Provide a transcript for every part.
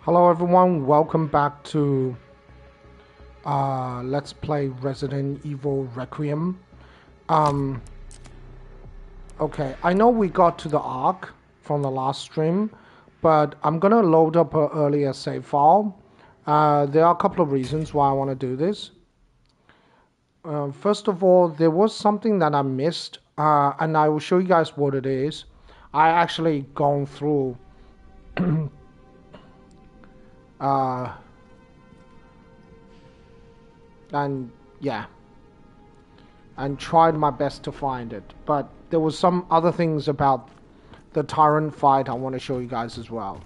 Hello everyone, welcome back to Let's Play Resident Evil Requiem. Um, okay, I know we got to the Ark from the last stream, but I'm gonna load up an earlier save file. There are a couple of reasons why I want to do this. First of all, there was something that I missed, and I will show you guys what it is. I actually gone through uh, and yeah, and tried my best to find it. But there was some other things about the Tyrant fight I want to show you guys as well.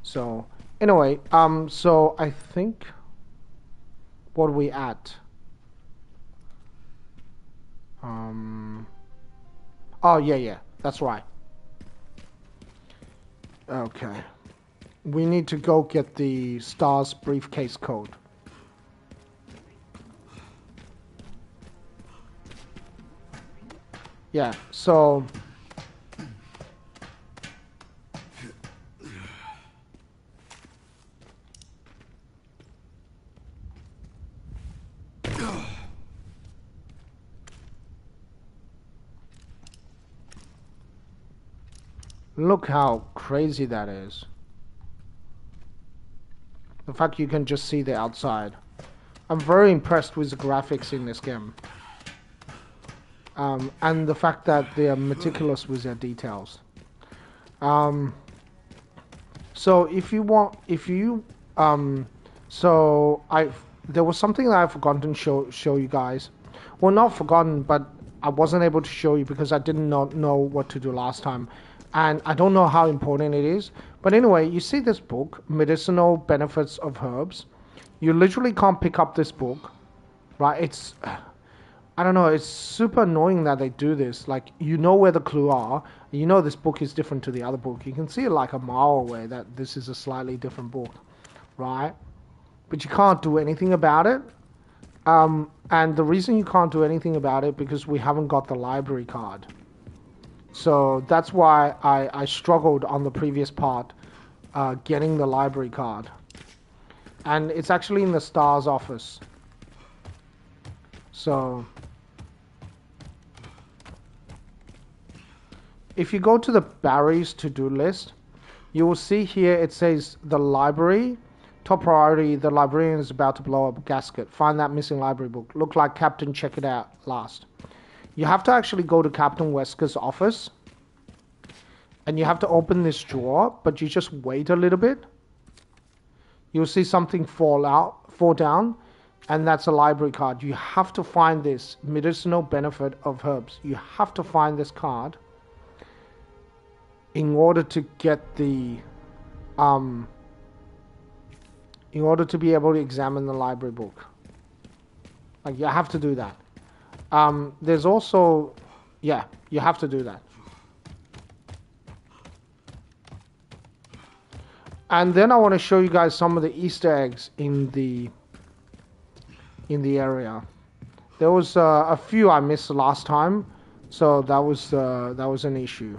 So anyway, so I think what are we at? Oh yeah, that's right. Okay, we need to go get the STARS briefcase code. Yeah, so look how crazy that is. The fact you can just see the outside. I'm very impressed with the graphics in this game. And the fact that they are meticulous with their details. So there was something that I've forgotten to show you guys. Well, not forgotten, but I wasn't able to show you because I didn't know what to do last time. And I don't know how important it is. But anyway, you see this book, Medicinal Benefits of Herbs. You literally can't pick up this book, right? I don't know, it's super annoying that they do this. Like, you know where the clue are. You know this book is different to the other book. You can see it like a mile away that this is a slightly different book, right? But you can't do anything about it. And the reason you can't do anything about it because we haven't got the library card. So that's why I struggled on the previous part getting the library card. And it's actually in the STARS office. So if you go to the Barry's to-do list, you will see here it says the library. Top priority, the librarian is about to blow up a gasket. Find that missing library book. Look like Captain check it out last. You have to actually go to Captain Wesker's office. And you have to open this drawer, but you just wait a little bit. You'll see something fall down, and that's a library card. You have to find this medicinal benefit of herbs. You have to find this card in order to get the in order to be able to examine the library book. Like, you have to do that. There's also, yeah, you have to do that. And then I want to show you guys some of the Easter eggs in the area. There was a few I missed last time, so that was an issue.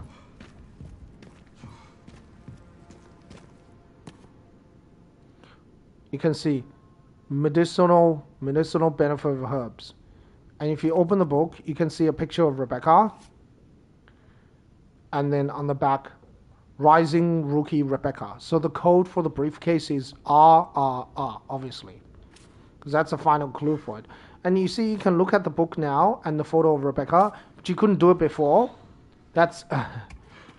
You can see medicinal benefit of herbs. And if you open the book, you can see a picture of Rebecca. And then on the back, Rising Rookie Rebecca. So the code for the briefcase is RRR, obviously. Because that's the final clue for it. And you see, you can look at the book now and the photo of Rebecca, but you couldn't do it before. That's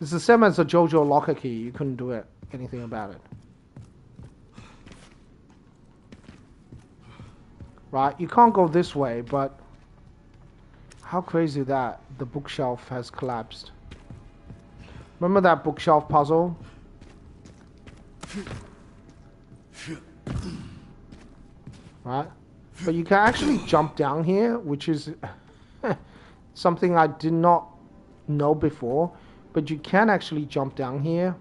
it's the same as the JoJo locker key. You couldn't do anything about it. Right, you can't go this way, but how crazy that the bookshelf has collapsed. Remember that bookshelf puzzle? Right, but you can actually jump down here, which is something I did not know before, but you can actually jump down here,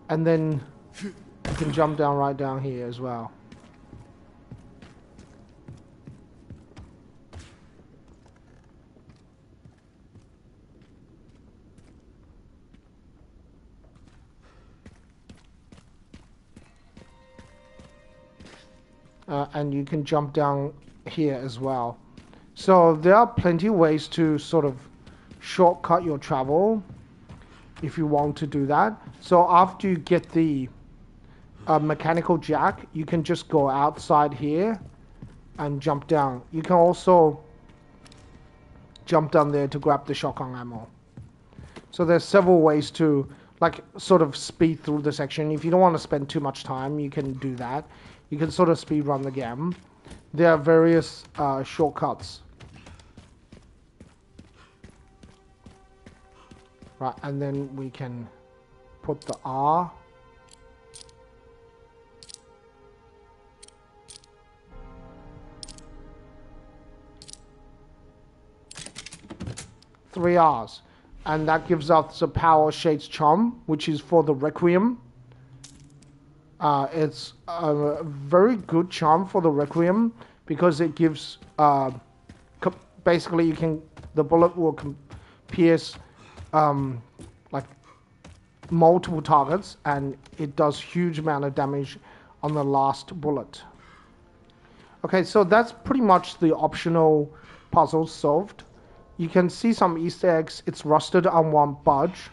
and then you can jump down right down here as well. and you can jump down here as well. So there are plenty of ways to sort of shortcut your travel if you want to do that. So after you get the mechanical jack, you can just go outside here and jump down. You can also jump down there to grab the shotgun ammo. So there's several ways to like sort of speed through the section. If you don't want to spend too much time, you can do that. You can sort of speed run the game. There are various shortcuts. Right, and then we can put the R. Three R's. And that gives us the Power Shades Charm, which is for the Requiem. It's a very good charm for the Requiem because it gives basically the bullet will pierce like multiple targets, and it does huge amount of damage on the last bullet. Okay, so that's pretty much the optional puzzles solved. You can see some Easter eggs. It's rusted and won't budge.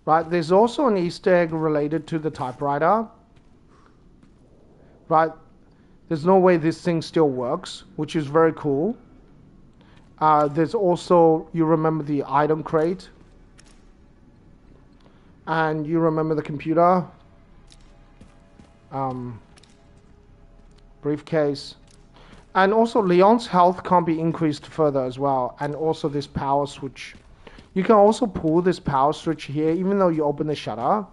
Right, there's also an Easter egg related to the typewriter. Right, there's no way this thing still works, which is very cool. There's also, you remember the item crate, and you remember the computer, briefcase, and also Leon's health can't be increased further as well, and also this power switch. You can also pull this power switch here, even though you open the shutter,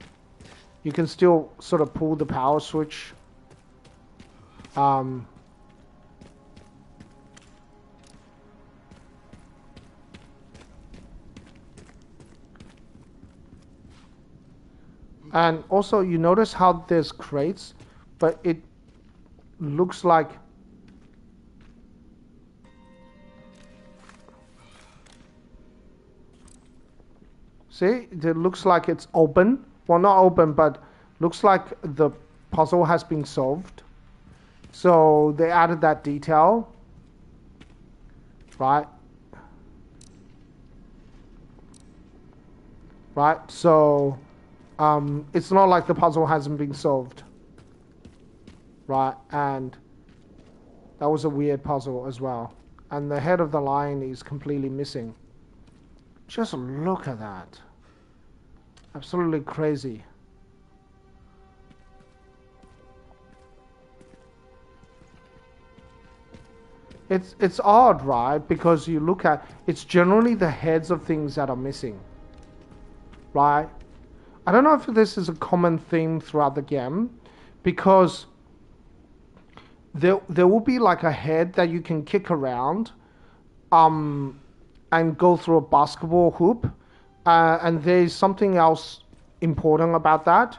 you can still sort of pull the power switch. And also you notice how there's crates, but it looks like see, it looks like it's open. Well, not open, but looks like the puzzle has been solved. So they added that detail, right? Right, so it's not like the puzzle hasn't been solved. Right, and that was a weird puzzle as well. And the head of the lion is completely missing. Just look at that. Absolutely crazy. It's odd, right? Because you look at, it's generally the heads of things that are missing. Right? I don't know if this is a common theme throughout the game, because there will be like a head that you can kick around and go through a basketball hoop, and there's something else important about that,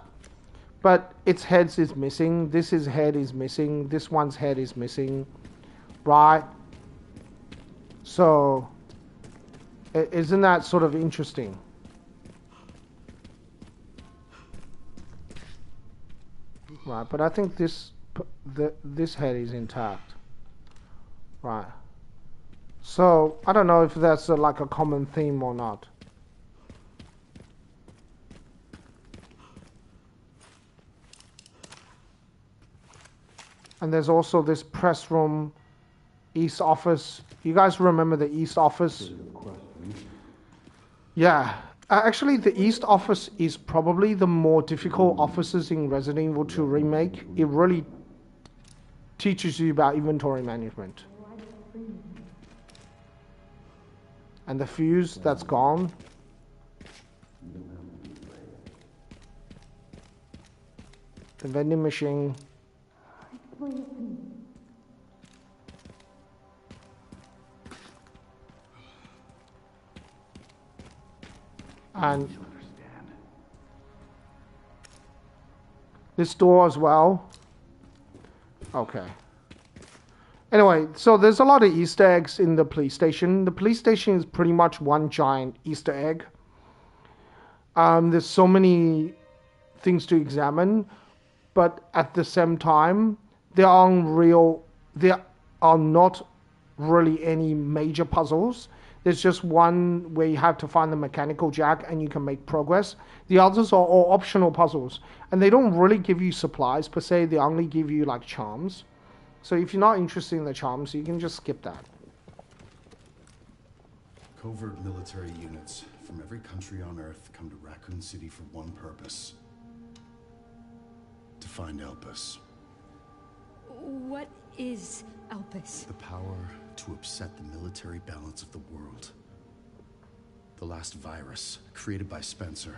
but its head is missing, this head is missing, this one's head is missing, right? So isn't that sort of interesting? Right, but I think this head is intact. Right. So I don't know if that's like a common theme or not. And there's also this press room, East office. You guys remember the East office? Yeah. Actually, the East office is probably the more difficult offices in Resident Evil 2 Remake. It really teaches you about inventory management. And the fuse that's gone. The vending machine. And this door as well. Okay. Anyway, so there's a lot of Easter eggs in the police station. The police station is pretty much one giant Easter egg. There's so many things to examine, but at the same time, there are not really any major puzzles. There's just one where you have to find the mechanical jack and you can make progress. The others are all optional puzzles, and they don't really give you supplies per se. They only give you like charms. So if you're not interested in the charms, you can just skip that. Covert military units from every country on Earth come to Raccoon City for one purpose. To find Elpis. What is Elpis? The power to upset the military balance of the world. The last virus, created by Spencer.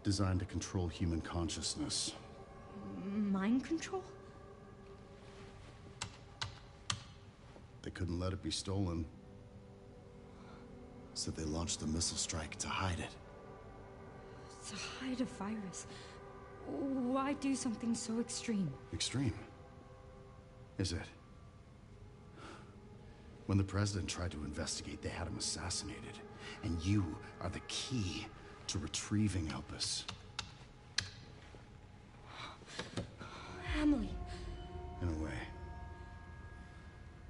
Designed to control human consciousness. Mind control? They couldn't let it be stolen. So they launched the missile strike to hide it. To hide a virus? Why do something so extreme? Extreme? Is it? When the president tried to investigate, they had him assassinated. And you are the key to retrieving Elpis. Emily. In a way.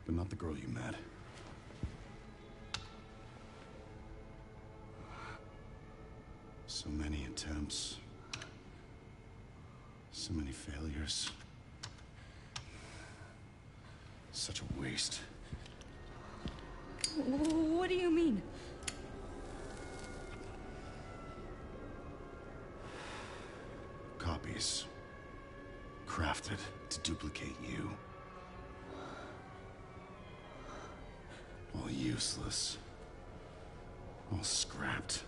But not the girl you met. So many attempts. So many failures. Such a waste. What do you mean? Copies. Crafted to duplicate you. All useless. All scrapped.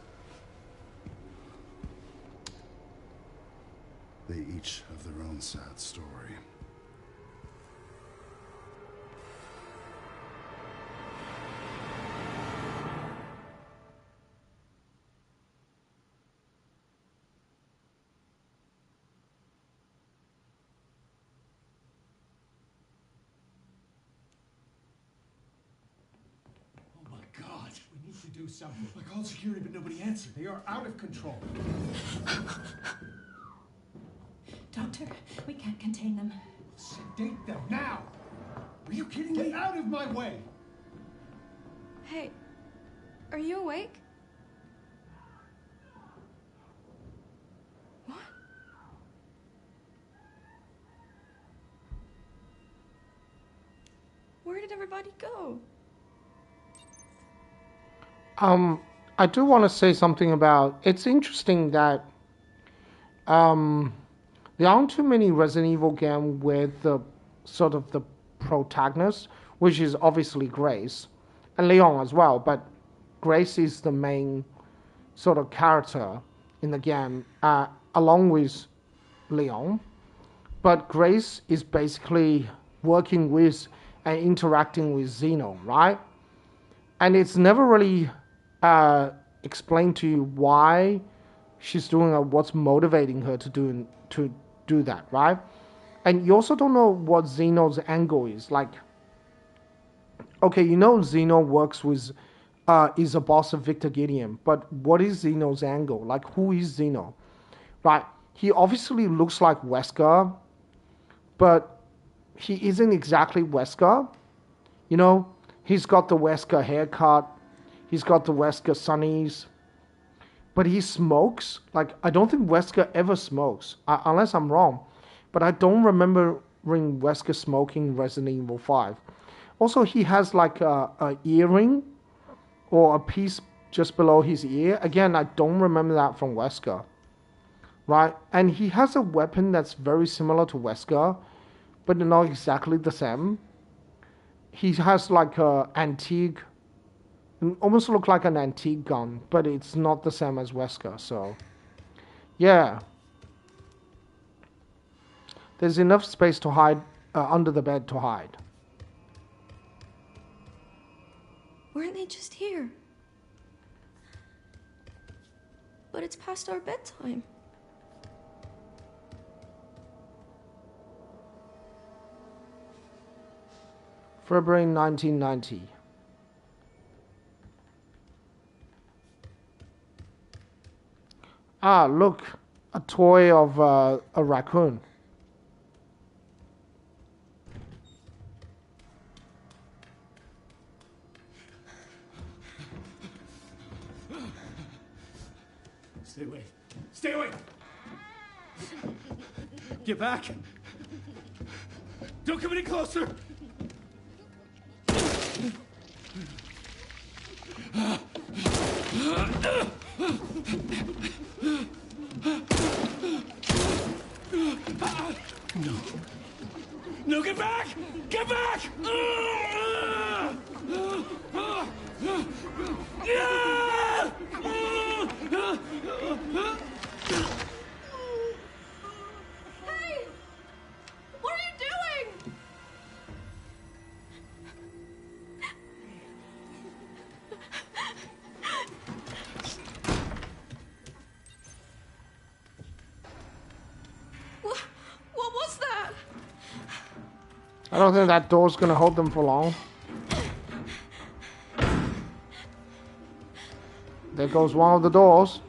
They each have their own sad story. Do something. I called security, but nobody answered. They are out of control. Doctor, we can't contain them. Sedate them now! Are you kidding me? Get out of my way! Hey, are you awake? What? Where did everybody go? I do want to say something about, it's interesting that there aren't too many Resident Evil games with the sort of the protagonist, which is obviously Grace, and Leon as well, but Grace is the main sort of character in the game, along with Leon, but Grace is basically working with and interacting with Zeno, right? And it's never really explain to you why she's doing it, what's motivating her to do that, right? And you also don't know what Zeno's angle is. Like, okay, you know Zeno works with, is a boss of Victor Gideon, but what is Zeno's angle? Like, who is Zeno? Right? He obviously looks like Wesker, but he isn't exactly Wesker. You know, he's got the Wesker haircut. He's got the Wesker sunnies, but he smokes. Like, I don't think Wesker ever smokes, unless I'm wrong. But I don't remember Wesker smoking Resident Evil 5. Also, he has like a earring or a piece just below his ear. Again, I don't remember that from Wesker. Right? And he has a weapon that's very similar to Wesker, but not exactly the same. He has like a antique, almost look like an antique gun, but it's not the same as Wesker, so yeah. There's enough space to hide, under the bed to hide. Weren't they just here? But it's past our bedtime. February 1990. Ah, look, a toy of a raccoon. Stay away. Stay away! Get back! Don't come any closer! No. No, get back! Get back! Hey! What are you doing? What was that? I don't think that door's gonna hold them for long. There goes one of the doors.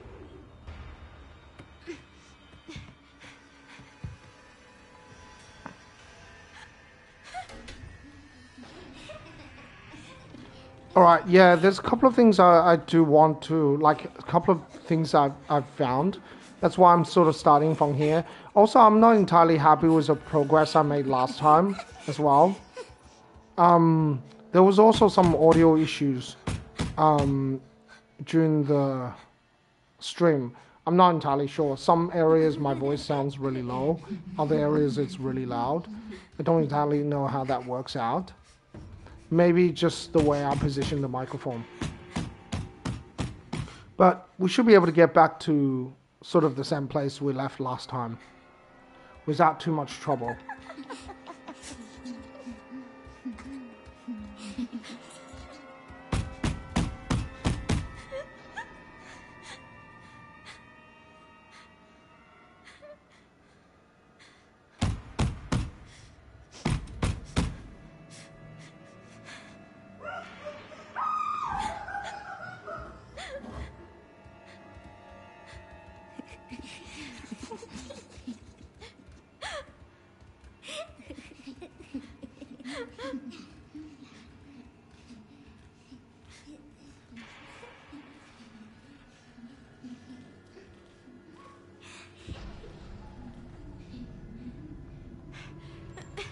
Alright, yeah, there's a couple of things I do want to, like, a couple of things I've found. That's why I'm sort of starting from here. Also, I'm not entirely happy with the progress I made last time as well. There was also some audio issues during the stream. I'm not entirely sure. Some areas my voice sounds really low. Other areas it's really loud. I don't entirely know how that works out. Maybe just the way I position the microphone. But we should be able to get back to sort of the same place we left last time without too much trouble.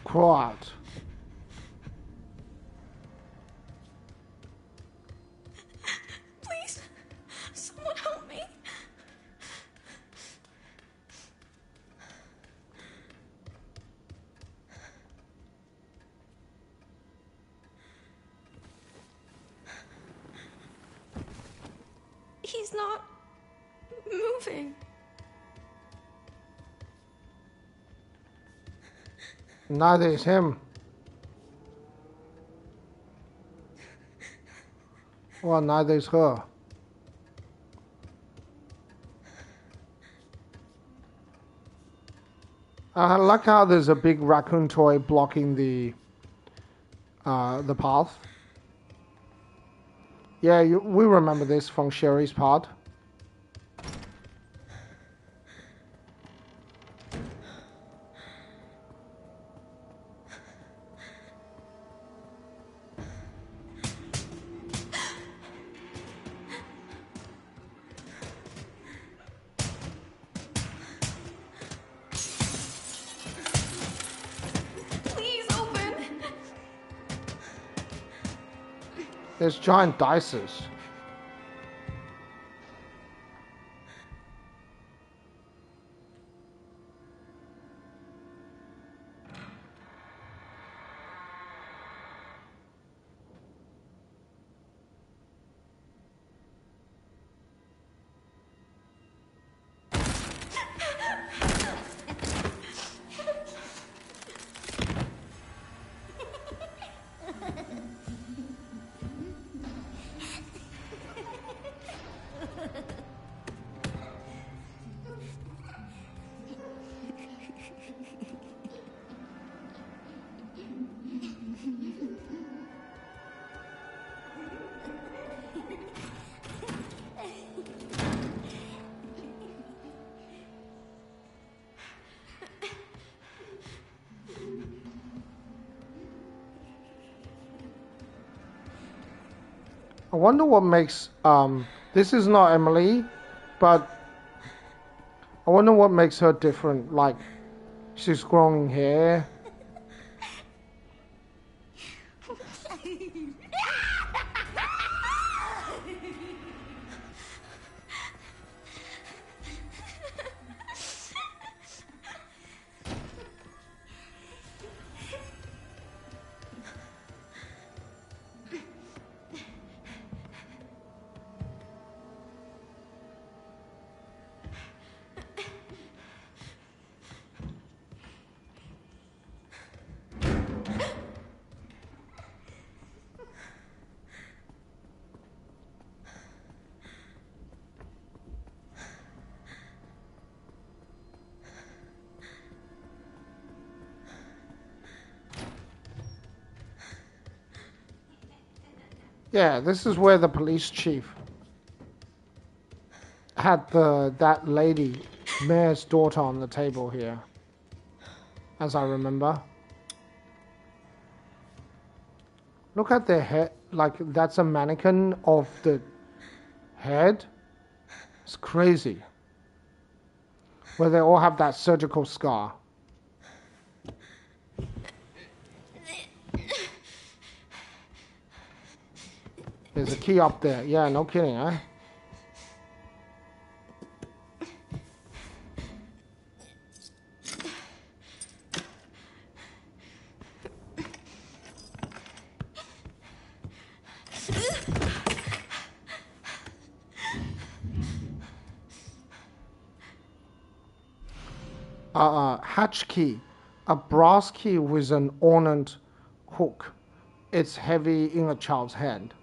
Quiet. Please, someone help me. He's not moving. Neither is him. Well, neither is her. I like how there's a big raccoon toy blocking the path. Yeah, we remember this from Sherry's part. Please open. There's giant dices. I wonder what makes this is not Emily, but I wonder what makes her different. Like she's growing hair. Yeah, this is where the police chief had that lady, mayor's daughter, on the table here, as I remember. Look at their head, like that's a mannequin of the head. It's crazy. Where they all have that surgical scar. There's a key up there. Yeah, no kidding, huh? Hatch key, a brass key with an ornate hook. It's heavy in a child's hand.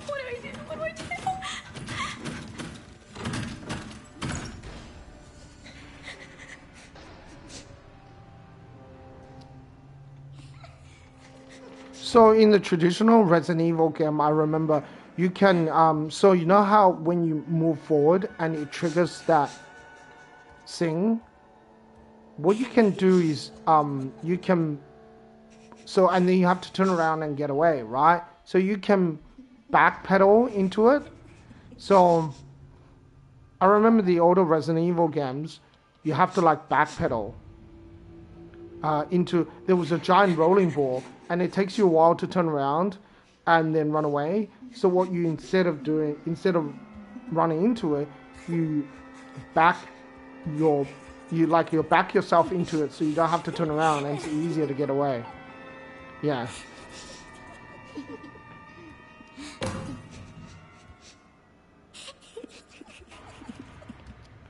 What do I do? What do I do? So in the traditional Resident Evil game, I remember you can, so you know how when you move forward and it triggers that thing, what you can do is, you can, so, and then you have to turn around and get away, right? So you can backpedal into it. So I remember the older Resident Evil games, you have to like backpedal into, there was a giant rolling ball and it takes you a while to turn around and then run away. So what you, instead of running into it, you back yourself into it so you don't have to turn around and it's easier to get away. Yeah.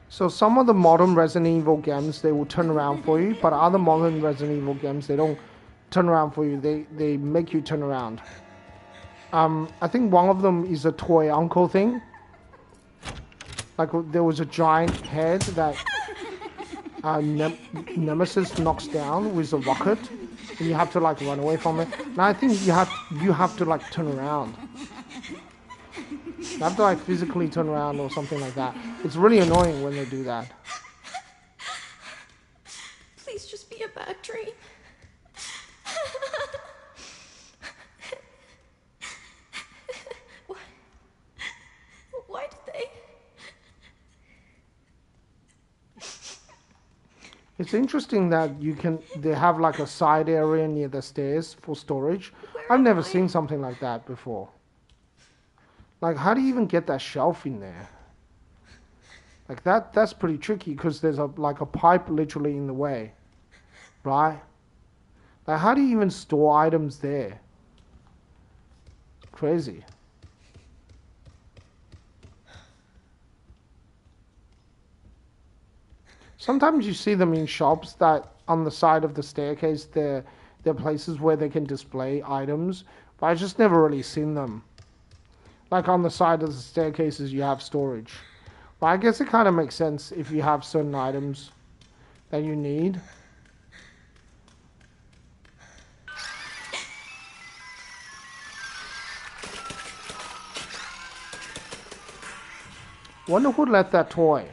So some of the modern Resident Evil games, they will turn around for you, but other modern Resident Evil games, they don't turn around for you. They make you turn around. I think one of them is a toy uncle thing. Like there was a giant head that Nemesis knocks down with a rocket, and you have to like run away from it. And I think you have to like turn around. You have to like physically turn around or something like that. It's really annoying when they do that. Please just be a bad dream. Why did they? It's interesting that they have like a side area near the stairs for storage. I've never seen something like that before. Like, how do you even get that shelf in there? Like that's pretty tricky because there's a pipe literally in the way, right? Like, how do you even store items there? Crazy. Sometimes you see them in shops that on the side of the staircase, they're places where they can display items, but I just never really seen them. Like on the side of the staircases, you have storage. But I guess it kind of makes sense if you have certain items that you need. Wonder who let that toy.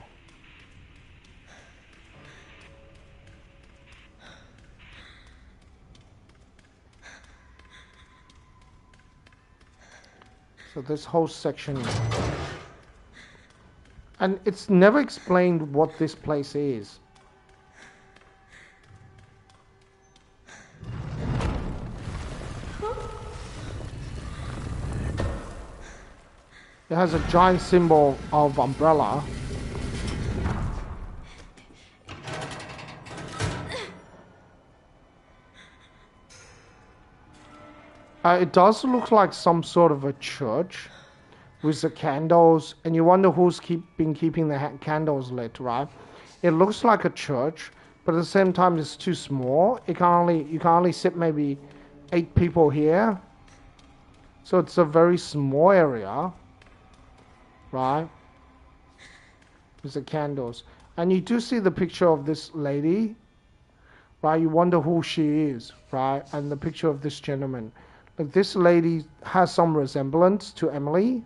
So this whole section, and it's never explained what this place is. It has a giant symbol of umbrella. It does look like some sort of a church with the candles, and you wonder who's been keeping the candles lit, right? It looks like a church, but at the same time it's too small. You can only sit maybe 8 people here. So it's a very small area, right? With the candles. And you do see the picture of this lady, right? You wonder who she is, right? And the picture of this gentleman. Like, this lady has some resemblance to Emily.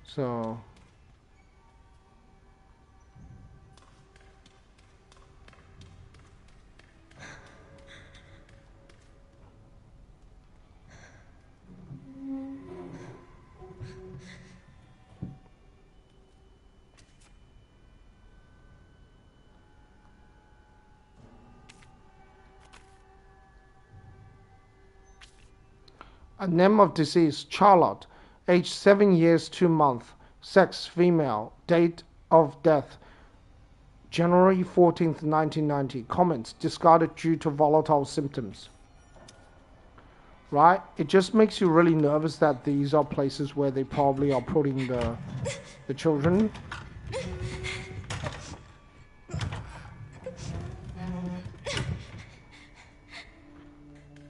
So a name of deceased, Charlotte, age 7 years 2 months, sex female, date of death January 14th, 1990. Comments discarded due to volatile symptoms. Right? It just makes you really nervous that these are places where they probably are putting the children.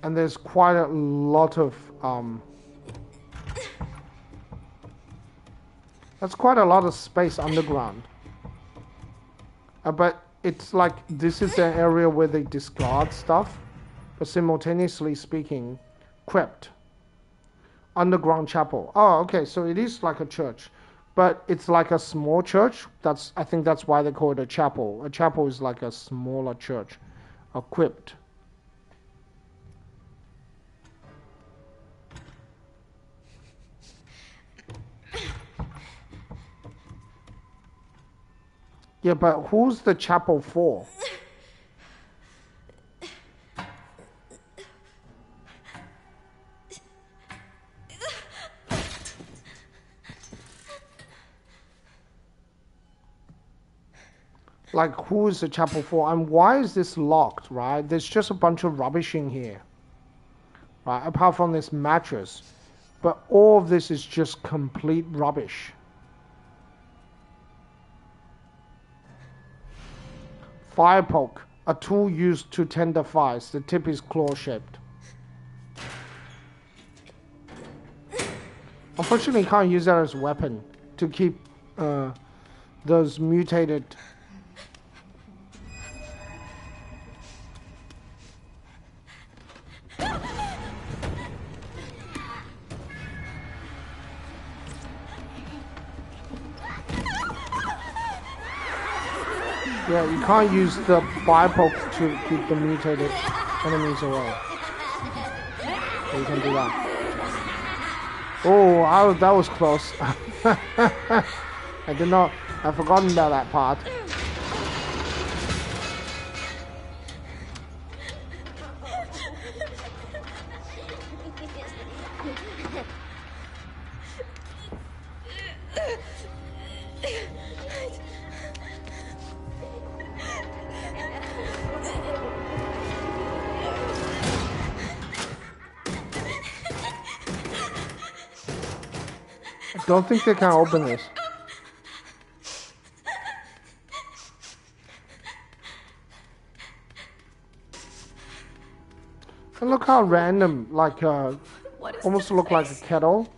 And there's quite a lot of that's quite a lot of space underground. But it's like this is an area where they discard stuff, but simultaneously speaking, crypt, underground chapel. Oh, okay, so it is like a church, but it's like a small church. I think that's why they call it a chapel. A chapel is like a smaller church, a crypt. Yeah, but who's the chapel for? Like, who is the chapel for? And why is this locked, right? There's just a bunch of rubbish in here, right? Apart from this mattress. But all of this is just complete rubbish. Fire poke, a tool used to tender fires. The tip is claw-shaped. Unfortunately, you can't use that as a weapon to keep those mutated... Yeah, you can't use the fire poke to keep the mutated enemies away. So you can do that. Oh, that was close. I've forgotten about that part. I don't think they can open this. And look how random, like almost look like a kettle.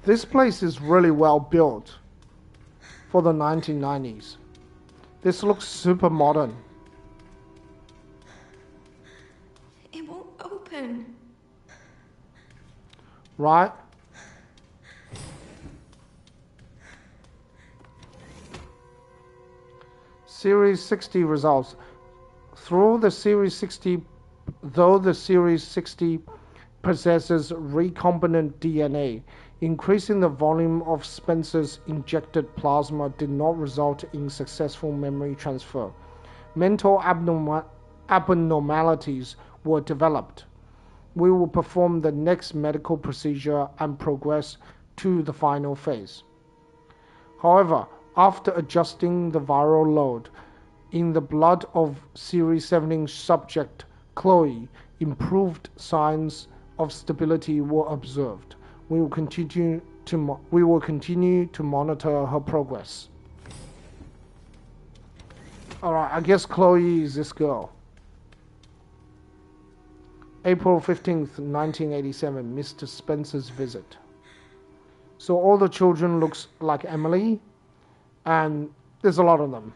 This place is really well built for the 1990s. This looks super modern. It won't open. Right? Series 60 results. Through the Series 60 though the Series 60 possesses recombinant DNA, increasing the volume of Spencer's injected plasma did not result in successful memory transfer. Mental abnormalities were developed. We will perform the next medical procedure and progress to the final phase. However, after adjusting the viral load in the blood of Series 17 subject Chloe, improved signs of stability were observed. We will continue to monitor her progress. Alright, I guess Chloe is this girl. April 15th, 1987, Mr. Spencer's visit. So all the children looks like Emily, and there's a lot of them.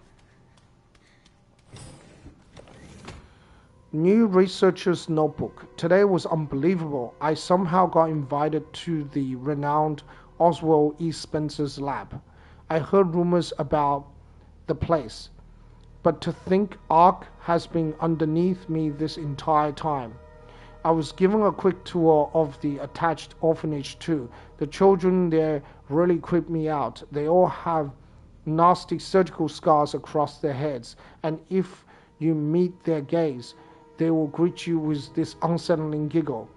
New researcher's notebook. Today was unbelievable. I somehow got invited to the renowned Oswald E. Spencer's lab. I heard rumors about the place, but to think Ark has been underneath me this entire time. I was given a quick tour of the attached orphanage too. The children there really creep me out. They all have nasty surgical scars across their heads, and if you meet their gaze, they will greet you with this unsettling giggle.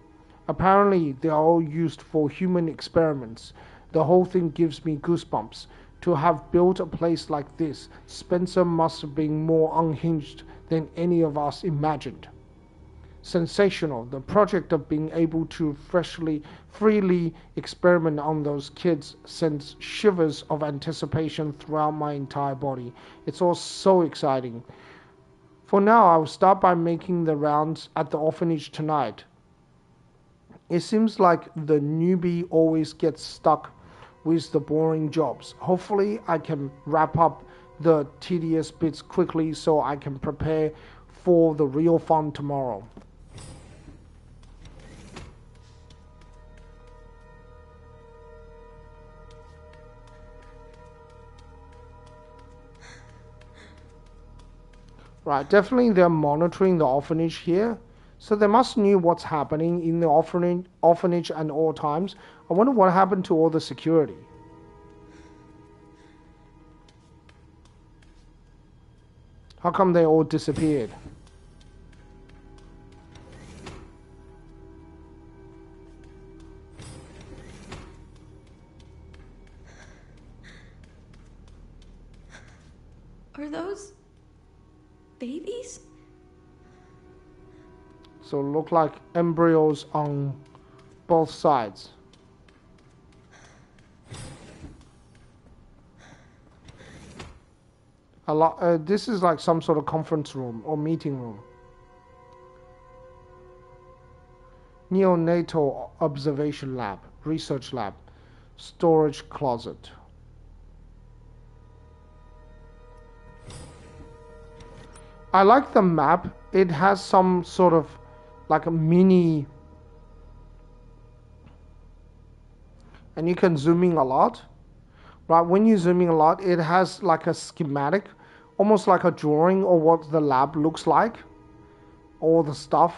Apparently, they are all used for human experiments. The whole thing gives me goosebumps. To have built a place like this, Spencer must have been more unhinged than any of us imagined. Sensational. The project of being able to freely experiment on those kids sends shivers of anticipation throughout my entire body. It's all so exciting. For now, I will start by making the rounds at the orphanage tonight. It seems like the newbie always gets stuck with the boring jobs. Hopefully, I can wrap up the tedious bits quickly so I can prepare for the real fun tomorrow. Right, definitely they're monitoring the orphanage here. So they must knew what's happening in the orphanage at all times. I wonder what happened to all the security. How come they all disappeared? Are those babies? So look like embryos on both sides. This is like some sort of conference room or meeting room. Neonatal observation lab, research lab, storage closet. I like the map. It has some sort of like a mini, and you can zoom in a lot. Right, when you zoom in a lot, it has like a schematic, almost like a drawing of what the lab looks like, all the stuff.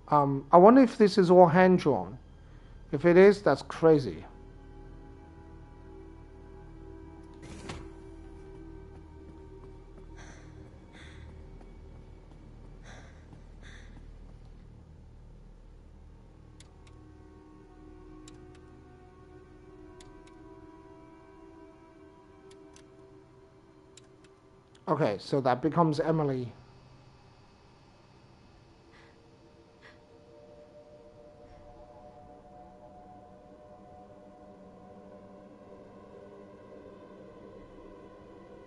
I wonder if this is all hand drawn. If it is, that's crazy. Okay, so that becomes Emily.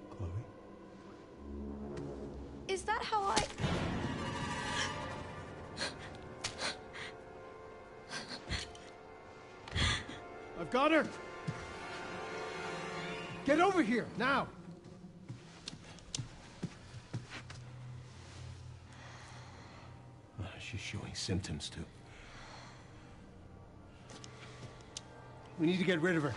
Chloe? Is that how I... I've got her! Get over here, now! She's showing symptoms too. We need to get rid of her.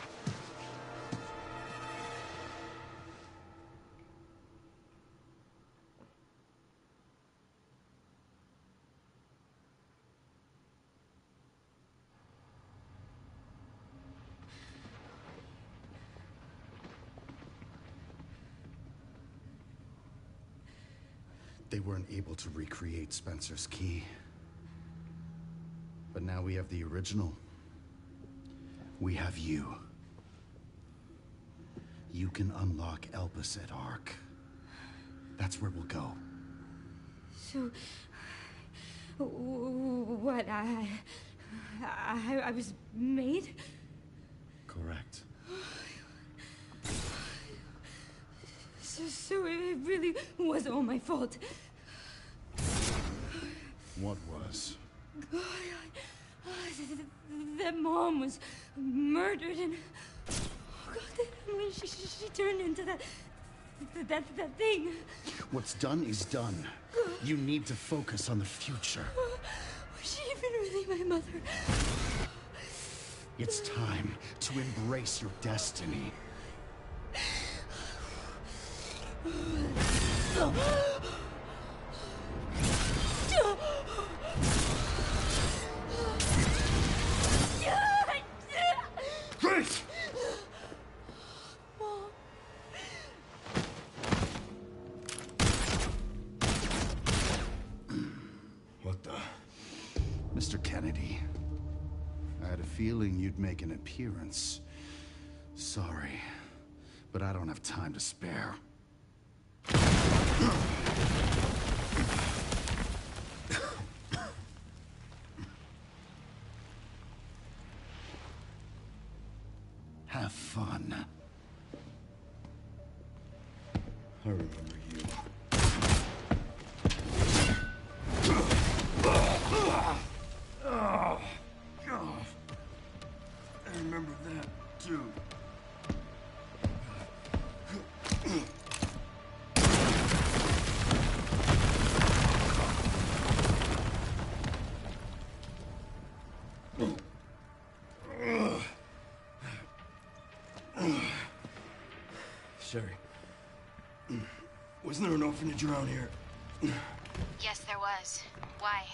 They weren't able to recreate Spencer's key. But now we have the original. We have you. You can unlock Elpis at Ark. That's where we'll go. So, what, I was made? Correct. So it really was all my fault. What was? That Mom was murdered and... Oh God, when she turned into that thing. What's done is done. You need to focus on the future. Was she even really my mother? It's time to embrace your destiny. Great! What the? Mr. Kennedy, I had a feeling you'd make an appearance. Sorry, but I don't have time to spare. Have fun. I remember you. Oh, God. I remember that, too. Sherry, wasn't there an orphanage around here? Yes, there was. Why?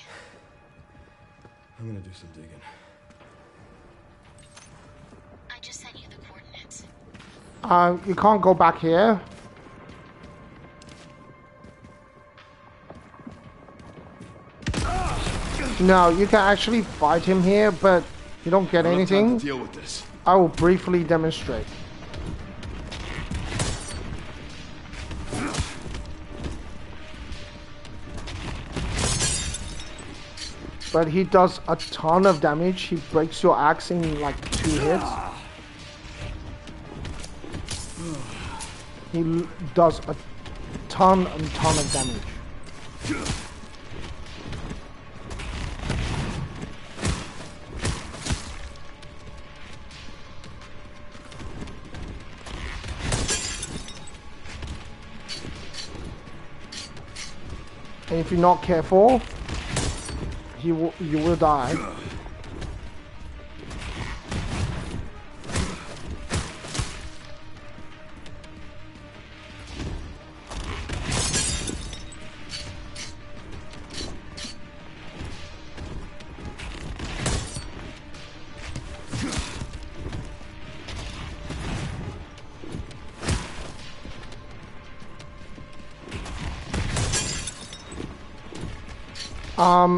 I'm gonna do some digging. I just sent you the coordinates. You can't go back here. No, you can actually fight him here, but you don't get anything. Deal with this. I will briefly demonstrate. But he does a ton of damage. He breaks your axe in like 2 hits. He does a ton of damage. And if you're not careful, you will die.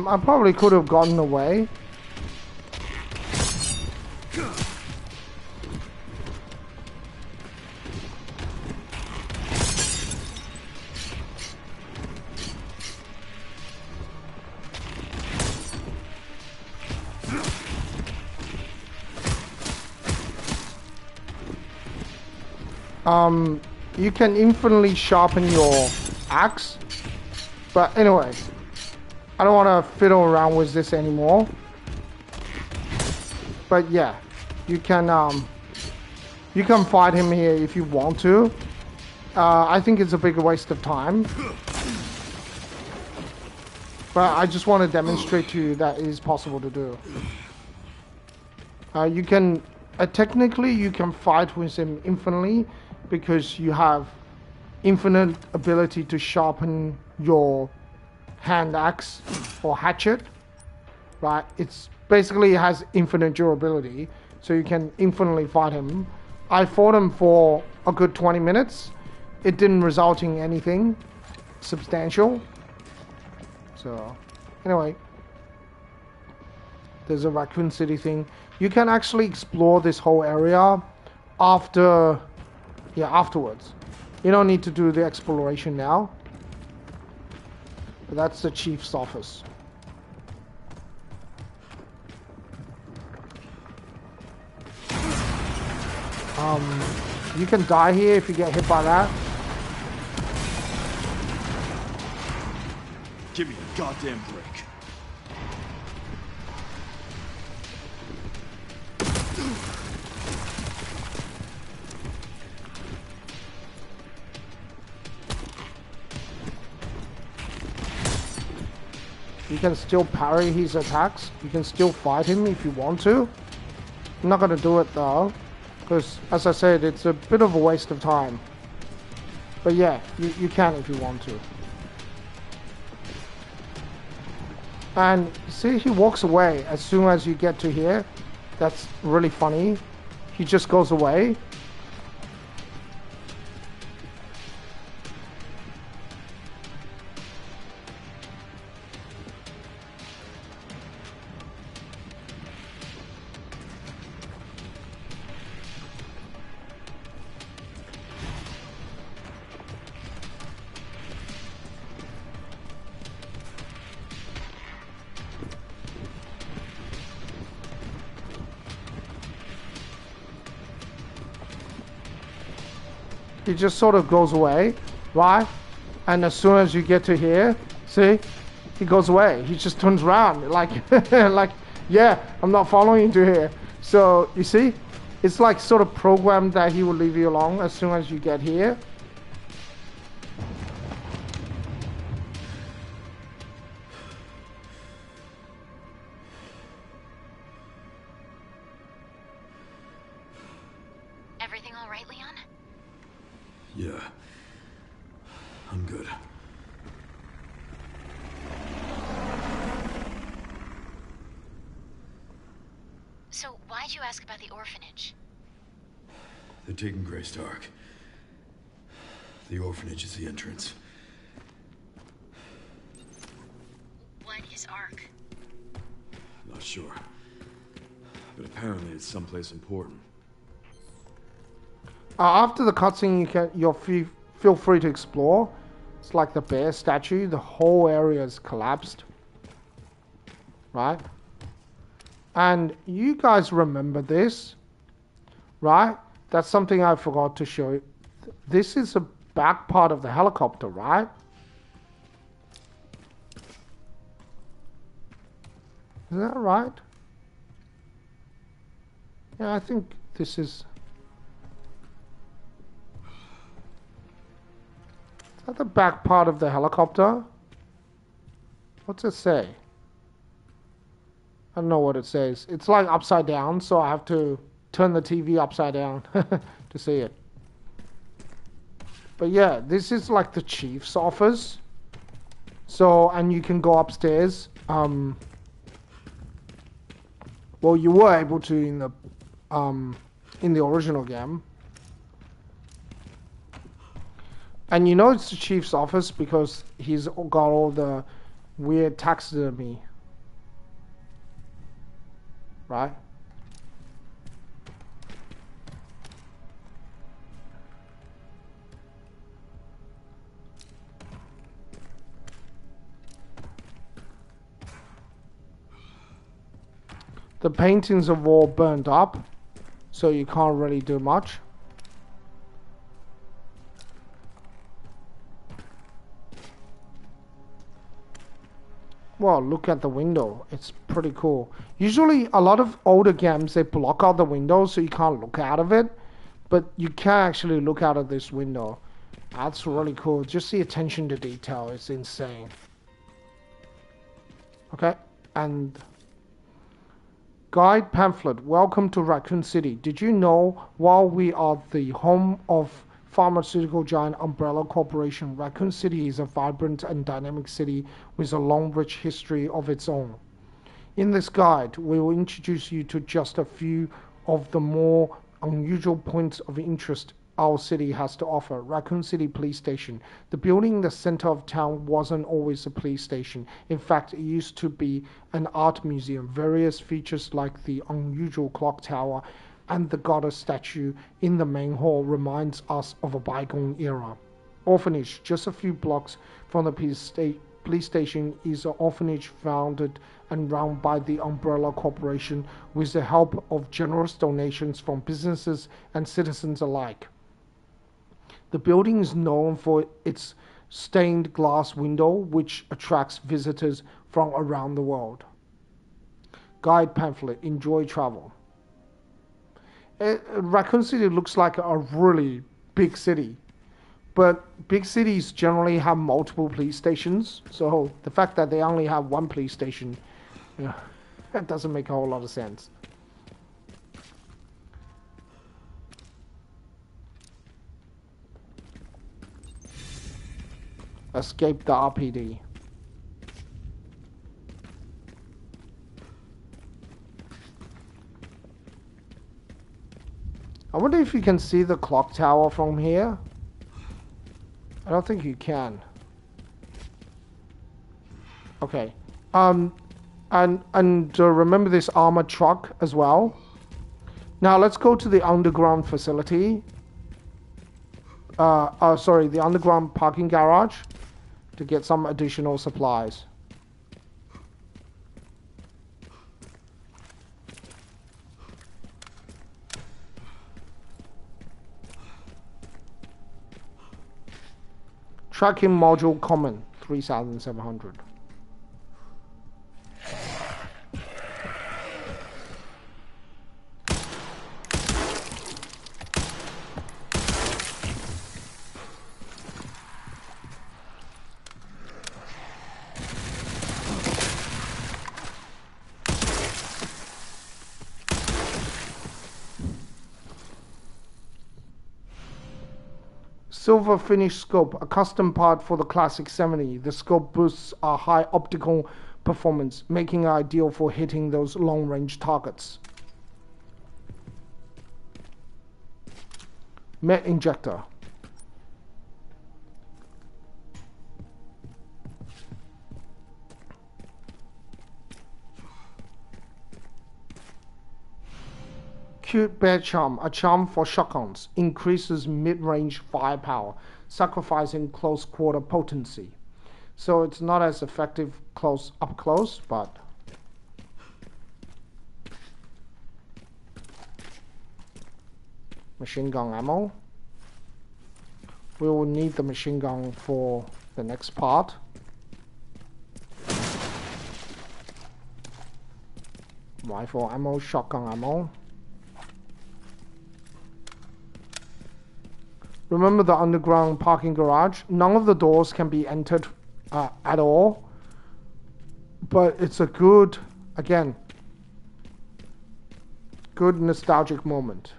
I probably could have gotten away. You can infinitely sharpen your axe, but anyway, I don't want to fiddle around with this anymore. But yeah, you can fight him here if you want to. I think it's a big waste of time, but I just want to demonstrate to you that it is possible to do. You can technically you can fight with him infinitely because you have infinite ability to sharpen your hand axe or hatchet, right? It's basically it has infinite durability, so you can infinitely fight him. I fought him for a good 20 minutes. It didn't result in anything substantial, So, anyway, there's a Raccoon City thing. You can actually explore this whole area afterwards. You don't need to do the exploration now. But that's the chief's office. You can die here if you get hit by that. Give me a goddamn break. You can still parry his attacks. You can still fight him if you want to. I'm not going to do it though, because as I said, it's a bit of a waste of time. But yeah, you can if you want to. And see, he walks away as soon as you get to here. That's really funny. He just goes away. He just sort of goes away, right? And as soon as you get to here, see, he goes away. He just turns around, like, like, yeah, I'm not following you to here. So you see, it's like sort of programmed that he will leave you alone as soon as you get here. Everything all right, Leon? Yeah. I'm good. So, why'd you ask about the orphanage? They're taking Greystark. The orphanage is the entrance. What is Ark? Not sure. But apparently it's someplace important. After the cutscene, you'll feel free to explore. It's like the bear statue. The whole area is collapsed, right? And you guys remember this, right? That's something I forgot to show you. This is the back part of the helicopter, right? Is that right? Yeah, I think this is... Is that the back part of the helicopter? What's it say? I don't know what it says. It's like upside down, so I have to turn the TV upside down to see it. But yeah, this is like the chief's office. So, and you can go upstairs. Well, you were able to in the original game. And you know it's the chief's office because he's got all the weird taxidermy. Right? The paintings are all burnt up, so you can't really do much. Well, look at the window. It's pretty cool. Usually, a lot of older games, they block out the window so you can't look out of it. But you can actually look out of this window. That's really cool. Just the attention to detail is insane. Okay, and... Guide pamphlet. Welcome to Raccoon City. Did you know while we are the home of pharmaceutical giant Umbrella Corporation, Raccoon City is a vibrant and dynamic city with a long, rich history of its own. In this guide, we will introduce you to just a few of the more unusual points of interest our city has to offer. Raccoon City Police Station. The building in the center of town wasn't always a police station. In fact, it used to be an art museum. Various features like the unusual clock tower and the goddess statue in the main hall reminds us of a bygone era. Orphanage. Just a few blocks from the police station is an orphanage founded and run by the Umbrella Corporation with the help of generous donations from businesses and citizens alike. The building is known for its stained glass window, which attracts visitors from around the world. Guide pamphlet. Enjoy travel. Raccoon City looks like a really big city. But big cities generally have multiple police stations, so the fact that they only have one police station, that doesn't make a whole lot of sense. Escape the RPD. I wonder if you can see the clock tower from here. I don't think you can. Okay. And remember this armored truck as well. Now let's go to the underground facility. The underground parking garage to get some additional supplies. Tracking module common, 3,700. Silver finish scope, a custom part for the Classic 70. The scope boosts a high optical performance, making it ideal for hitting those long-range targets. Met injector. Cute Bear Charm, a charm for shotguns, increases mid-range firepower, sacrificing close-quarter potency. So it's not as effective up close, but machine gun ammo. We will need the machine gun for the next part. Rifle ammo, shotgun ammo. Remember the underground parking garage? None of the doors can be entered at all. But it's a good, again, good nostalgic moment.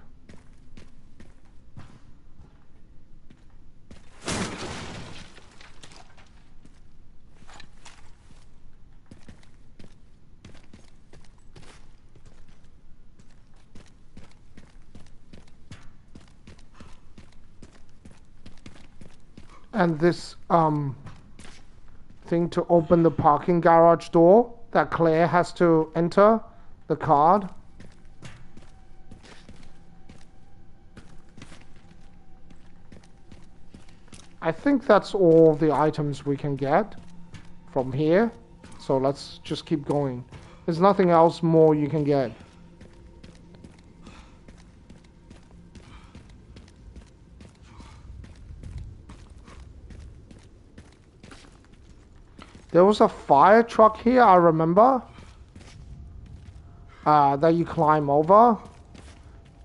And this thing to open the parking garage door that Claire has to enter the card. I think that's all the items we can get from here. So let's just keep going. There's nothing else more you can get. There was a fire truck here, I remember, that you climb over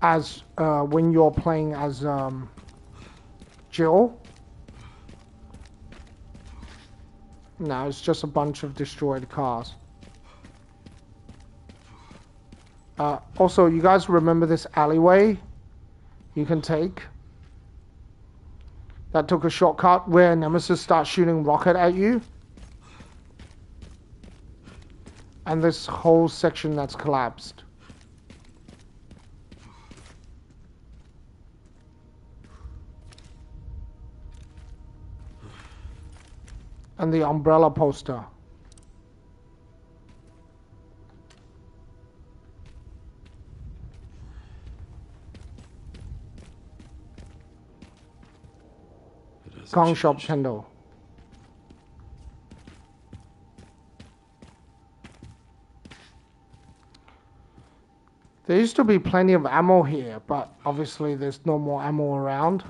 as when you're playing as Jill. No, it's just a bunch of destroyed cars. Also, you guys remember this alleyway you can take? That took a shortcut where Nemesis starts shooting rocket at you. And this whole section that's collapsed. And the umbrella poster. Gun shop candle. There used to be plenty of ammo here, but obviously there's no more ammo around.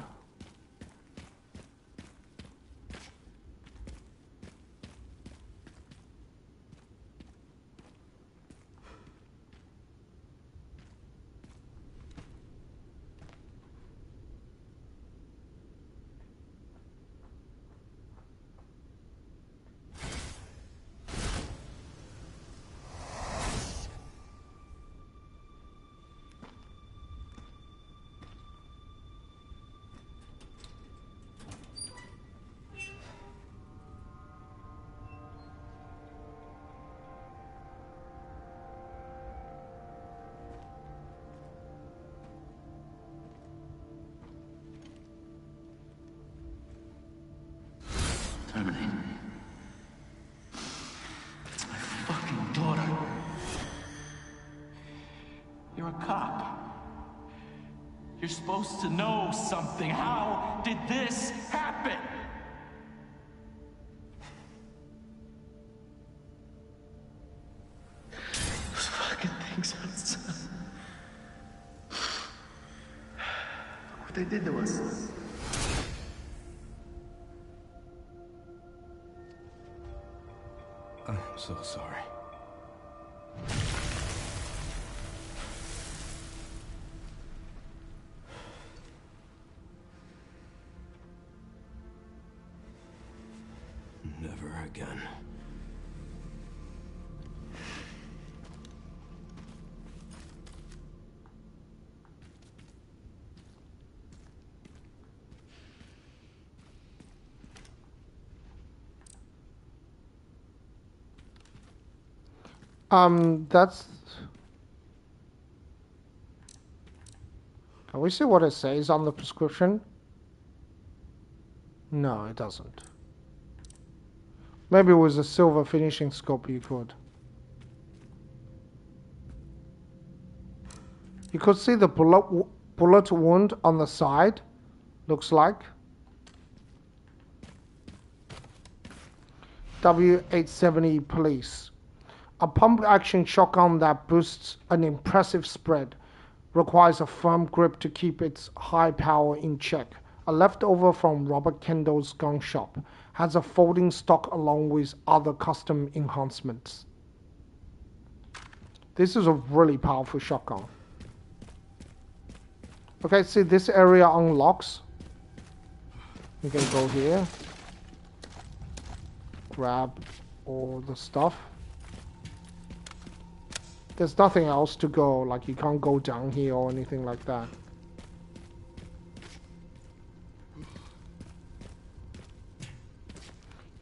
Terminate. It's my fucking daughter. You're a cop. You're supposed to know something. How did this happen? Those fucking things outside. Look what they did to us. I'm so sorry. Never again. That's... Can we see what it says on the prescription? No, it doesn't. Maybe it was a silver finishing scope you could. You could see the bullet wound on the side, looks like. W870 police. A pump-action shotgun that boosts an impressive spread, requires a firm grip to keep its high power in check. A leftover from Robert Kendall's gun shop, has a folding stock along with other custom enhancements. This is a really powerful shotgun. Okay, see this area unlocks. You can go here. Grab all the stuff. There's nothing else to go, like you can't go down here or anything like that.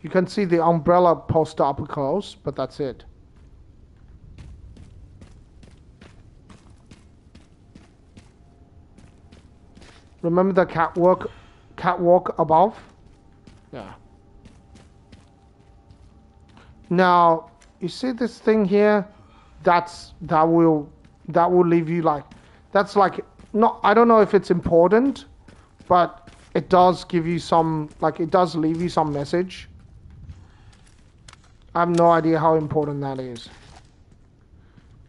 You can see the umbrella poster up close, but that's it. Remember the catwalk above? Yeah. Now, you see this thing here? That will leave you like, that's like, not, I don't know if it's important, but it does give you some, like it does leave you some message. I have no idea how important that is.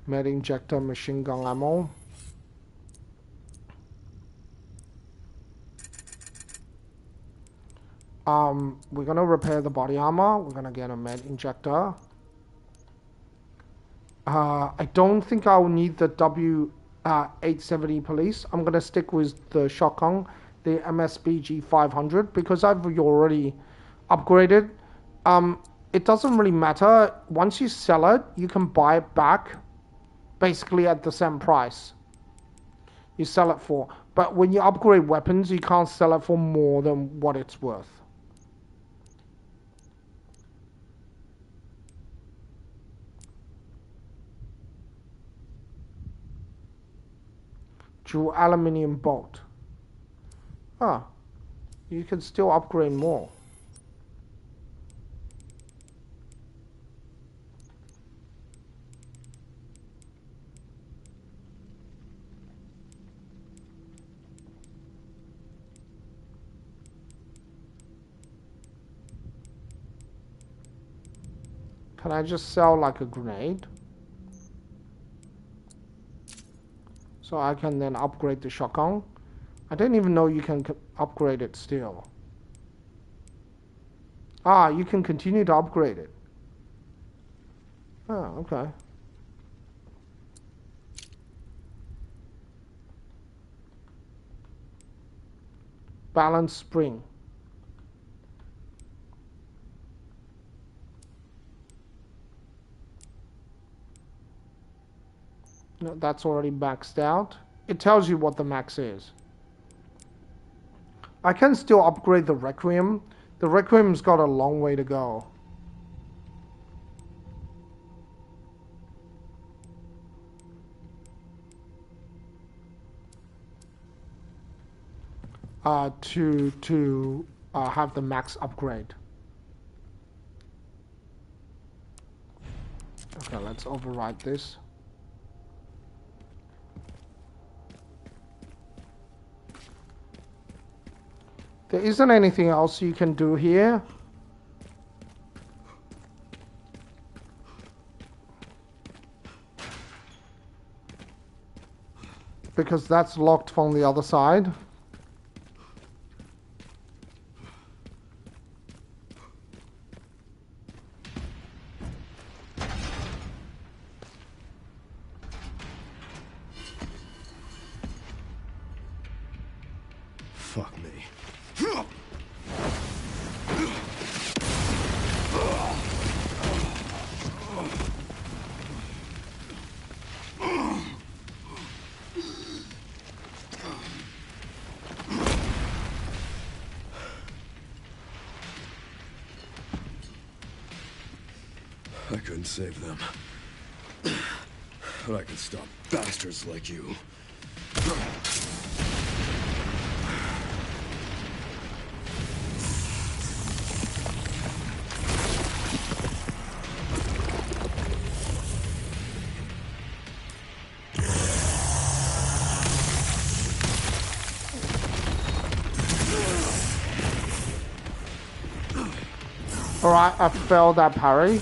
Med injector, machine gun ammo. We're gonna repair the body armor. We're gonna get a med injector. I don't think I'll need the W870 police. I'm gonna stick with the shotgun, the MSBG 500, because I've already upgraded. It doesn't really matter. Once you sell it, you can buy it back, basically at the same price you sell it for. But when you upgrade weapons, you can't sell it for more than what it's worth. Dual aluminium bolt. Ah, you can still upgrade more. Can I just sell like a grenade? So I can then upgrade the shotgun. I didn't even know you can upgrade it still. Ah, you can continue to upgrade it. Oh, okay. Balance spring. No, that's already maxed out. It tells you what the max is. I can still upgrade the requiem. The requiem's got a long way to go. To have the max upgrade. Okay, let's override this. There isn't anything else you can do here. Because that's locked from the other side. Fuck me. I couldn't save them. But I can stop bastards like you. Alright, I failed that parry.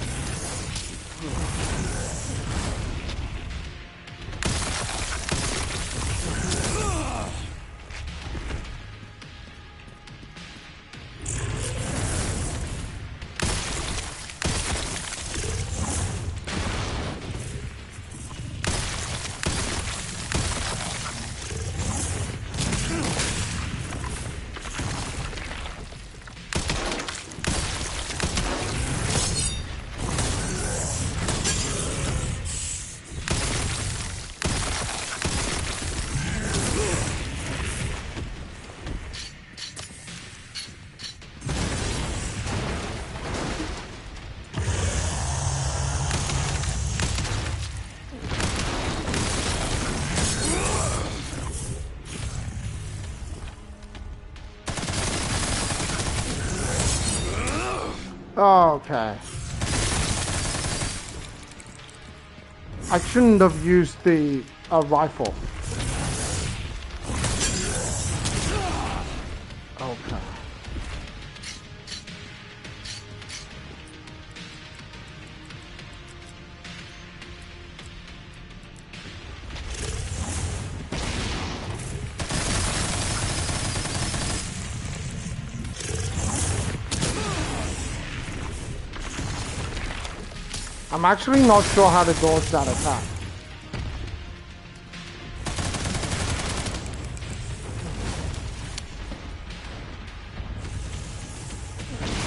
Okay. I shouldn't have used the rifle. Okay. I'm actually not sure how to dodge that attack.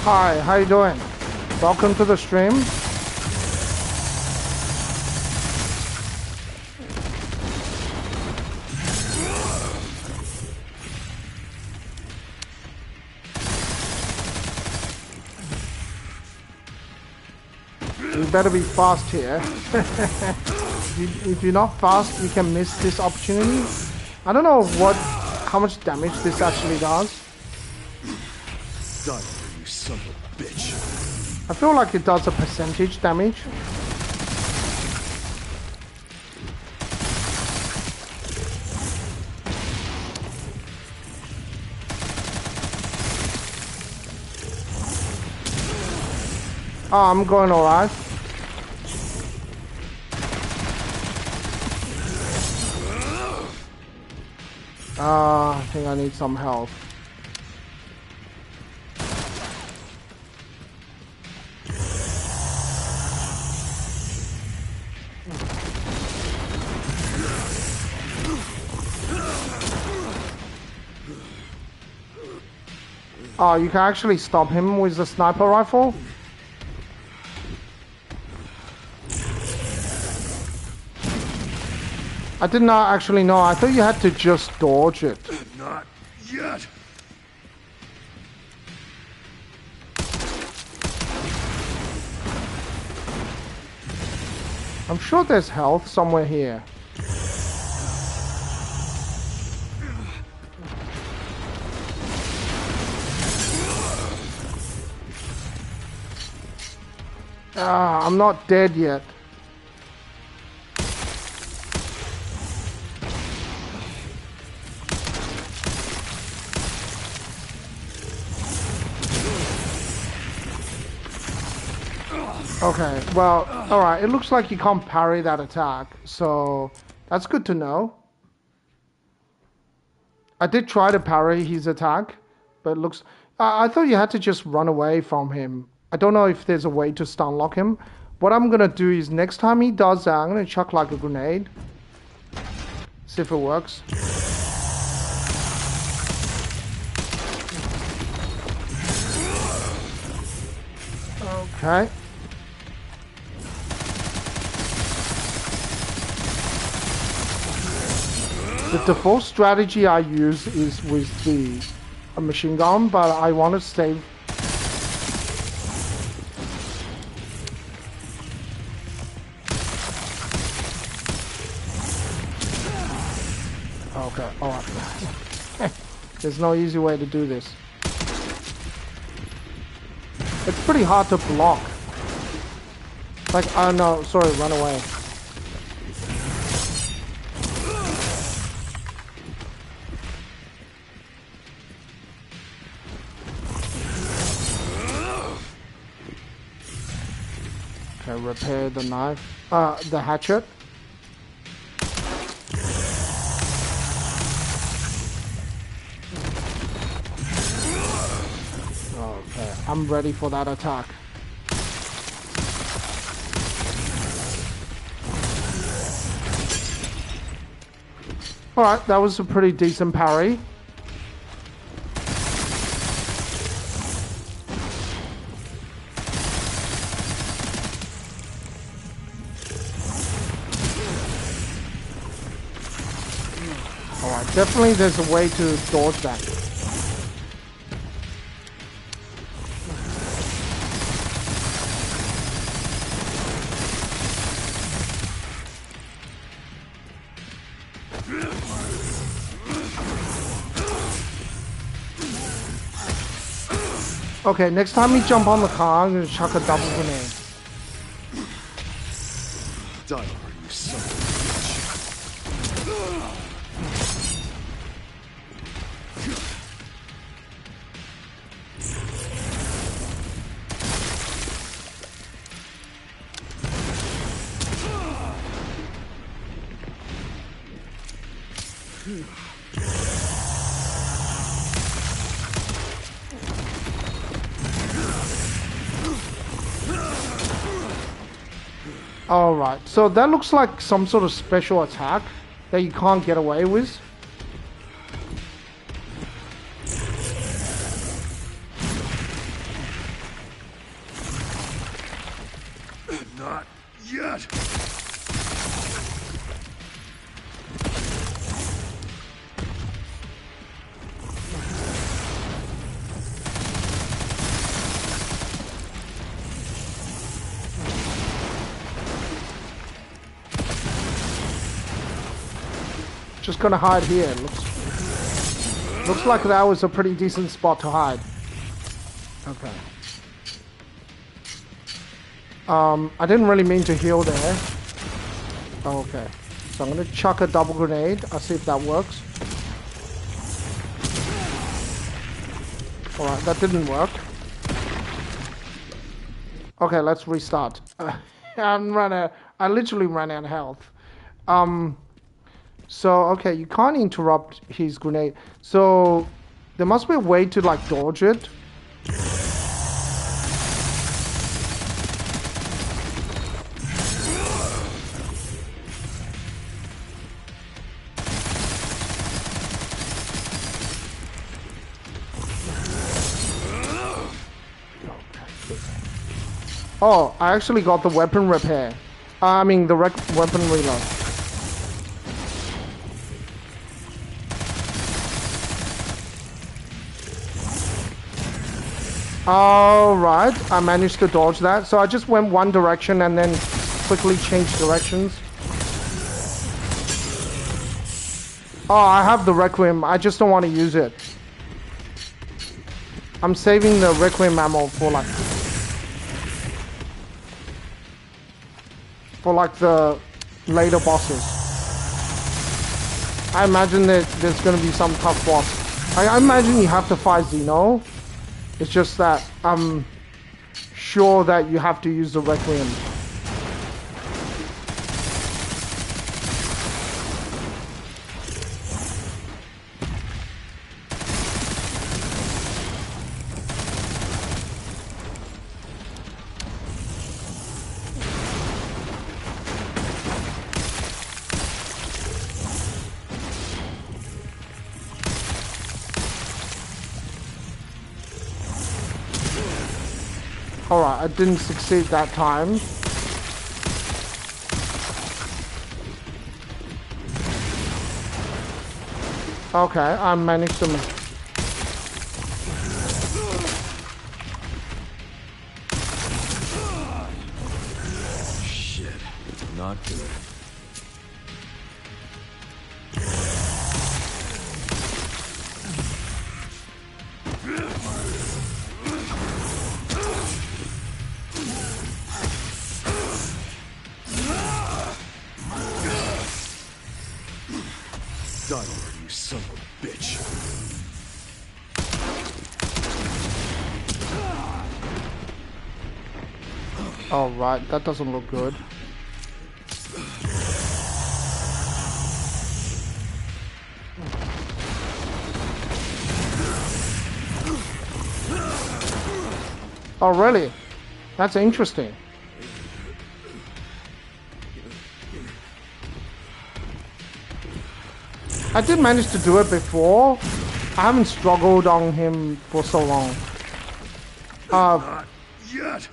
Hi, how you doing? Welcome to the stream. You better be fast here. If you're not fast, you can miss this opportunity. I don't know how much damage this actually does. Die, you son of a bitch. I feel like it does a percentage damage. Oh, I'm going alright. I think I need some health. Oh, you can actually stop him with the sniper rifle? I did not actually know. I thought you had to just dodge it. Not yet. I'm sure there's health somewhere here. Ah, I'm not dead yet. Okay, well, alright, it looks like you can't parry that attack, so that's good to know. I did try to parry his attack, but it looks... I thought you had to just run away from him. I don't know if there's a way to stun lock him. What I'm gonna do is next time he does that, I'm gonna chuck like a grenade. See if it works. Okay. The default strategy I use is with the machine gun, but I want to save. Okay, alright. There's no easy way to do this. It's pretty hard to block. Like, oh no, sorry, run away. Okay, repair the knife, the hatchet. Okay, I'm ready for that attack. Alright, that was a pretty decent parry. Definitely there's a way to dodge that. Okay, next time you jump on the car, I'm gonna chuck a double grenade. Die, you son of a bitch. Alright, so that looks like some sort of special attack that you can't get away with. Not yet. Just gonna hide here. Looks like that was a pretty decent spot to hide. Okay. I didn't really mean to heal there. Okay. So I'm gonna chuck a double grenade. I'll see if that works. Alright, that didn't work. Okay, let's restart. I literally ran out of health. So, okay, you can't interrupt his grenade. So, there must be a way to, like, dodge it. Oh, I actually got the weapon repair. I mean, the weapon reload. Alright, I managed to dodge that. So I just went one direction and then quickly changed directions. Oh, I have the requiem. I just don't want to use it. I'm saving the requiem ammo for like the later bosses. I imagine that there's gonna be some tough boss. I imagine you have to fight Zeno. It's just that I'm sure that you have to use the requiem. Alright, I didn't succeed that time. Okay, I managed to... Shit, not good. Die already, you son of a bitch. Alright, that doesn't look good. Oh, really? That's interesting. I did manage to do it before. I haven't struggled on him for so long. Not yet.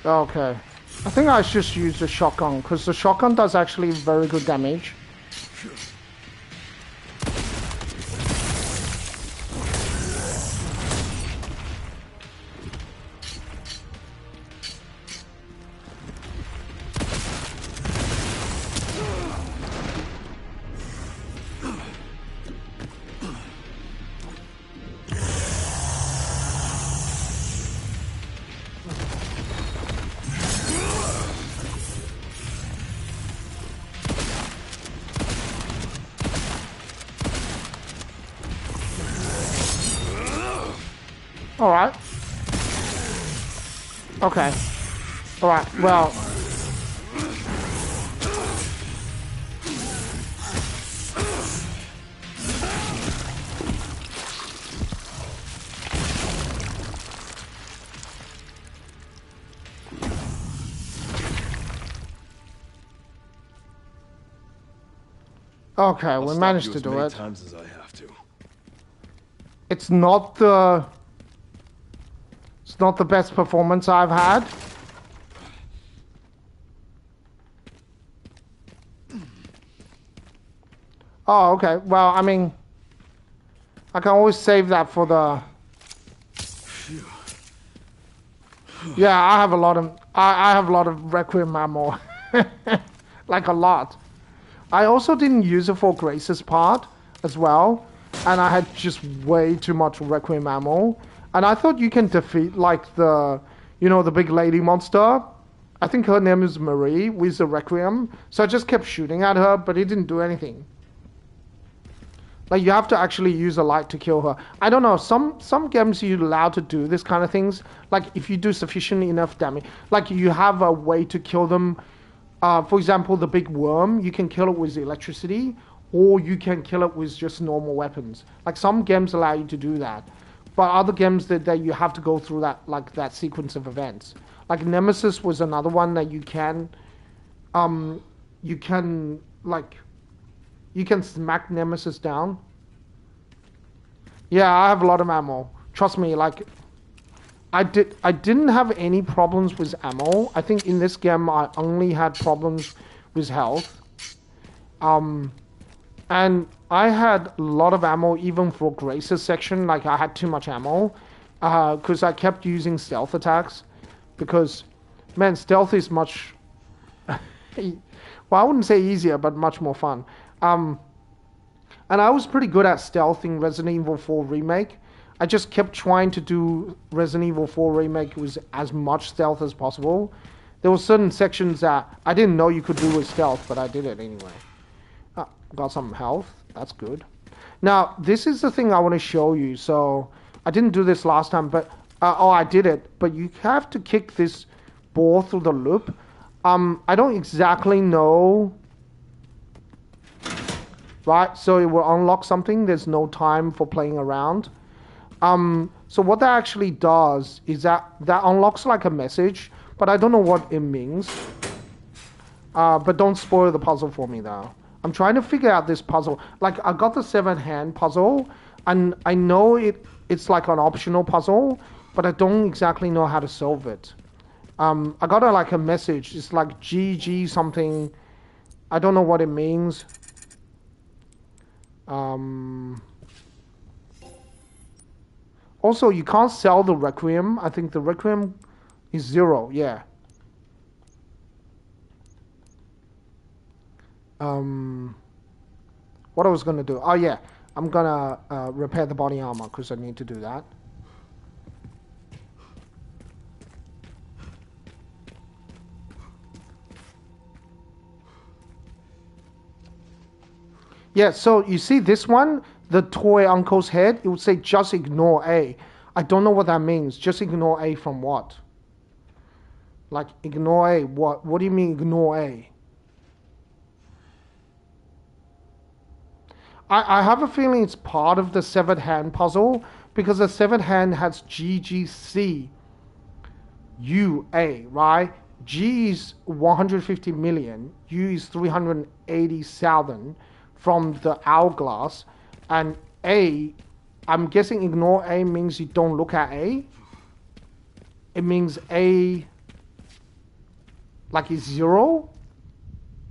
Okay. I think I should just use the shotgun, because the shotgun does actually very good damage. Alright. Okay. Alright, well... Okay, we managed to do it. Times as I have to. It's not the best performance I've had. Oh, okay. Well, I mean, I can always save that for the... Yeah, I have a lot of... I have a lot of requiem ammo. Like a lot. I also didn't use it for Grace's part as well. And I had just way too much requiem ammo. And I thought you can defeat like the... You know, the big lady monster. I think her name is Marie with the requiem. So I just kept shooting at her, but it didn't do anything. Like, you have to actually use a light to kill her. I don't know, some games you're allowed to do this kind of things. Like, if you do sufficient enough damage. Like, you have a way to kill them. For example, the big worm, you can kill it with electricity. Or you can kill it with just normal weapons. Like, some games allow you to do that. But other games that you have to go through that, like, that sequence of events. Like, Nemesis was another one that you can smack Nemesis down. Yeah, I have a lot of ammo. Trust me, like, I didn't have any problems with ammo. I think in this game I only had problems with health. And I had a lot of ammo even for Grace's section. Like, I had too much ammo. Because I kept using stealth attacks. Because, man, stealth is much... well, I wouldn't say easier, but much more fun. And I was pretty good at stealth in Resident Evil 4 Remake. I just kept trying to do Resident Evil 4 Remake with as much stealth as possible. There were certain sections that I didn't know you could do with stealth, but I did it anyway. Got some health. That's good. Now, this is the thing I want to show you. So, I didn't do this last time, but... I did it. But you have to kick this ball through the loop. I don't exactly know... Right, so it will unlock something. There's no time for playing around. So what that actually does is that unlocks like a message, but I don't know what it means. But don't spoil the puzzle for me though. I'm trying to figure out this puzzle. Like, I got the 7-hand puzzle, and I know it's like an optional puzzle, but I don't exactly know how to solve it. I got a message. It's like GG something. I don't know what it means. Also, you can't sell the requiem. I think the requiem is 0. Yeah. What I was gonna do? Oh yeah, I'm gonna repair the body armor because I need to do that. Yeah, so you see this one, the toy uncle's head, it would say just ignore A. I don't know what that means. Just ignore A from what? Like, ignore A, what? What do you mean ignore A? I have a feeling it's part of the severed hand puzzle, because the severed hand has GGC UA, right? G is 150 million, U is 380,000 from the hourglass, and A, I'm guessing ignore A means you don't look at A. It means A, like, is 0.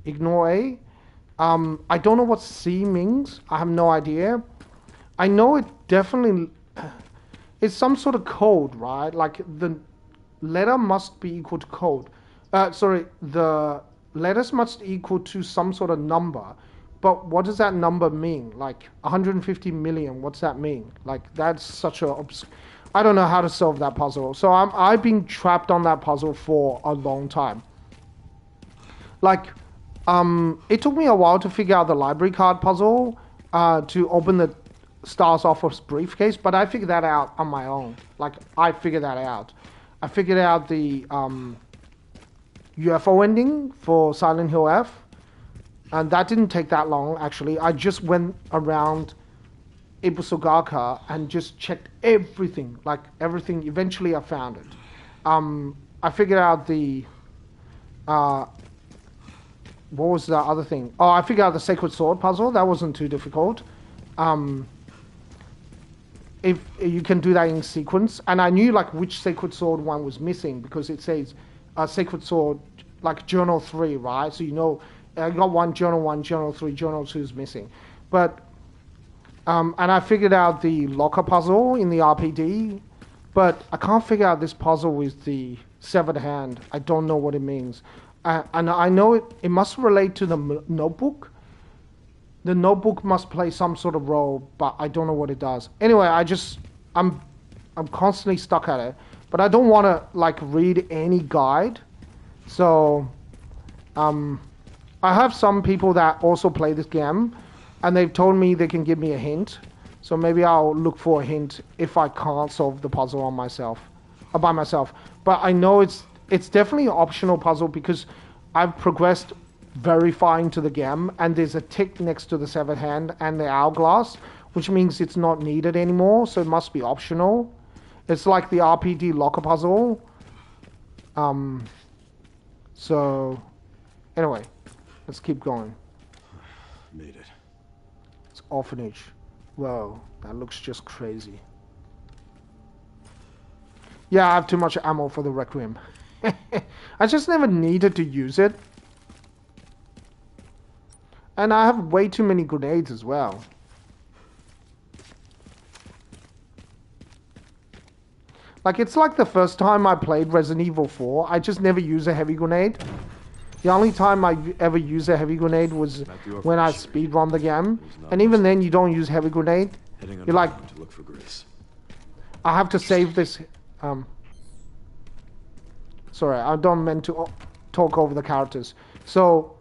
Ignore A. I don't know what C means. I have no idea. I know it definitely... It's some sort of code, right? Like, the letter must be equal to code. The letters must equal to some sort of number. But what does that number mean? Like, 150 million, what's that mean? Like, that's such a... I don't know how to solve that puzzle. So I've been trapped on that puzzle for a long time. Like... it took me a while to figure out the library card puzzle to open the Stars Office briefcase, but I figured that out on my own. Like, I figured that out. I figured out the UFO ending for Silent Hill F, and that didn't take that long, actually. I just went around Ibusugaka and just checked everything, like everything. Eventually, I found it. I figured out the... what was the other thing? Oh, I figured out the Sacred Sword puzzle. That wasn't too difficult. If you can do that in sequence. And I knew, like, which Sacred Sword one was missing, because it says Sacred Sword, like, Journal 3, right? So you know, I got Journal 1, Journal 3, Journal 2 is missing. But And I figured out the locker puzzle in the RPD, but I can't figure out this puzzle with the severed hand. I don't know what it means. And I know it must relate to the notebook. The notebook must play some sort of role, but I don't know what it does. Anyway, I'm constantly stuck at it, but I don't want to like read any guide. So, I have some people that also play this game, and they've told me they can give me a hint. So maybe I'll look for a hint if I can't solve the puzzle by myself. But I know it's definitely an optional puzzle because I've progressed very far into the game, and there's a tick next to the severed hand and the hourglass, which means it's not needed anymore, so it must be optional. It's like the RPD locker puzzle. So anyway, let's keep going. Made it. It's orphanage. Whoa, that looks just crazy. Yeah, I have too much ammo for the requiem. I just never needed to use it. And I have way too many grenades as well. Like, it's like the first time I played Resident Evil 4, I just never used a heavy grenade. The only time I ever used a heavy grenade was when I speedrun the game. And even then, you don't use heavy grenade. You're like, to look for Grace. I have to save this. Sorry, I don't meant to talk over the characters. So,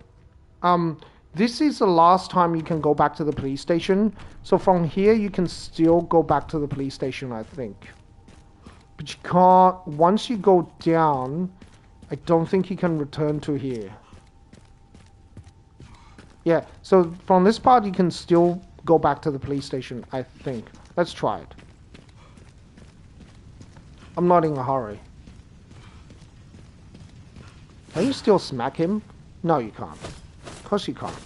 this is the last time you can go back to the police station. So from here, you can still go back to the police station, I think. But you can't, once you go down, I don't think you can return to here. Yeah, so from this part, you can still go back to the police station, I think. Let's try it. I'm not in a hurry. Can you still smack him? No, you can't. Of course you can't.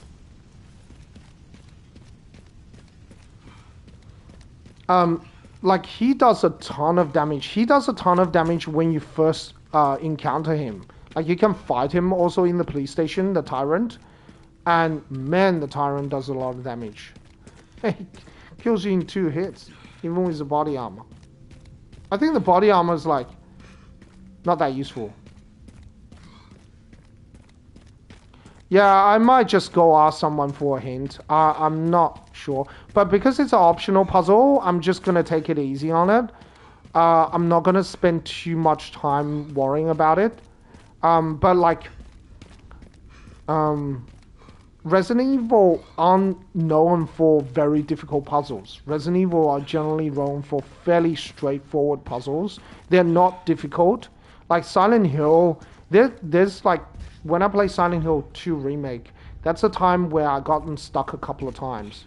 Like, he does a ton of damage. He does a ton of damage when you first encounter him. Like, you can fight him also in the police station, the Tyrant. And, man, the Tyrant does a lot of damage. He kills you in 2 hits, even with the body armor. I think the body armor is, like, not that useful. Yeah, I might just go ask someone for a hint. I'm not sure. But because it's an optional puzzle, I'm just going to take it easy on it. I'm not going to spend too much time worrying about it. But like, Resident Evil aren't known for very difficult puzzles. Resident Evil are generally known for fairly straightforward puzzles. They're not difficult. Like Silent Hill, there's like, when I play Silent Hill 2 Remake, that's a time where I gotten stuck a couple of times.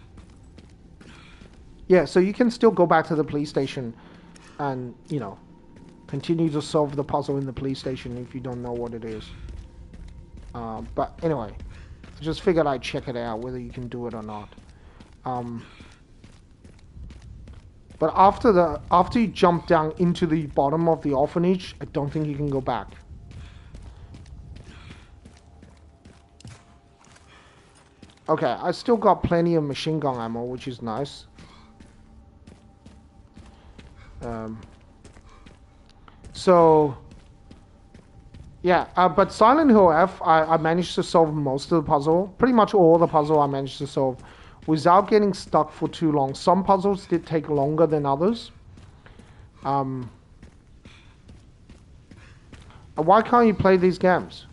Yeah, so you can still go back to the police station and, you know, continue to solve the puzzle in the police station if you don't know what it is. But anyway, I just figured I'd check it out, whether you can do it or not. But after you jump down into the bottom of the orphanage, I don't think you can go back. Okay, I still got plenty of machine gun ammo, which is nice. So, yeah, but Silent Hill F, I managed to solve most of the puzzle. Pretty much all the puzzle I managed to solve without getting stuck for too long. Some puzzles did take longer than others. Why can't you play these games?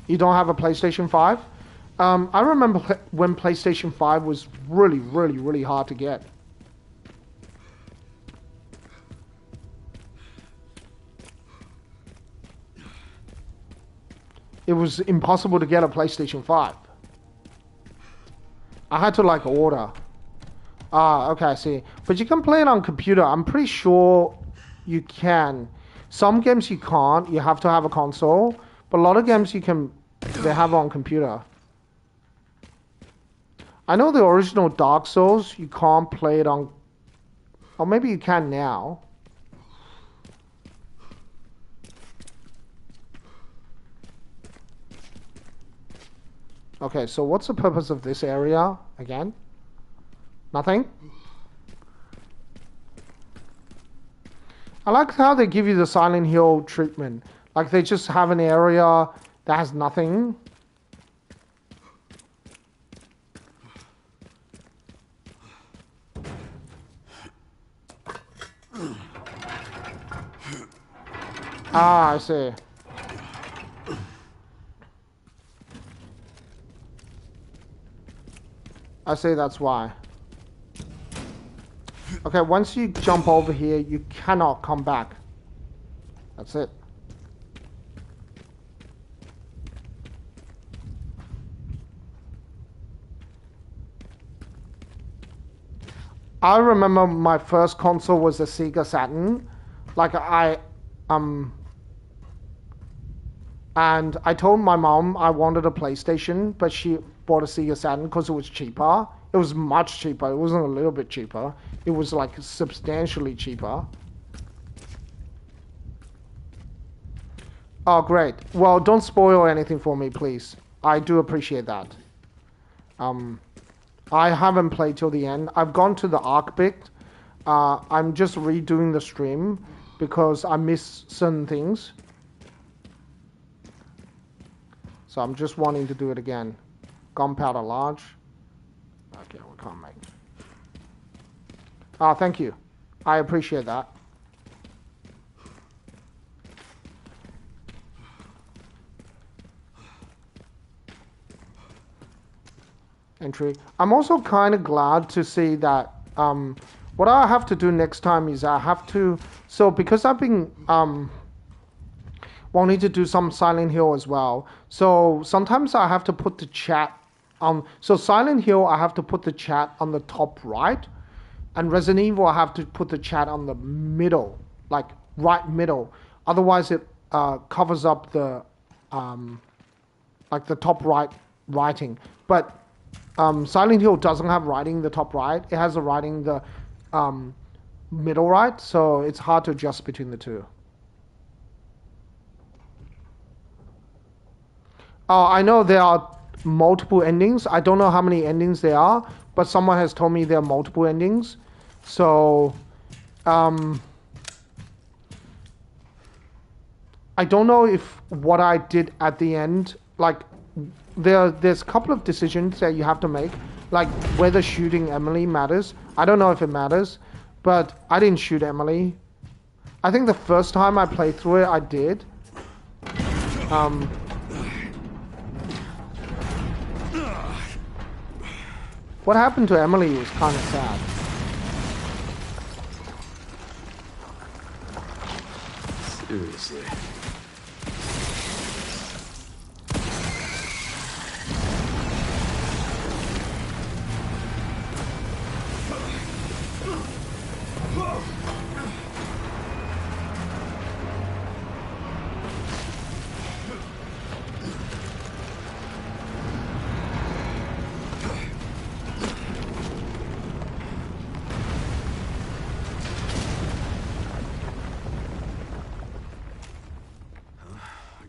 You don't have a PlayStation 5? I remember when PlayStation 5 was really, really, really hard to get. It was impossible to get a PlayStation 5. I had to like order. Okay, I see. But you can play it on computer. I'm pretty sure you can. Some games you can't. You have to have a console. But a lot of games you can... They have on computer. I know the original Dark Souls, you can't play it on... Or maybe you can now. Okay, so what's the purpose of this area again? Nothing? I like how they give you the Silent Hill treatment. Like they just have an area that has nothing. Ah, I see. I see, that's why. Okay, once you jump over here, you cannot come back. That's it. I remember my first console was a Sega Saturn. Like and I told my mom I wanted a PlayStation, but she bought a Sega Saturn because it was cheaper. It was much cheaper. It wasn't a little bit cheaper. It was like substantially cheaper. Oh, great. Well, don't spoil anything for me, please. I do appreciate that. I haven't played till the end. I've gone to the arc bit. I'm just redoing the stream because I missed certain things. So I'm just wanting to do it again. Gunpowder large. Okay, we can't make. Ah, thank you. I appreciate that. Entry. I'm also kind of glad to see that what I have to do next time is I have to, so because I've been wanting to do some Silent Hill as well, so sometimes I have to put the chat on, so Silent Hill I have to put the chat on the top right, and Resident Evil I have to put the chat on the middle, like right middle, otherwise it covers up the like the top right writing, but Silent Hill doesn't have writing the top right. It has a writing the middle right, so it's hard to adjust between the two. I know there are multiple endings. I don't know how many endings there are, but someone has told me there are multiple endings. So, I don't know if what I did at the end, like, there's a couple of decisions that you have to make, like whether shooting Emily matters. I don't know if it matters, but I didn't shoot Emily. I think the first time I played through it, I did. What happened to Emily was kind of sad. Seriously.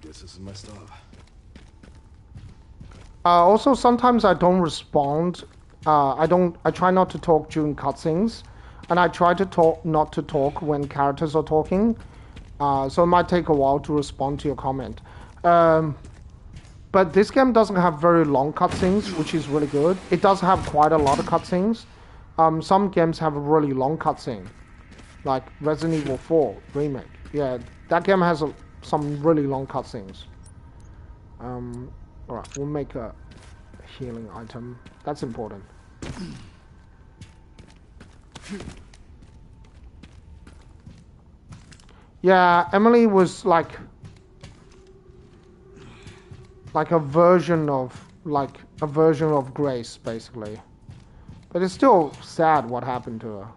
This is my stop. Also, sometimes I don't respond. I try not to talk during cutscenes, and I try to not to talk when characters are talking. So it might take a while to respond to your comment. But this game doesn't have very long cutscenes, which is really good. It does have quite a lot of cutscenes. Some games have a really long cutscene, like Resident Evil 4 Remake. Yeah, that game has some really long cutscenes. Alright, we'll make a healing item. That's important. Yeah, Emily was like a version of Grace, basically. But it's still sad what happened to her.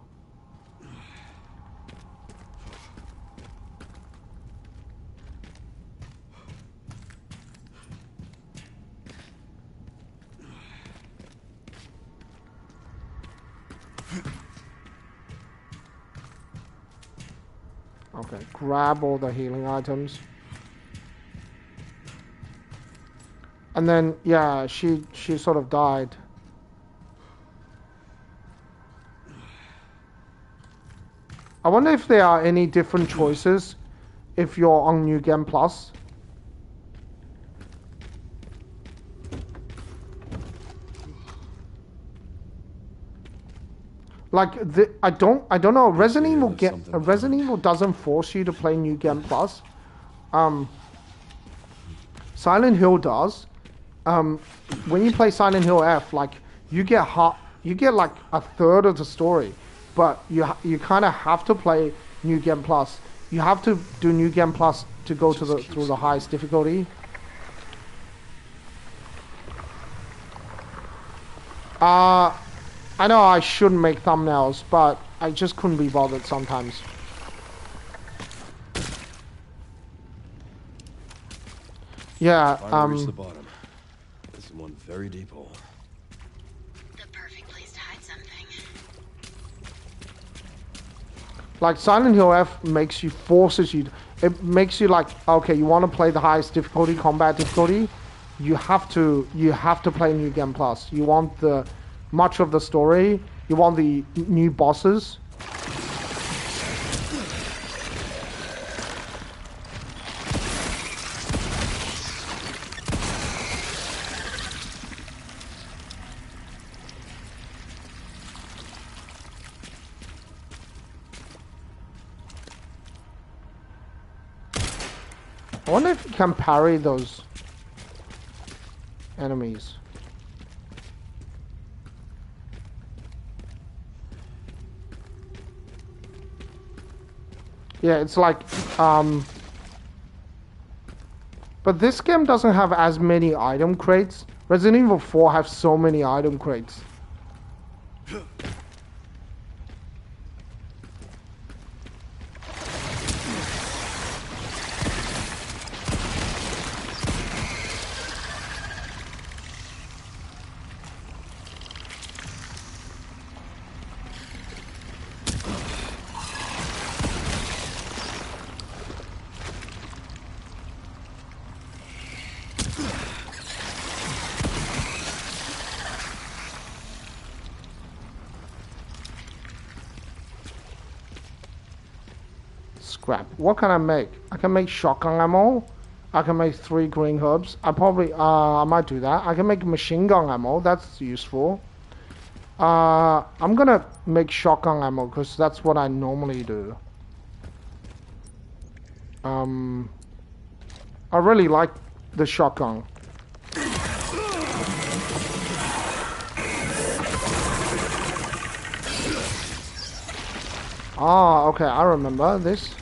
Okay, grab all the healing items. And then, yeah, she sort of died. I wonder if there are any different choices if you're on New Game Plus. Like I don't know. Resident Evil doesn't force you to play New Game Plus. Silent Hill does. When you play Silent Hill F, like you get like a third of the story, but you kind of have to play New Game Plus. You have to do New Game Plus to go to through the highest difficulty. I know I shouldn't make thumbnails, but I just couldn't be bothered sometimes. Yeah, Finally reached the bottom. This is one very deep hole. The perfect place to hide something. like Silent Hill F forces you, it makes you like, okay, you want to play the highest difficulty, combat difficulty, you have to play New Game Plus. You want the much of the story, you want the new bosses. I wonder if you can parry those enemies. Yeah, it's like, but this game doesn't have as many item crates. Resident Evil 4 have so many item crates. Scrap. What can I make? I can make shotgun ammo. I can make 3 green herbs. I might do that. I can make machine gun ammo. That's useful. I'm gonna make shotgun ammo because that's what I normally do. I really like the shotgun. Ah, okay, I remember this.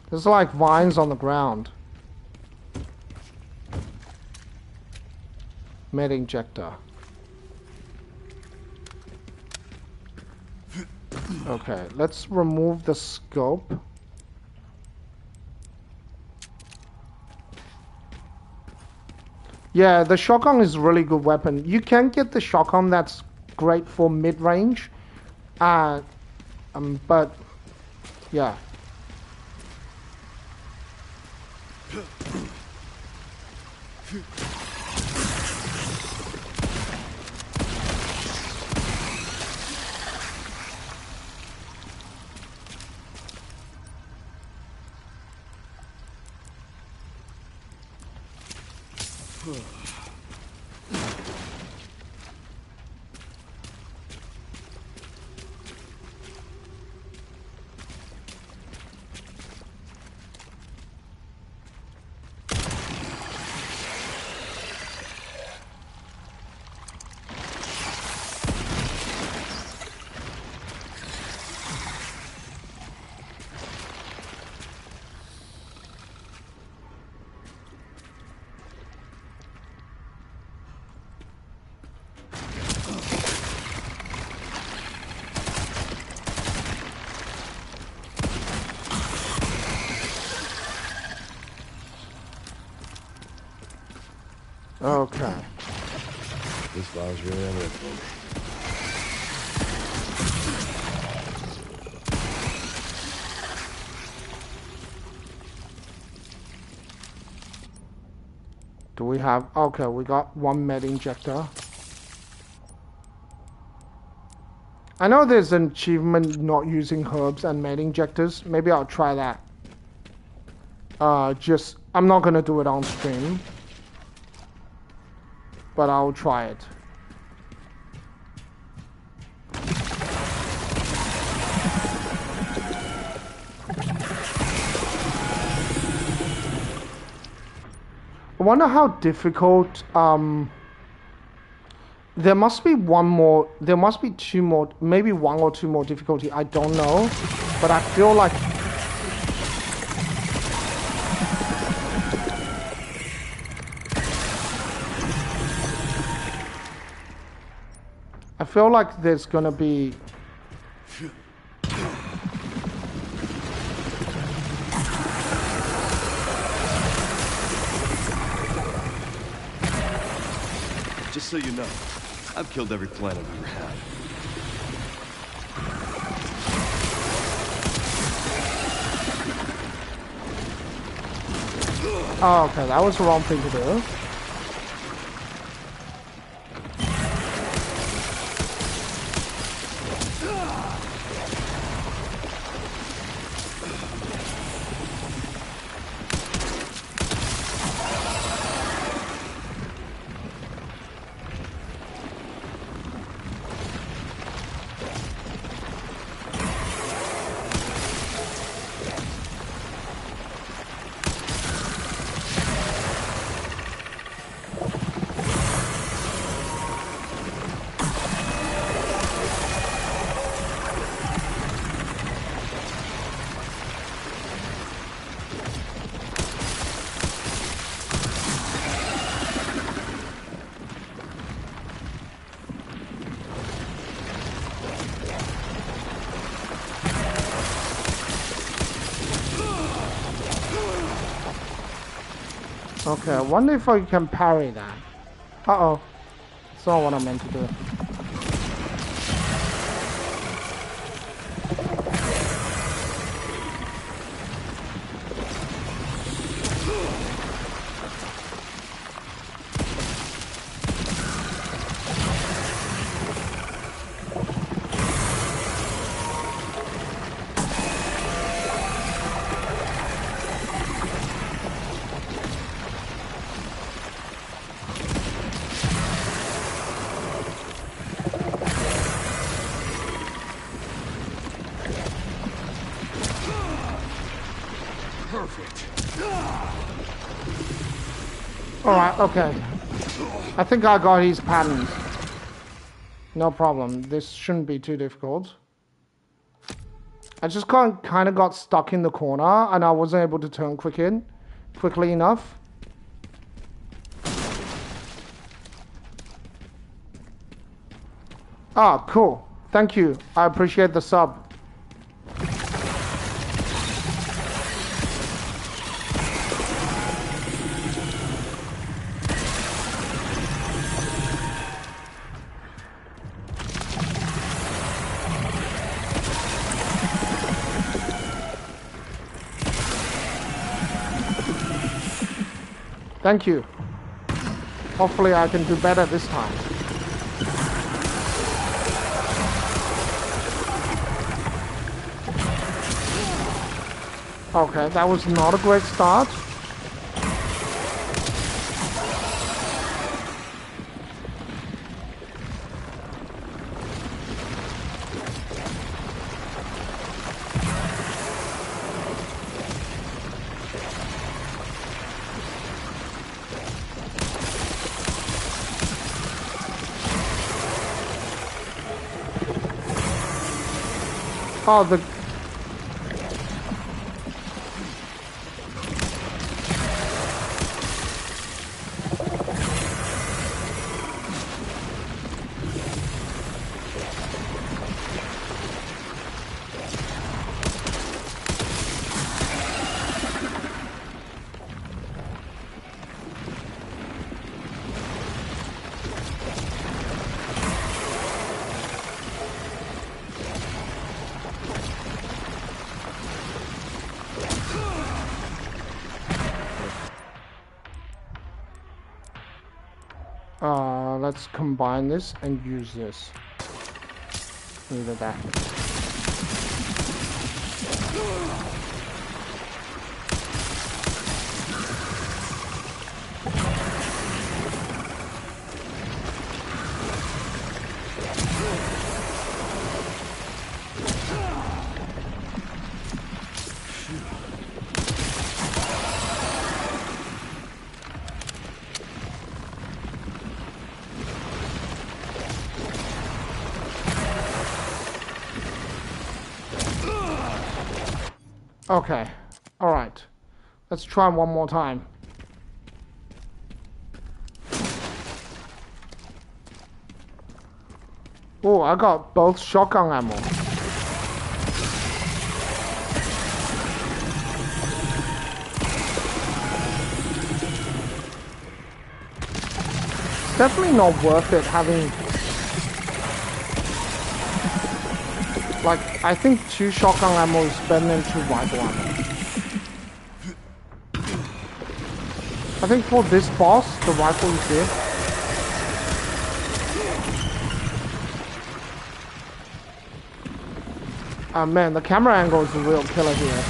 There's like vines on the ground. Med injector. Okay, let's remove the scope. Yeah, the shotgun is a really good weapon. You can get the shotgun that's great for mid-range. But yeah. Okay. This file's really unreadable. Do we have... Okay, we got one med injector. I know there's an achievement not using herbs and med injectors. Maybe I'll try that. I'm not gonna do it on stream. But I'll try it. I wonder how difficult, there must be one more, there must be two more, maybe one or two more difficulty, I don't know, but I feel like, there's gonna be, Just so you know, I've killed every planet I've ever had. oh, okay, that was the wrong thing to do. Okay, I wonder if I can parry that. Uh-oh. That's not what I meant to do. Alright, okay. I think I got his patterns. No problem. This shouldn't be too difficult. I just kind of got stuck in the corner and I wasn't able to turn quickly enough. Ah, cool. Thank you. I appreciate the sub. Thank you. Hopefully I can do better this time. Okay, that was not a great start. Oh, the... Let's combine this and use this. Either that. Okay, alright. Let's try one more time. Oh, I got both shotgun ammo. It's definitely not worth it having... Like, I think 2 shotgun ammo is better than 2 rifle ammo. I think for this boss, the rifle is good. Man, the camera angle is a real killer here.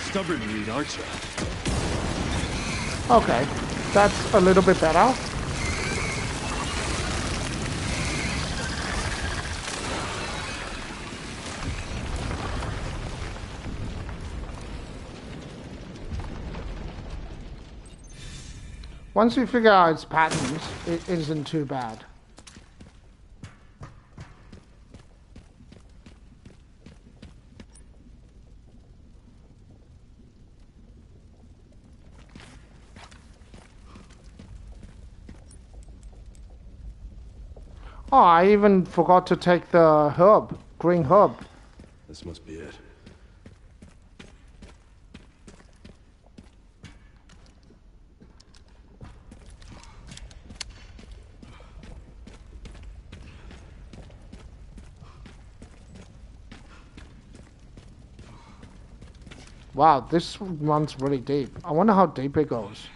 Stubborn meat, aren't you? Okay, that's a little bit better. Once we figure out its patterns, it isn't too bad. Oh, I even forgot to take the herb, green herb. This must be it. Wow, this runs really deep. I wonder how deep it goes.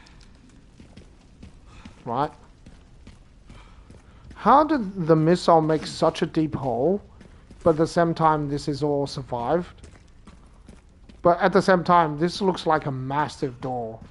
Right? How did the missile make such a deep hole, but at the same time this is all survived? But at the same time, this looks like a massive door.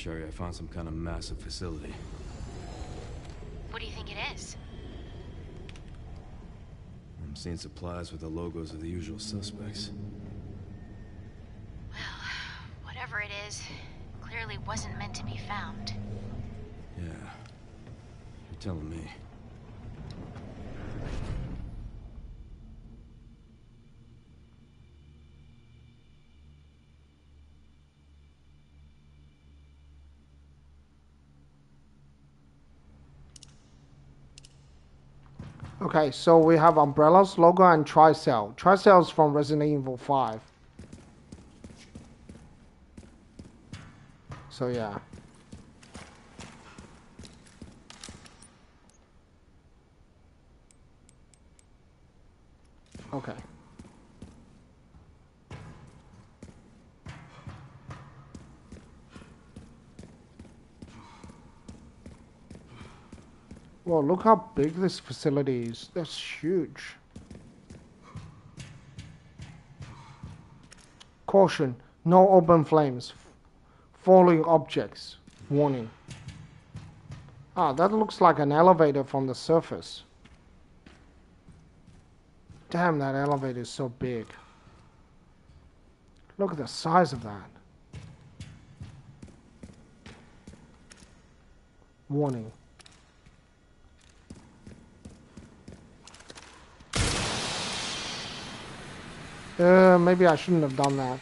Sherry, I found some kind of massive facility. What do you think it is? I'm seeing supplies with the logos of the usual suspects. Well, whatever it is, clearly wasn't meant to be found. Yeah. You're telling me. Okay, so we have Umbrella's logo and Tricell. Tricell is from Resident Evil 5. So yeah. Okay. Well, look how big this facility is. That's huge. Caution, no open flames. Falling objects. Warning. Ah, that looks like an elevator from the surface. Damn, that elevator is so big. Look at the size of that. Warning. Maybe I shouldn't have done that.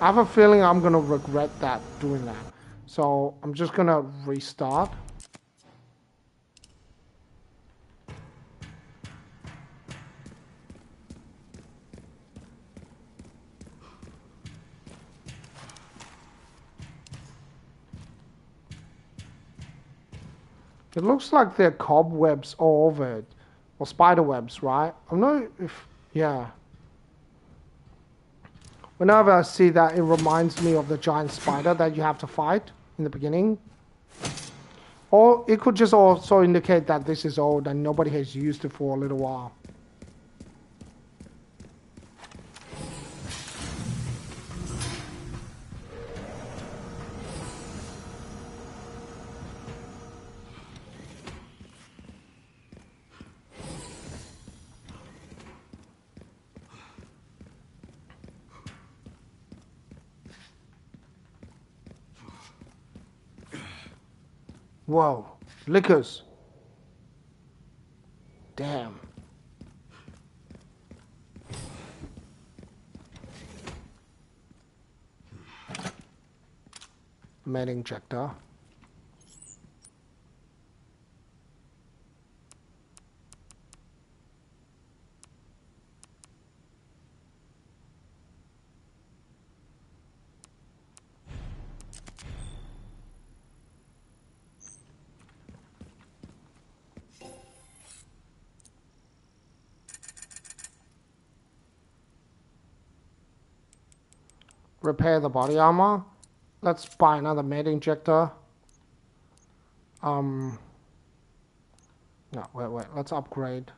I have a feeling I'm gonna regret that, doing that. So I'm just gonna restart. It looks like there are cobwebs all over it. Or spider webs, right? I'm not if... yeah. Whenever I see that, it reminds me of the giant spider that you have to fight in the beginning. Or it could just also indicate that this is old and nobody has used it for a little while. Whoa, liquors. Damn. Med injector. Repair the body armor. Let's buy another med injector. No, wait. Let's upgrade.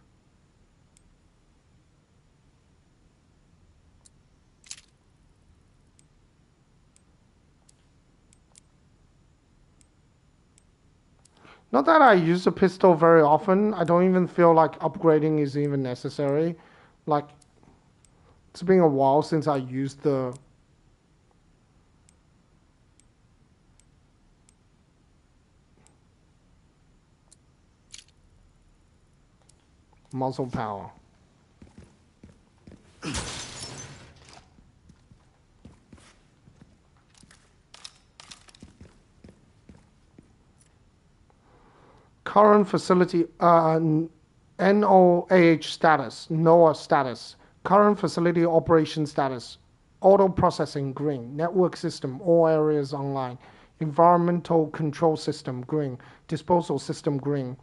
Not that I use the pistol very often. I don't even feel like upgrading is even necessary. Like, it's been a while since I used the... muzzle power. Current facility NOAH status, NOAA status. Current facility operation status. Auto processing green. Network system, all areas online. Environmental control system green. Disposal system green.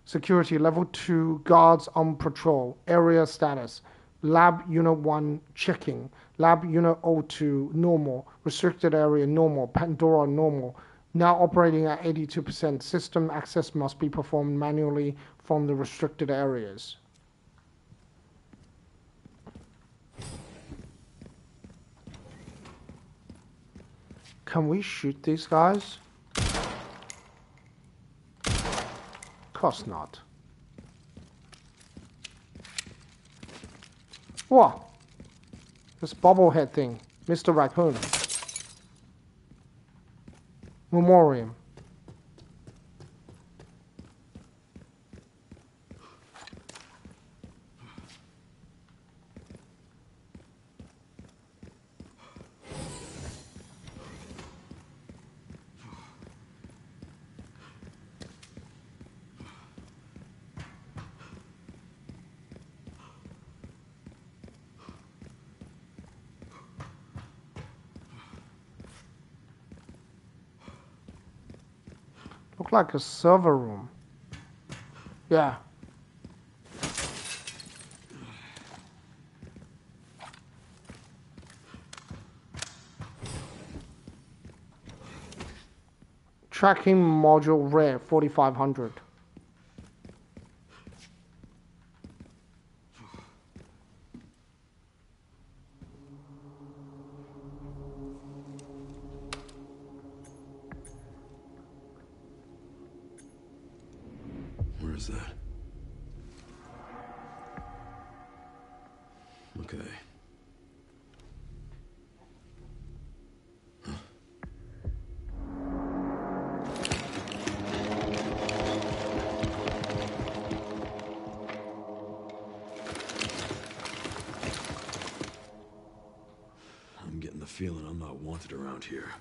Security level 2 guards on patrol. Area status. Lab unit 1 checking. Lab unit 02 normal. Restricted area normal. Pandora normal. Now operating at 82%. System access must be performed manually from the restricted areas. Can we shoot these guys? Of course not. What? This bobblehead thing. Mr. Raccoon. Memoriam. Look like a server room. Yeah. Tracking module rare 4500. Where is that? Okay. I'm getting the feeling I'm not wanted around here.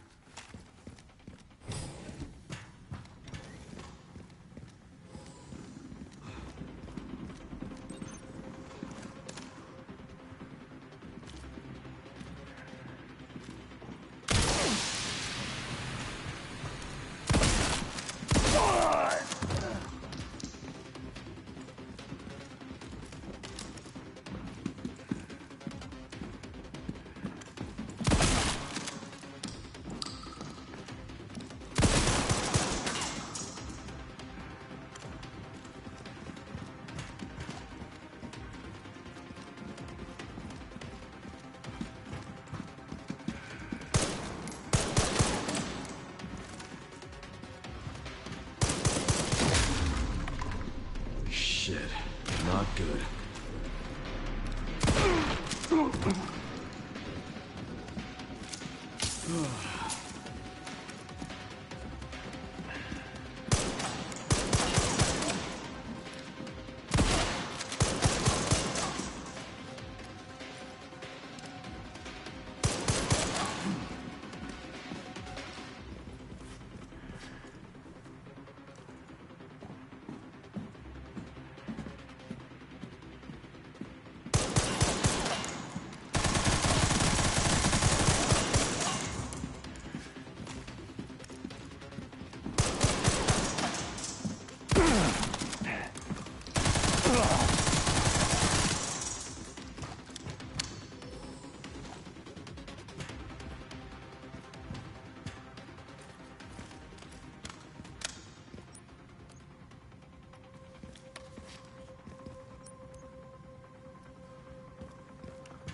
Shit, not good.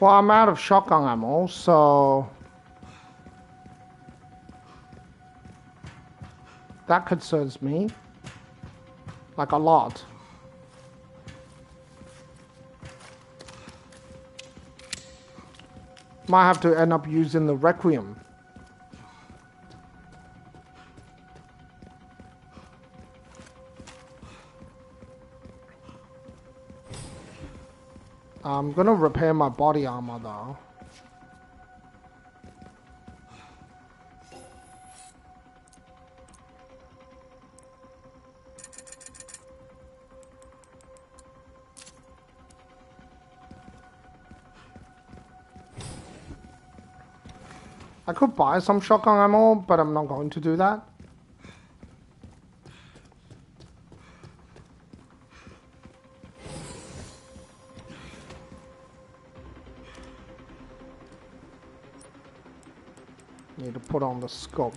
Well, I'm out of shotgun ammo, so that concerns me. Like a lot. Might have to end up using the requiem. I'm gonna repair my body armor though. I could buy some shotgun ammo, but I'm not going to do that. Need to put on the scope.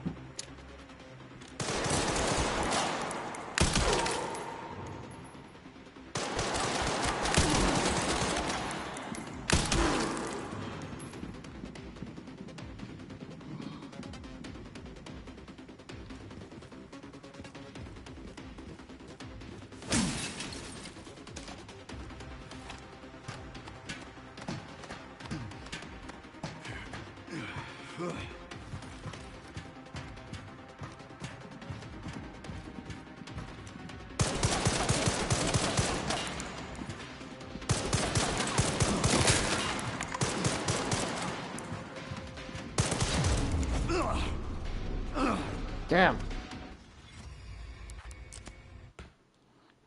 Damn.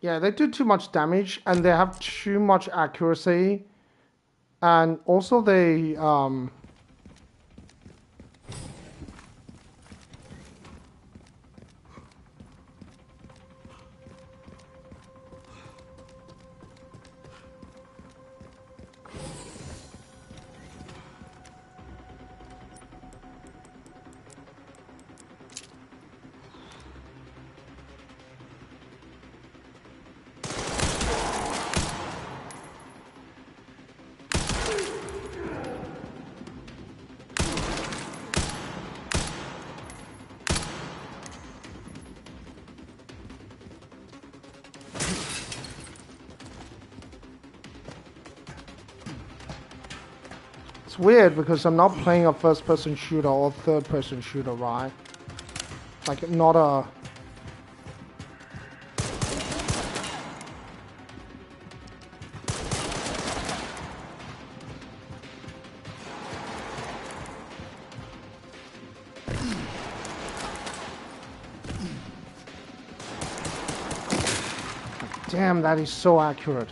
Yeah, they do too much damage and they have too much accuracy. And also they it's weird because I'm not playing a first-person shooter or third-person shooter, right? Like, not a... Damn, that is so accurate.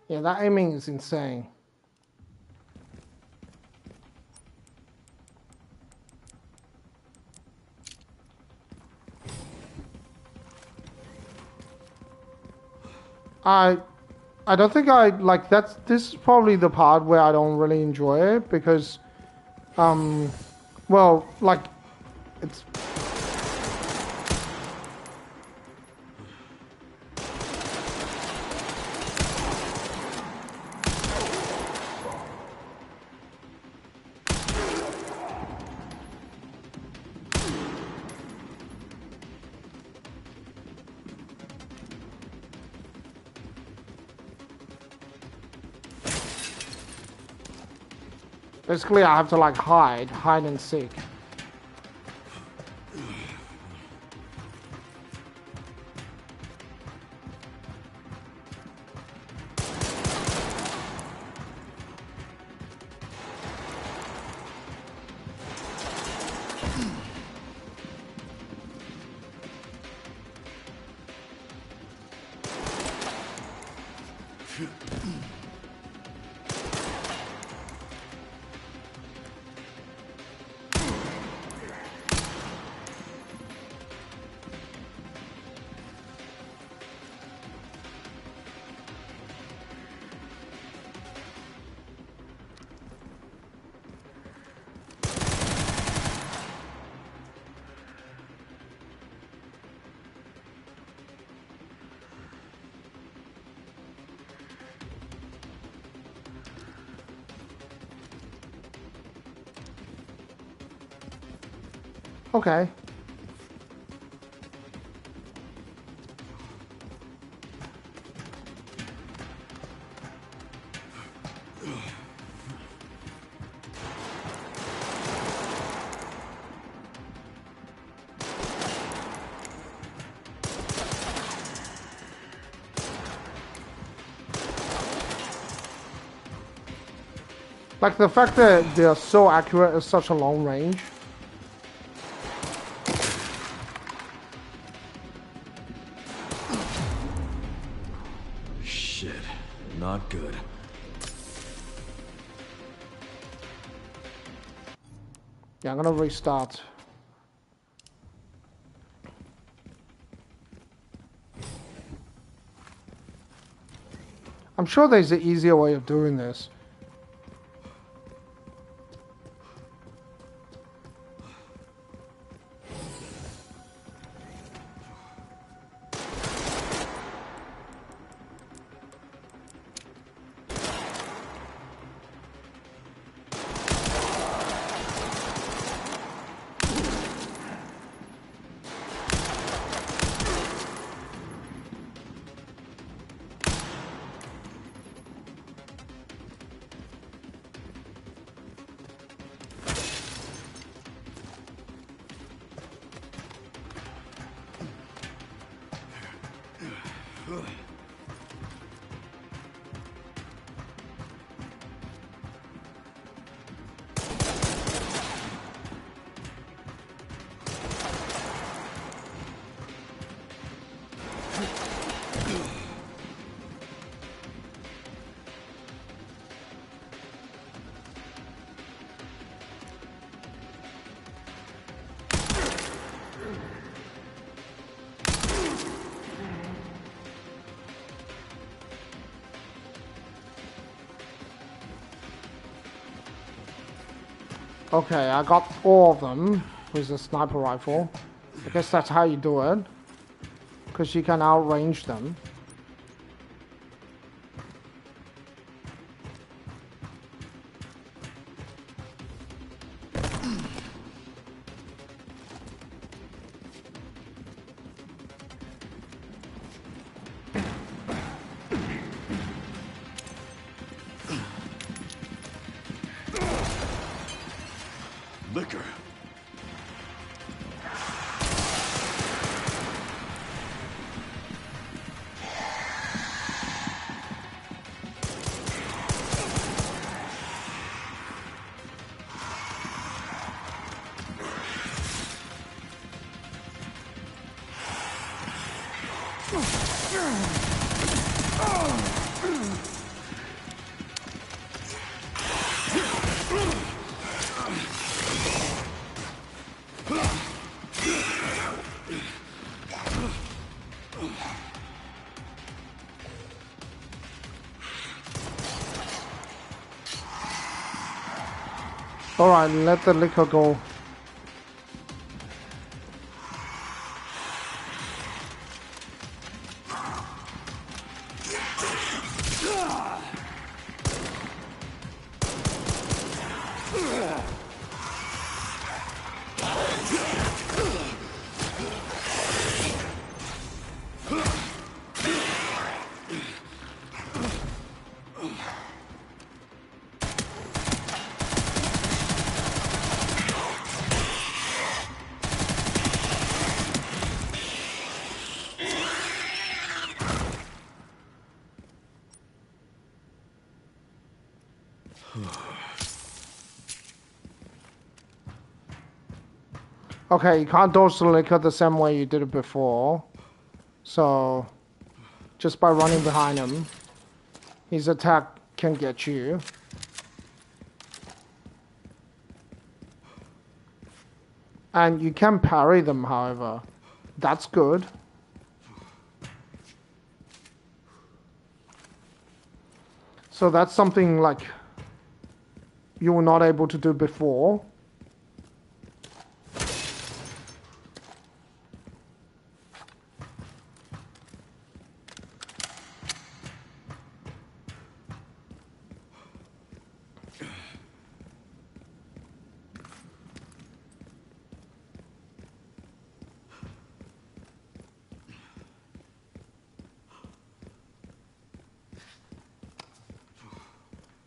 Yeah, that aiming is insane. I don't think I like this is probably the part where I don't really enjoy it because well, like it's basically I have to like hide and seek. Okay. Like the fact that they are so accurate at such a long range. Shit, not good. Yeah, I'm gonna restart. I'm sure there's an easier way of doing this. Okay, I got 4 of them with the sniper rifle. I guess that's how you do it, because you can outrange them. Liquor. Alright, let the liquor go. Okay, you can't dodge the liquor the same way you did it before. So, just by running behind him, his attack can get you. And you can parry them, however. That's good. So that's something like you were not able to do before.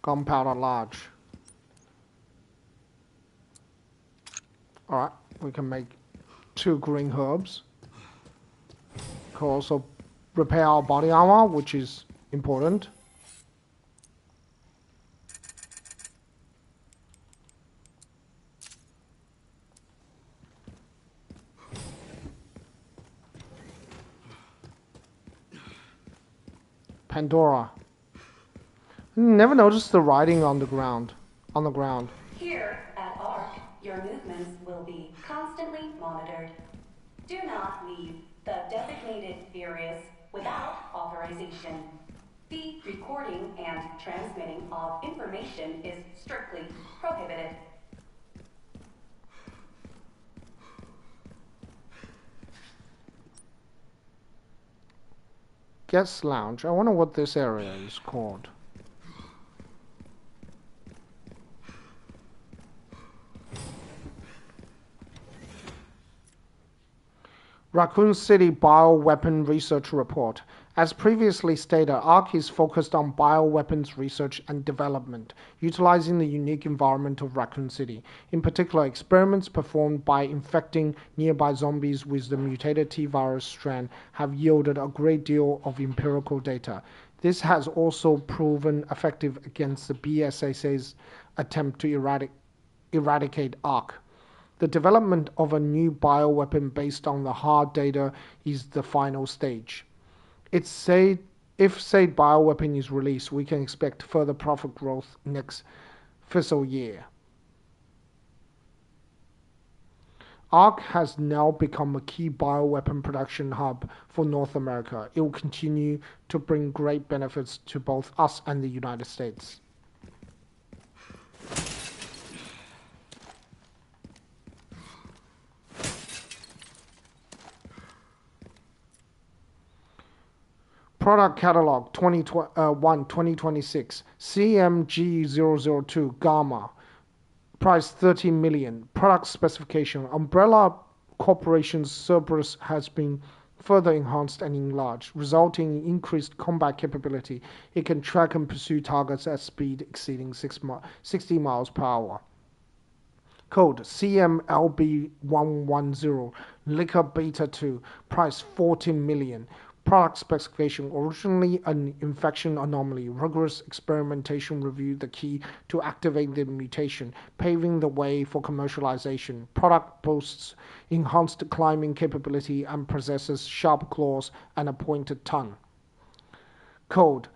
Gunpowder large. Alright, we can make 2 green herbs. Can also repair our body armor, which is important. Pandora. Never noticed the writing on the ground. Here at ARC, your movements will be constantly monitored. Do not leave the designated areas without authorization. The recording and transmitting of information is strictly prohibited. Guest lounge. I wonder what this area is called. Raccoon City Bioweapon Research Report. As previously stated, ARC is focused on bioweapons research and development, utilizing the unique environment of Raccoon City. In particular, experiments performed by infecting nearby zombies with the mutated T-virus strand have yielded a great deal of empirical data. This has also proven effective against the BSAA's attempt to eradicate ARC. The development of a new bioweapon based on the hard data is the final stage. If said bioweapon is released, we can expect further profit growth next fiscal year. ARC has now become a key bioweapon production hub for North America. It will continue to bring great benefits to both us and the United States. Product Catalog 2026 CMG002 Gamma. Price 30 million. Product specification. Umbrella Corporation's Cerberus has been further enhanced and enlarged, resulting in increased combat capability. It can track and pursue targets at speed exceeding 60 miles per hour. Code CMLB110 Liquor Beta 2. Price 14 million. Product specification. Originally an infection anomaly, rigorous experimentation reviewed the key to activate the mutation, paving the way for commercialization. Product boasts enhanced climbing capability and possesses sharp claws and a pointed tongue. Code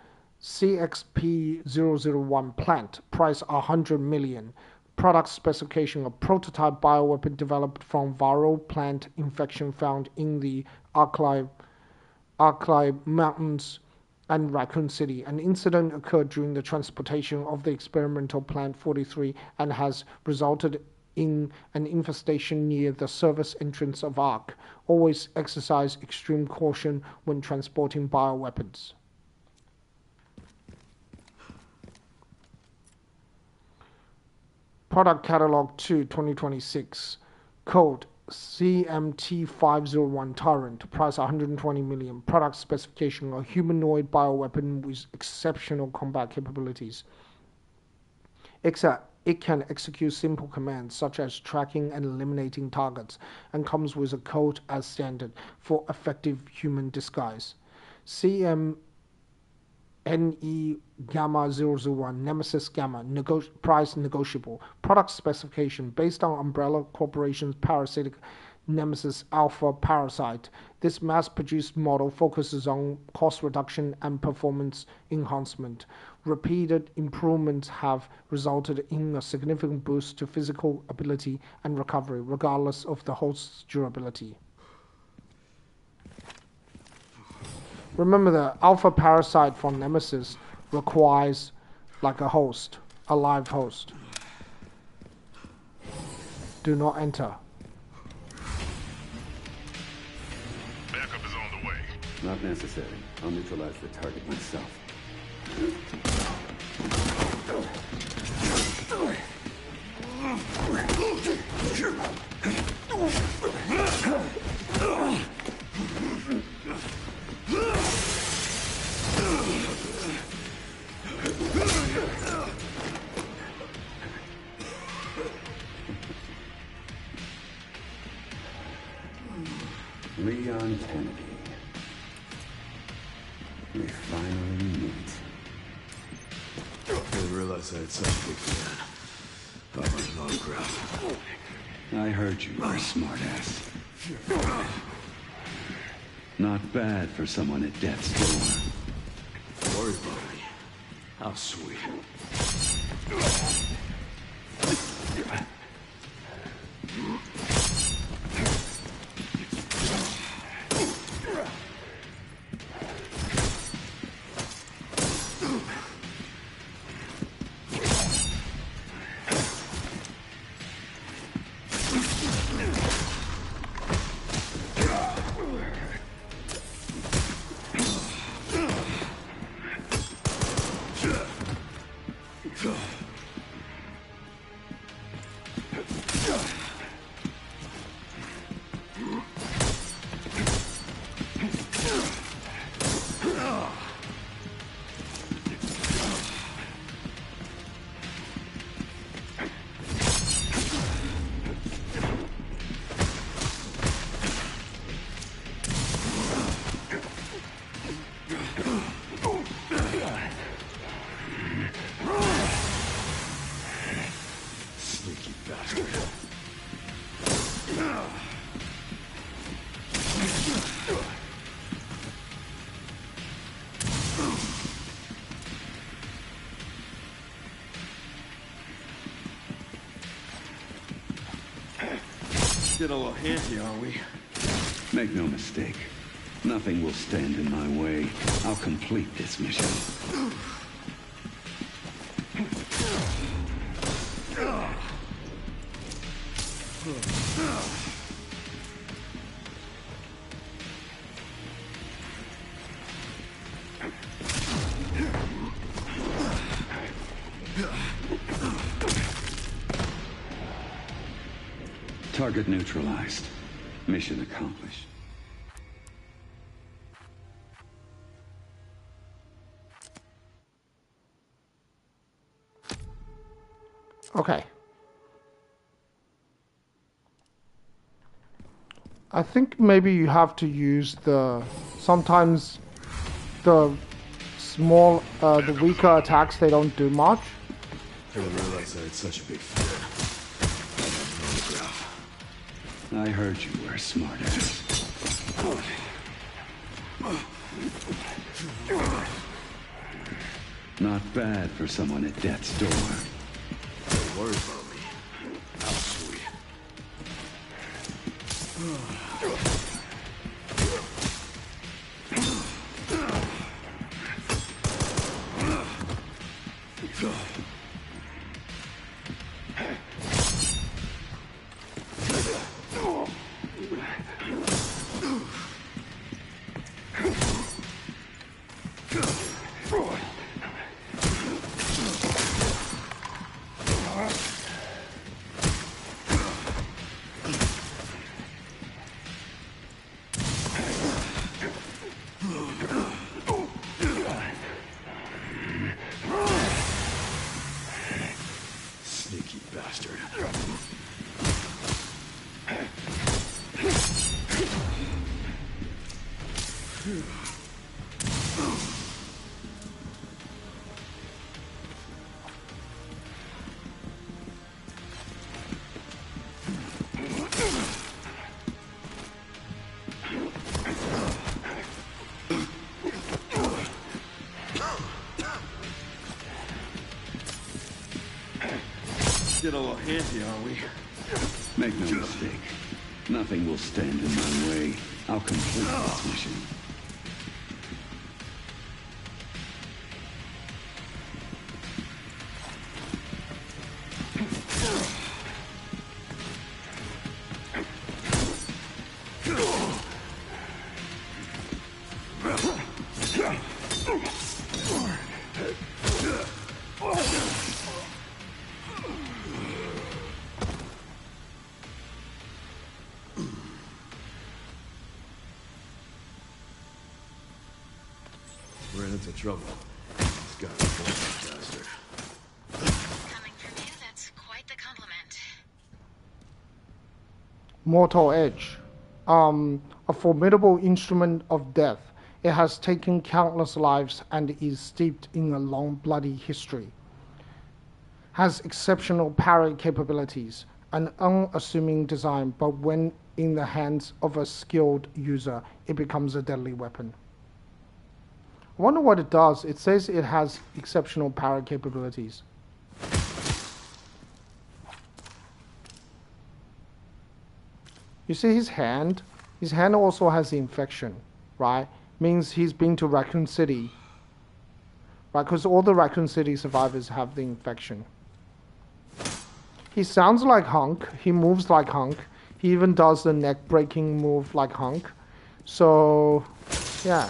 CXP001 Plant. Price 100 million. Product specification. A prototype bioweapon developed from viral plant infection found in the Arclive Mountains and Raccoon City. An incident occurred during the transportation of the experimental Plant 43 and has resulted in an infestation near the service entrance of ARC. Always exercise extreme caution when transporting bioweapons. Product Catalog 2 2026 Code CMT501 Tyrant. Price 120 million. Product specification. A humanoid bioweapon with exceptional combat capabilities. It can execute simple commands such as tracking and eliminating targets, and comes with a coat as standard for effective human disguise. CMNE Gamma 001 Nemesis Gamma. Price negotiable. Product specification. Based on Umbrella Corporation's parasitic Nemesis Alpha parasite, this mass-produced model focuses on cost reduction and performance enhancement. Repeated improvements have resulted in a significant boost to physical ability and recovery, regardless of the host's durability. Remember, the alpha parasite from Nemesis requires like a host, a live host. Do not enter. Backup is on the way. Not necessary. I'll neutralize the target myself. Leon Kennedy. We finally meet. I didn't realize I had such a big fan. Thought I was an autograph. I heard you were a smartass. Not bad for someone at death's door. Don't worry about me. How sweet. Getting a little handsy, aren't we? Make no mistake. Nothing will stand in my way. I'll complete this mission. Target neutralized. Mission accomplished. Okay. I think maybe you have to use sometimes the the weaker attacks, they don't do much. I didn't realize I had such a big fear. I heard you were a smartass. Not bad for someone at death's door. Don't worry about me. How sweet. Sneaky bastard. Getting a little handsy, aren't we? Make no mistake. Nothing will stand in my way. I'll complete this mission. Ran into trouble. This guy was a bastard. Coming from you, that's quite the compliment. Mortal Edge. A formidable instrument of death. It has taken countless lives and is steeped in a long bloody history. Has exceptional parry capabilities, an unassuming design, but when in the hands of a skilled user, it becomes a deadly weapon. I wonder what it does. It says it has exceptional parry capabilities. You see his hand? His hand also has the infection, right? Means he's been to Raccoon City. Right, because all the Raccoon City survivors have the infection. He sounds like Hunk. He moves like Hunk. He even does the neck-breaking move like Hunk. So, yeah.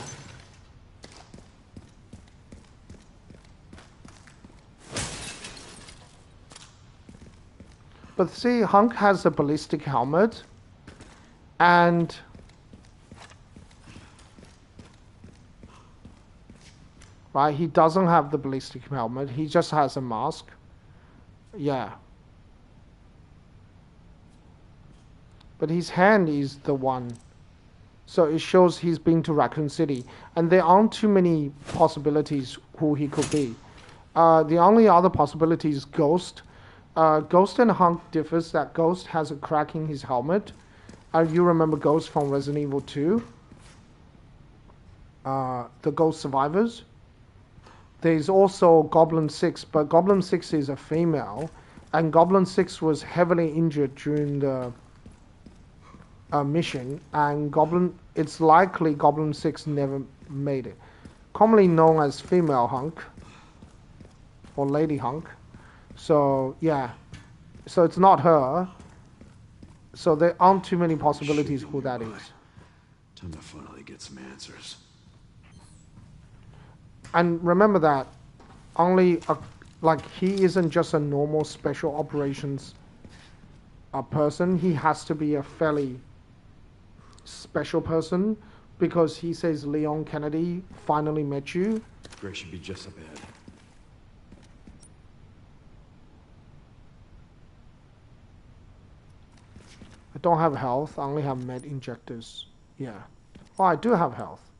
But see, Hunk has a ballistic helmet. And right, he doesn't have the ballistic helmet. He just has a mask. Yeah. But his hand is the one. So it shows he's been to Raccoon City. And there aren't too many possibilities who he could be. The only other possibility is Ghost. Ghost and Hunk differs that Ghost has a crack in his helmet. You remember Ghost from Resident Evil 2? The Ghost Survivors. There's also Goblin 6, but Goblin 6 is a female. And Goblin 6 was heavily injured during the mission, and it's likely Goblin 6 never made it. Commonly known as female hunk or lady hunk. So yeah, so it's not her. So there aren't too many possibilities who that is. Time to finally get some answers. And remember that he isn't just a normal special operations person. He has to be a fairly special person because he says Leon Kennedy finally met you. Greg should be just up ahead. I don't have health. I only have med injectors. Yeah. Oh, I do have health.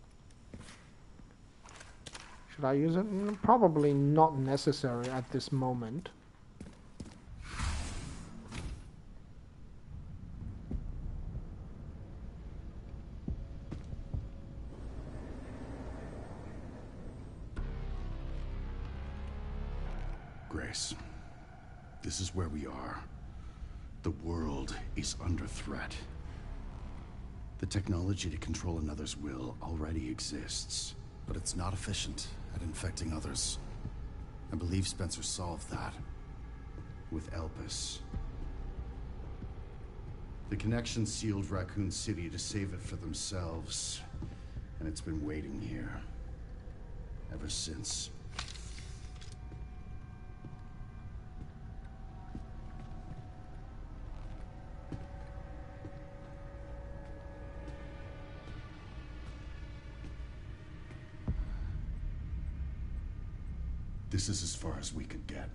Should I use it? Probably not necessary at this moment. Grace, this is where we are. The world is under threat. The technology to control another's will already exists, but it's not efficient at infecting others. I believe Spencer solved that with Elpis. The connection sealed Raccoon City to save it for themselves, and it's been waiting here ever since. This is as far as we could get.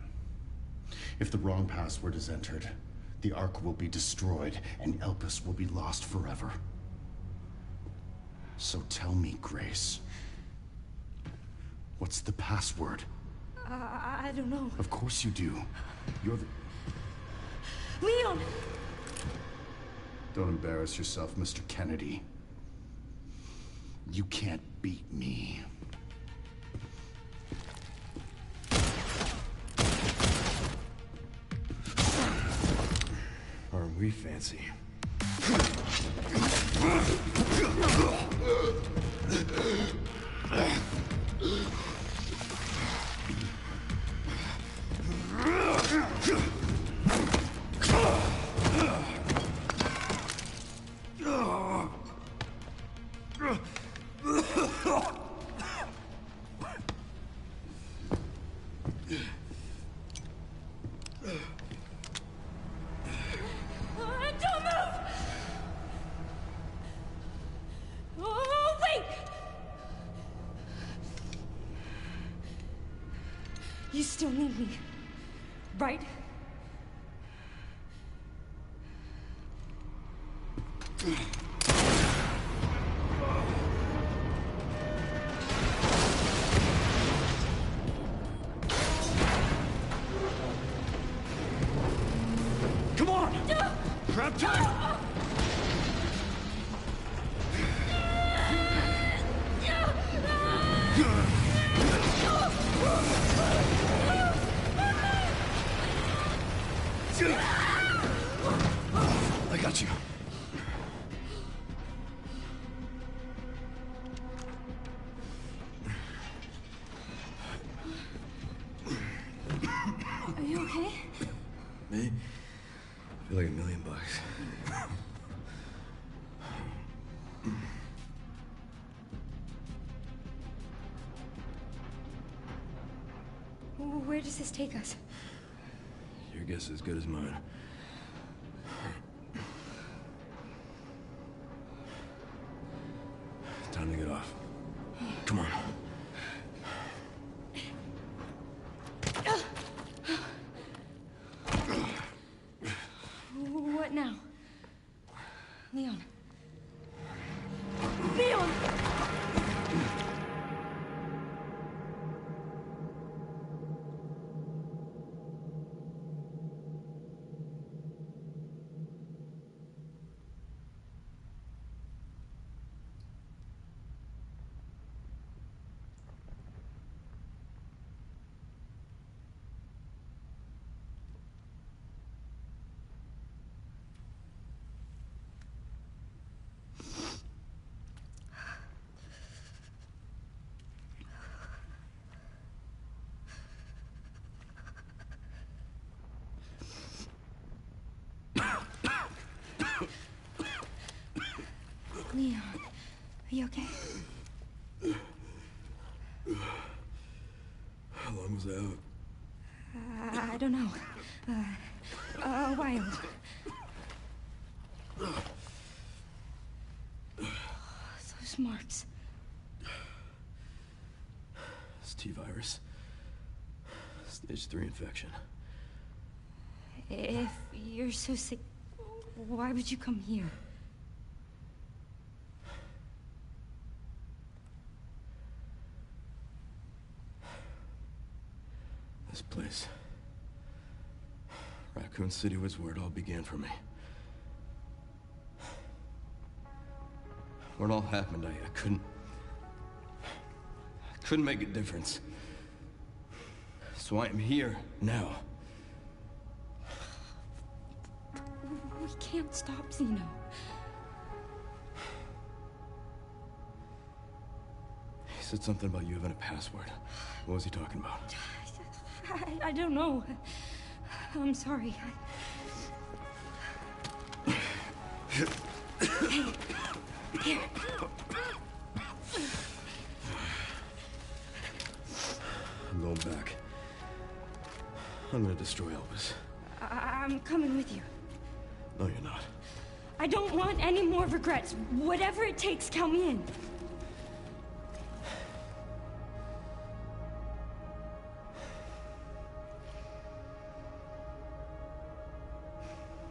If the wrong password is entered, the Ark will be destroyed, and Elpis will be lost forever. So tell me, Grace, what's the password? I don't know. Of course you do. You're the... Leon! Don't embarrass yourself, Mr. Kennedy. You can't beat me. Aren't we fancy? You still need me, right? Come on! Grab time! I got you. Are you okay? Me? I feel like $1,000,000. Where does this take us? Your guess is as good as mine. Time to get off. Come on. What now? Leon. Leon! Leon, are you okay? How long was I out? I don't know. A while. Those marks. It's T-virus. Stage 3 infection. If you're so sick, why would you come here? This place. Raccoon City was where it all began for me. When it all happened, I couldn't make a difference. So I am here now. We can't stop Zeno. He said something about you having a password. What was he talking about? I don't know. I'm sorry. Hey, here. I'm going back. I'm gonna destroy Elvis. I'm coming with you. No, you're not. I don't want any more regrets. Whatever it takes, count me in.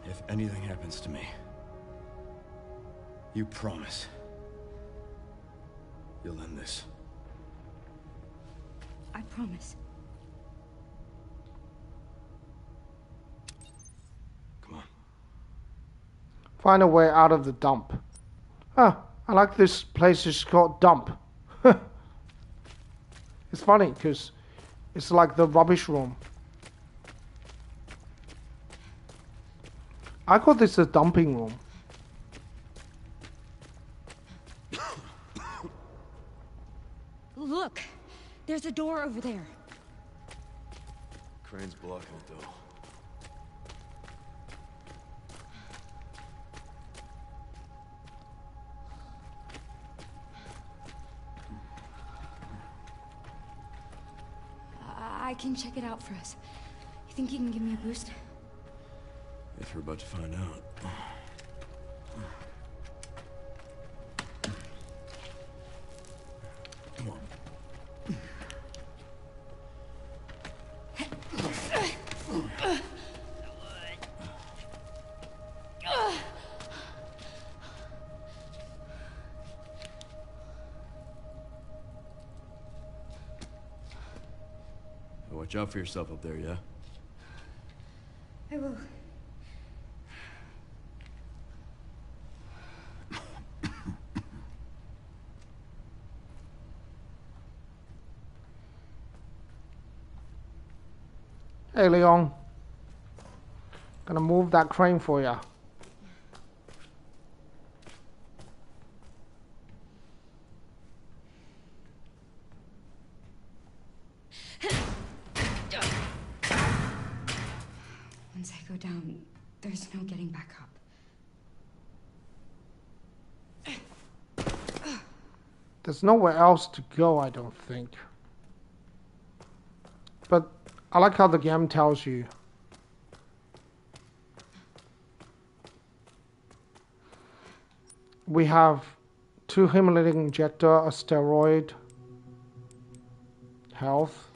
If anything happens to me, you promise you'll end this. I promise. Come on. Find a way out of the dump. Huh, I like this place is called Dump. It's funny because it's like the rubbish room. I call this the dumping room. Look, there's a door over there. Crane's blocking it, though. I can check it out for us. You think you can give me a boost? If we're about to find out. Come on. Watch out for yourself up there, yeah? I will. Hey, Leon. Gonna move that crane for ya. Once I go down, there's no getting back up. There's nowhere else to go, I don't think. But I like how the game tells you. We have 2 hemolytic injector, a steroid, health.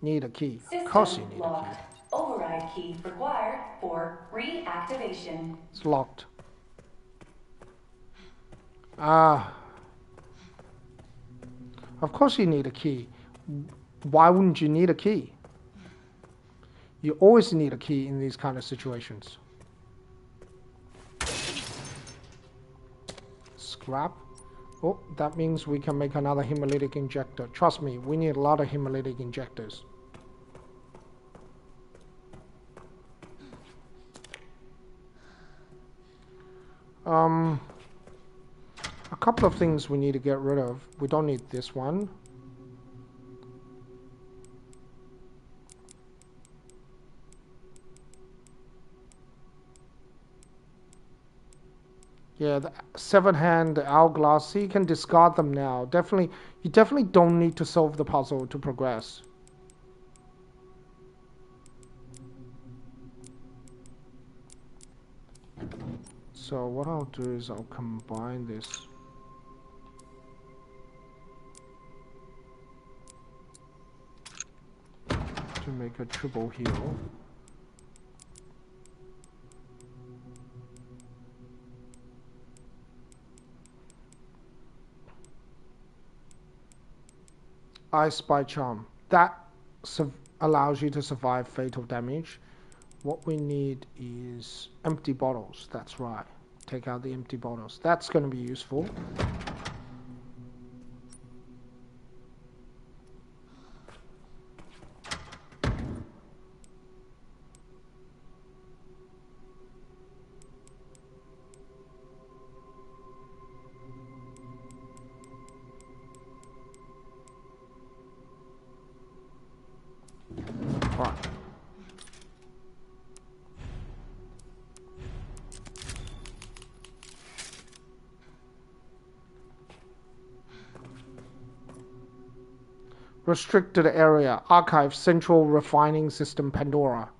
Need a key. Of course you need a key. Override key required for reactivation. It's locked. Ah. Of course you need a key. Why wouldn't you need a key? You always need a key in these kind of situations. Scrap. Oh, that means we can make another hemolytic injector. Trust me, we need a lot of hemolytic injectors. A couple of things we need to get rid of. We don't need this one. Yeah, the severed hand, the hourglass. See, you can discard them now. Definitely, you definitely don't need to solve the puzzle to progress. So what I'll do is I'll combine this. To make a triple heal. Ice Spy Charm. That allows you to survive fatal damage. What we need is empty bottles. That's right. Take out the empty bottles. That's going to be useful. Right. Restricted area. Archive Central Refining System Pandora.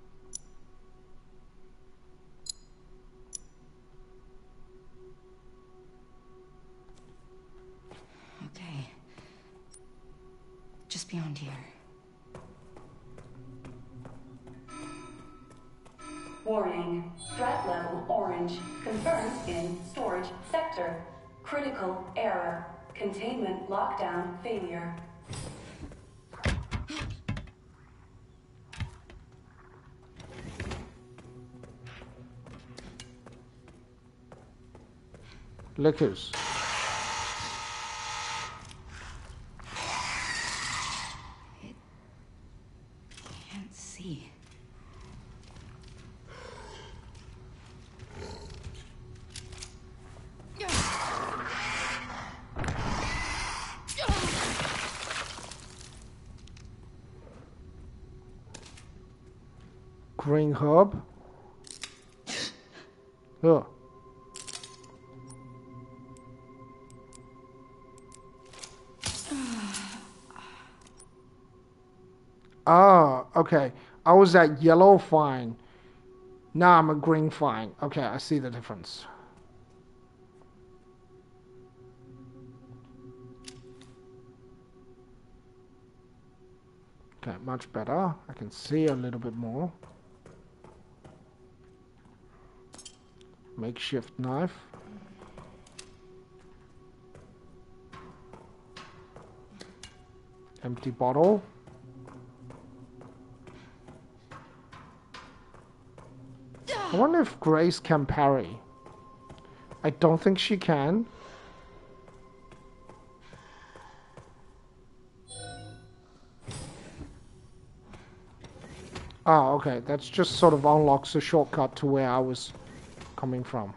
Okay. Just beyond here. Warning. Threat level orange. Confirmed in storage sector. Critical error. Containment lockdown failure. Liquors. Can't see. Green herb. Ugh. Ah, okay. I was at yellow, fine. Now I'm a green, fine. Okay, I see the difference. Okay, much better. I can see a little bit more. Makeshift knife. Empty bottle. I wonder if Grace can parry. I don't think she can. Oh, okay. That's just sort of unlocks a shortcut to where I was coming from.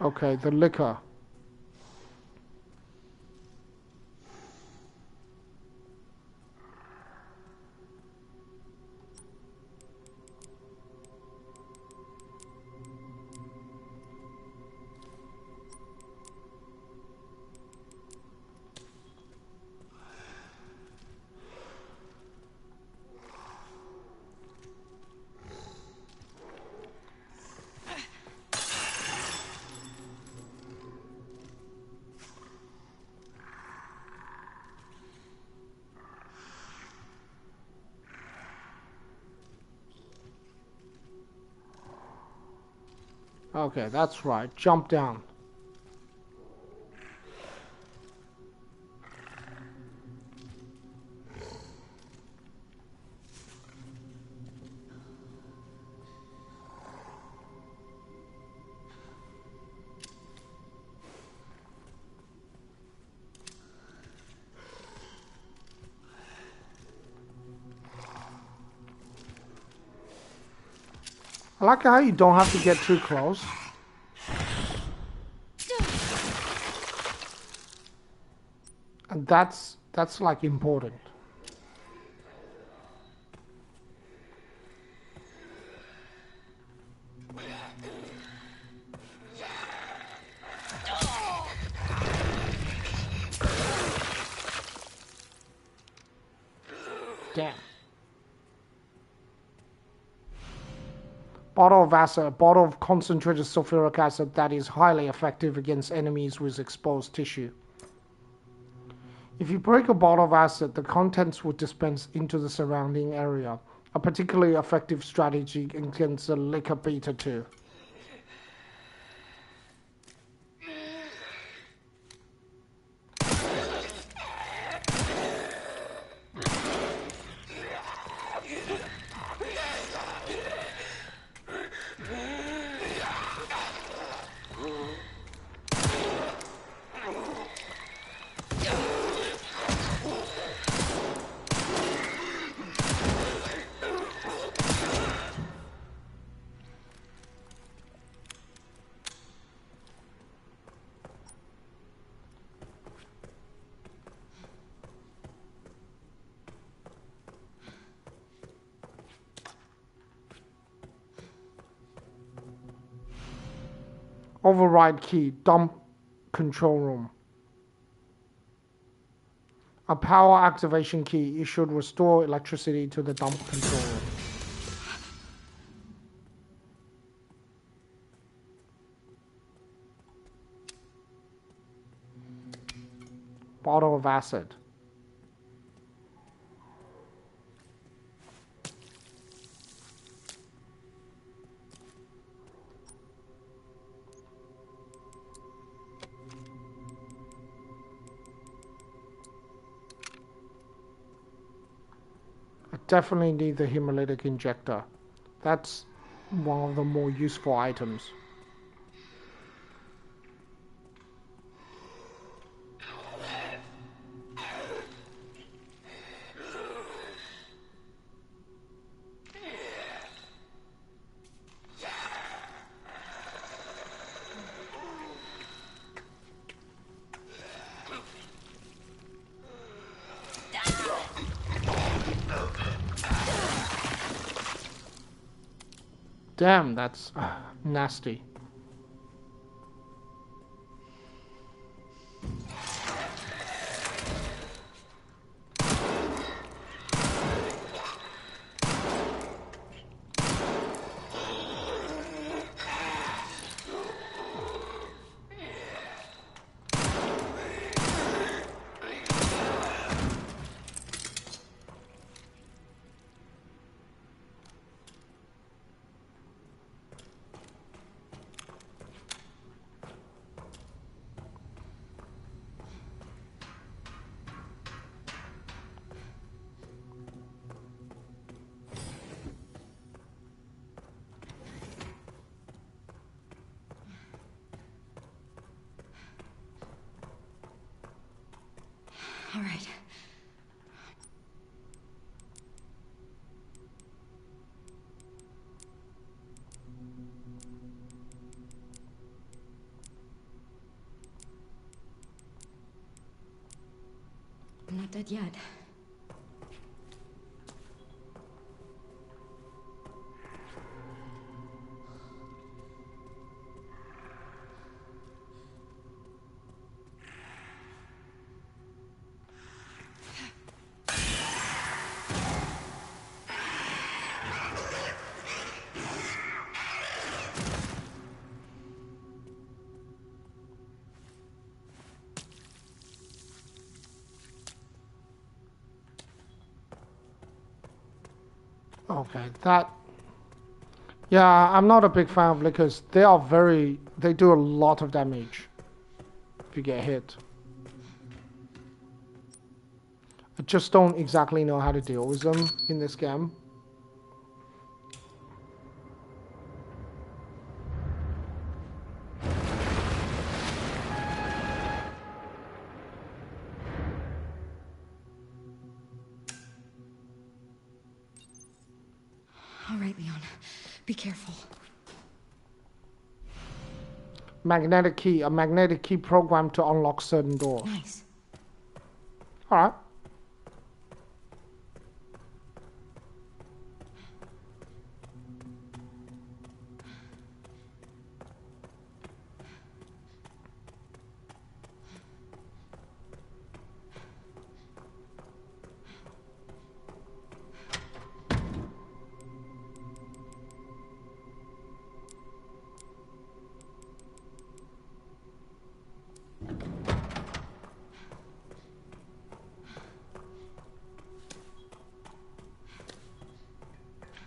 Okay, the liquor. Okay, that's right. Jump down. I like how you don't have to get too close. That's like important. Damn. Bottle of acid, a bottle of concentrated sulfuric acid that is highly effective against enemies with exposed tissue. If you break a bottle of acid, the contents will dispense into the surrounding area, a particularly effective strategy against the liquor beta 2. Override key, dump control room. A power activation key. It should restore electricity to the dump control room. Bottle of acid. I definitely need the hemolytic injector. That's one of the more useful items. Damn, that's nasty. All right. I'm not dead yet. Okay, that... Yeah, I'm not a big fan of liquors. They do a lot of damage if you get hit. I just don't exactly know how to deal with them in this game. All right, Leon. Be careful. Magnetic key. A magnetic key programmed to unlock certain doors. Nice. Alright.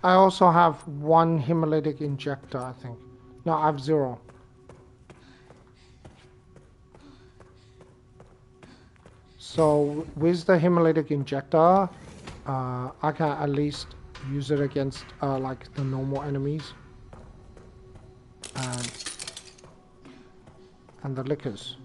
I also have 1 hemolytic injector, I think. No, I have 0. So with the hemolytic injector, I can at least use it against like the normal enemies and the lickers.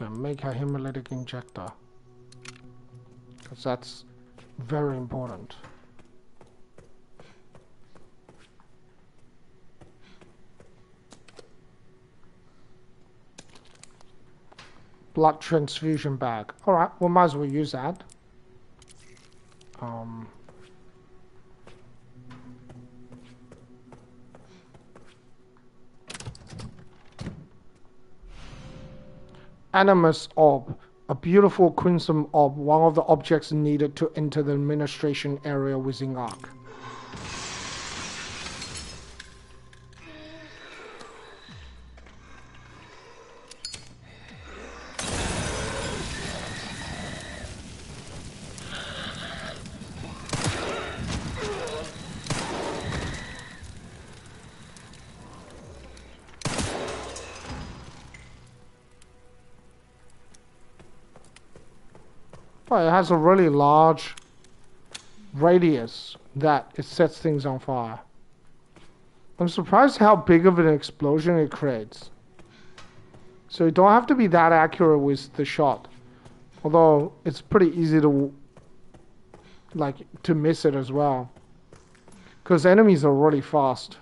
Okay, make a hemolytic injector, because that's very important. Blood transfusion bag. Alright, we might as well use that. Animus orb. A beautiful crimson orb, one of the objects needed to enter the administration area within Ark. Well, it has a really large radius that it sets things on fire. I'm surprised how big of an explosion it creates. So you don't have to be that accurate with the shot. Although it's pretty easy to miss it as well. Because enemies are really fast.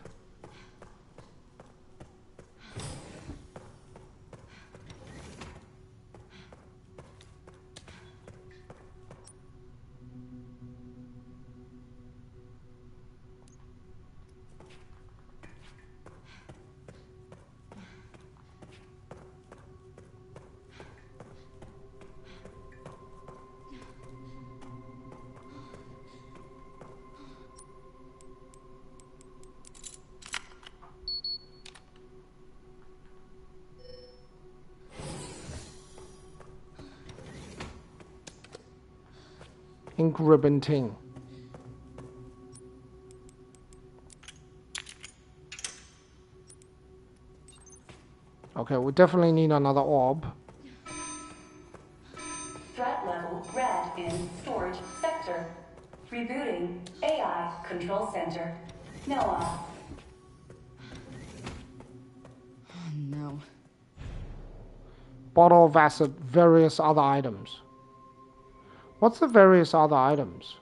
Ink ribbon ting. Okay, we definitely need another orb. Threat level red in storage sector. Rebooting AI control center. Noah. Oh no. Bottle of acid, various other items. What's the various other items?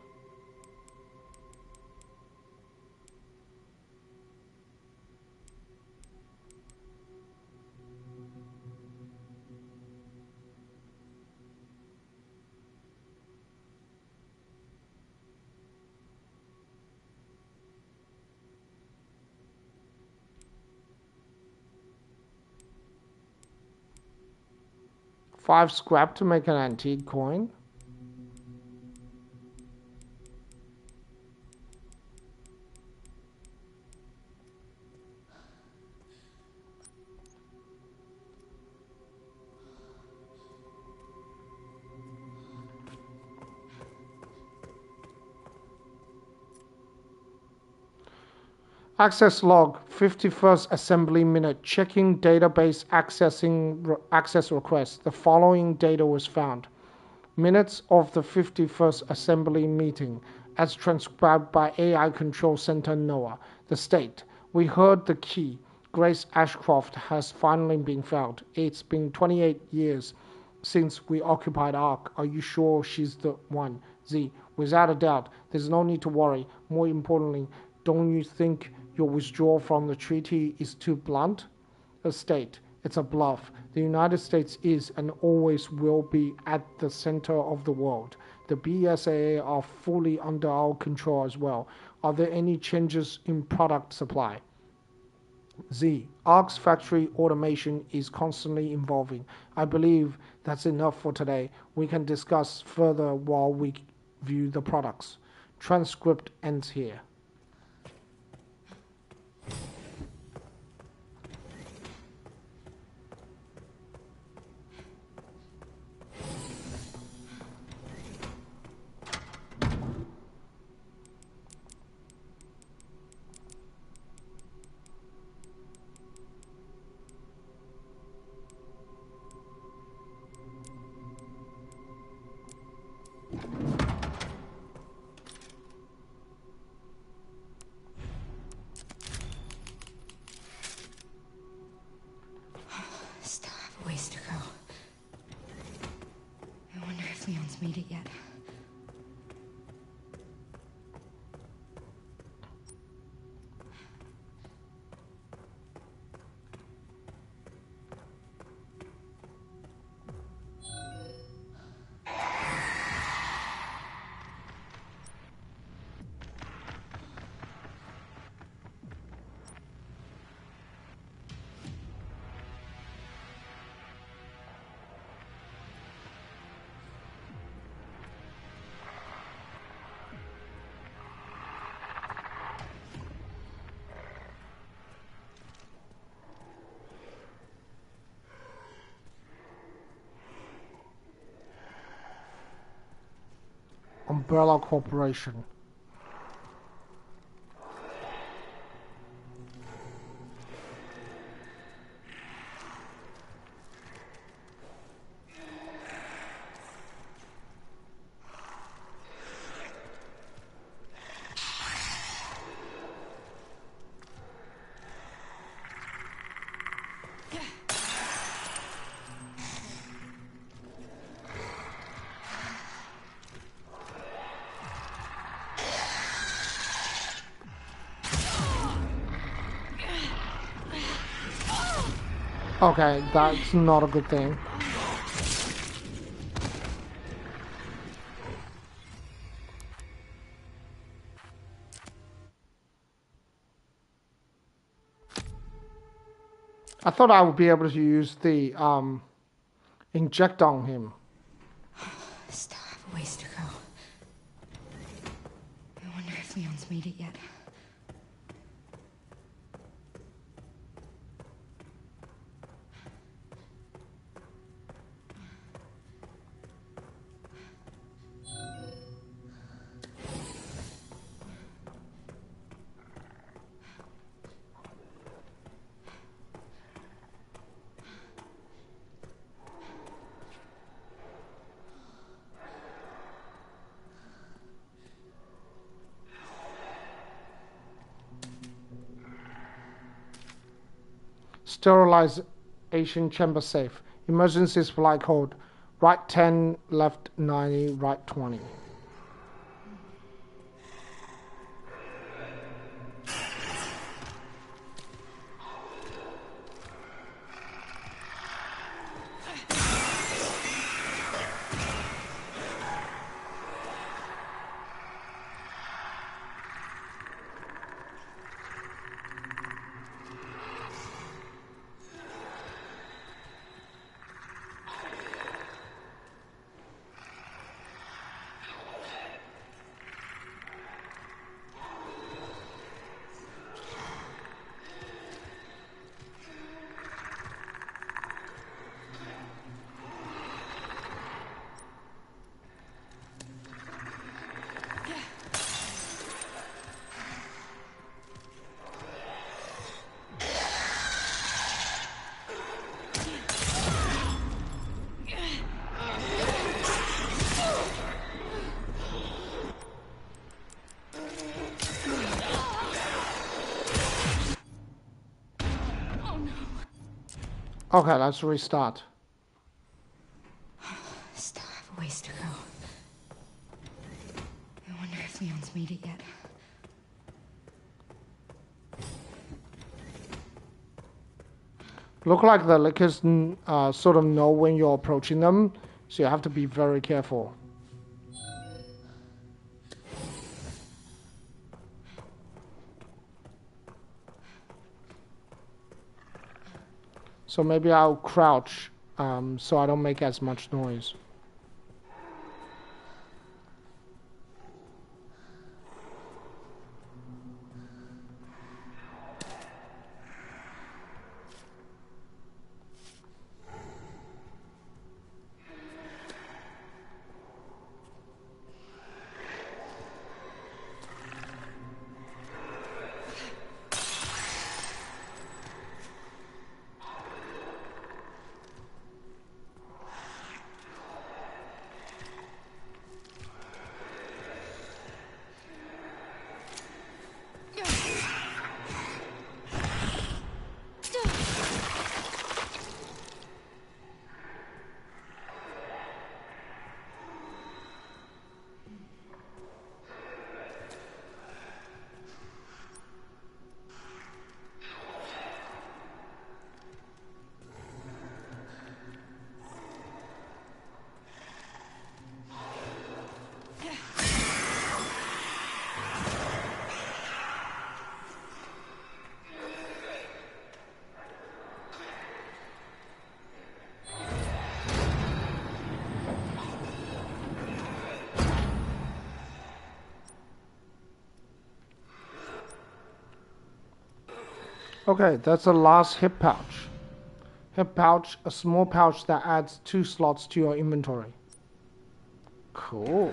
Five scrap to make an antique coin. Access log, 51st assembly minute, checking database access request. The following data was found. Minutes of the 51st assembly meeting, as transcribed by AI Control Center NOAA. The state, we heard the key. Grace Ashcroft has finally been found. It's been 28 years since we occupied Ark. Are you sure she's the one? Z, without a doubt. There's no need to worry. More importantly, don't you think your withdrawal from the treaty is too blunt? The state, it's a bluff. The United States is and always will be at the center of the world. The BSAA are fully under our control as well. Are there any changes in product supply? Z, Ark's factory automation is constantly evolving. I believe that's enough for today. We can discuss further while we view the products. Transcript ends here. Still have a ways to go. I wonder if Leon's made it yet. Umbrella Corporation. Okay, that's not a good thing. I thought I would be able to use the inject on him. Still have a ways to go. I wonder if Leon's made it yet. Sterilization chamber safe. Emergency supply code. Right 10, left 90, right 20. Okay, let's restart. Still have a ways to go. I wonder if Leon's made it yet. Look like the lickers sort of know when you're approaching them, so you have to be very careful. So maybe I'll crouch so I don't make as much noise. Okay, that's the last hip pouch. Hip pouch, a small pouch that adds 2 slots to your inventory. Cool.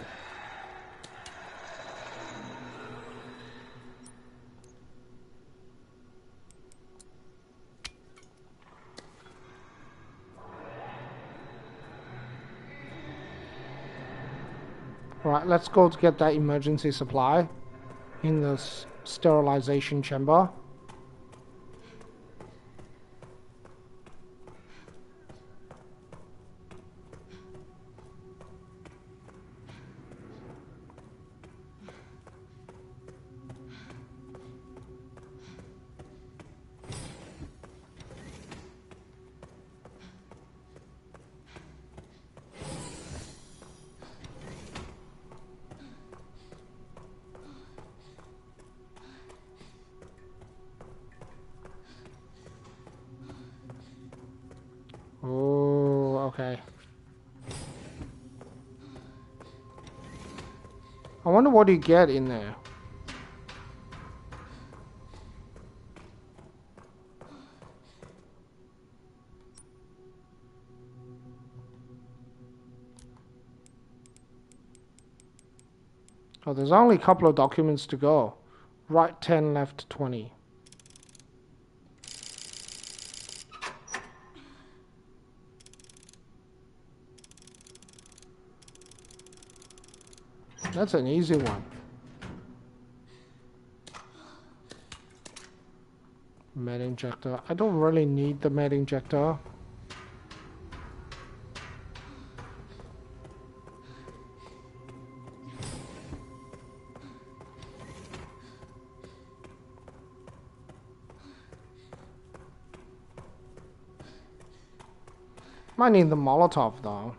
Right, let's go to get that emergency supply in the sterilization chamber. Oh, okay. I wonder what you get in there. Oh, there's only a couple of documents to go. Right 10, left 20. That's an easy one. Med injector. I don't really need the med injector. Might need the Molotov though.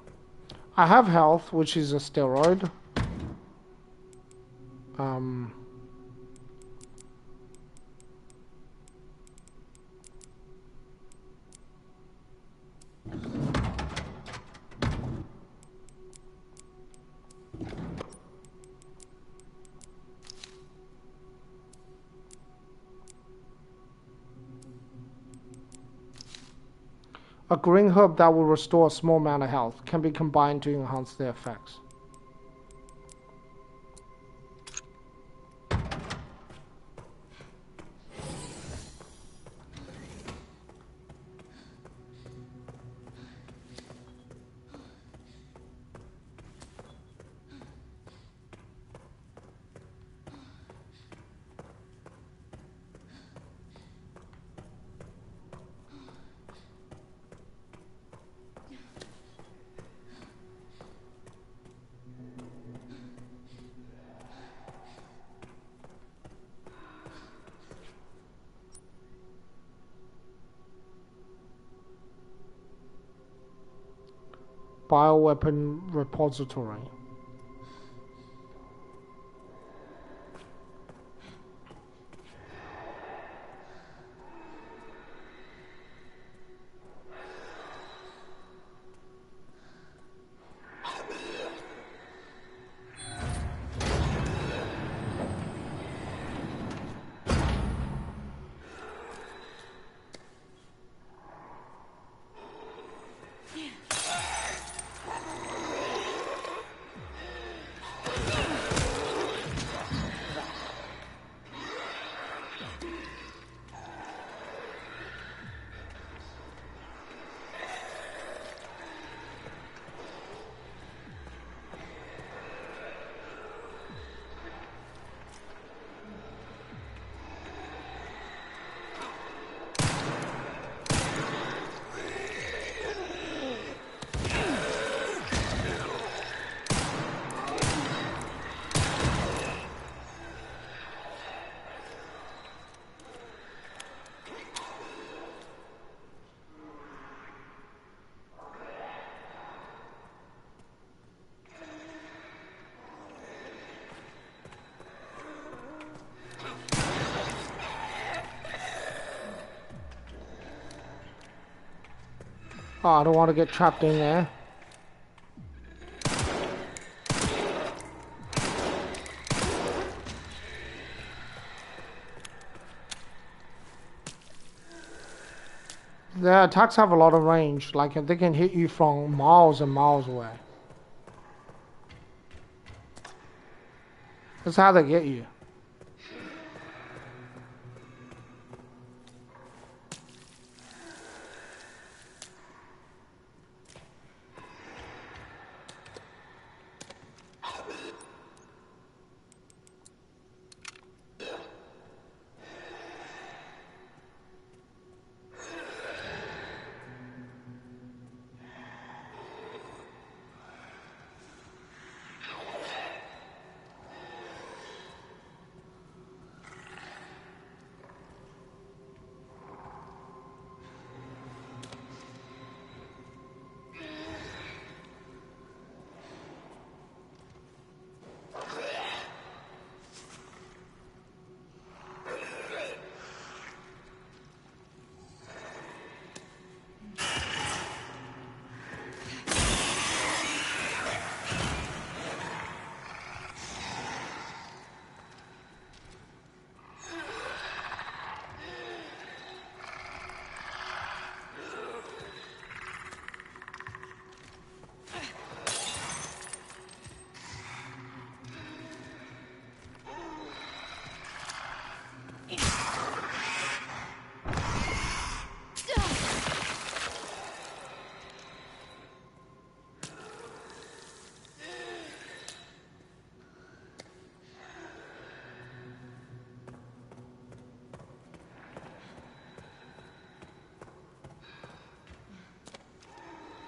I have health, which is a steroid. A green herb that will restore a small amount of health can be combined to enhance their effects. Bioweapon repository. Oh, I don't want to get trapped in there. The attacks have a lot of range, like they can hit you from miles and miles away. That's how they get you.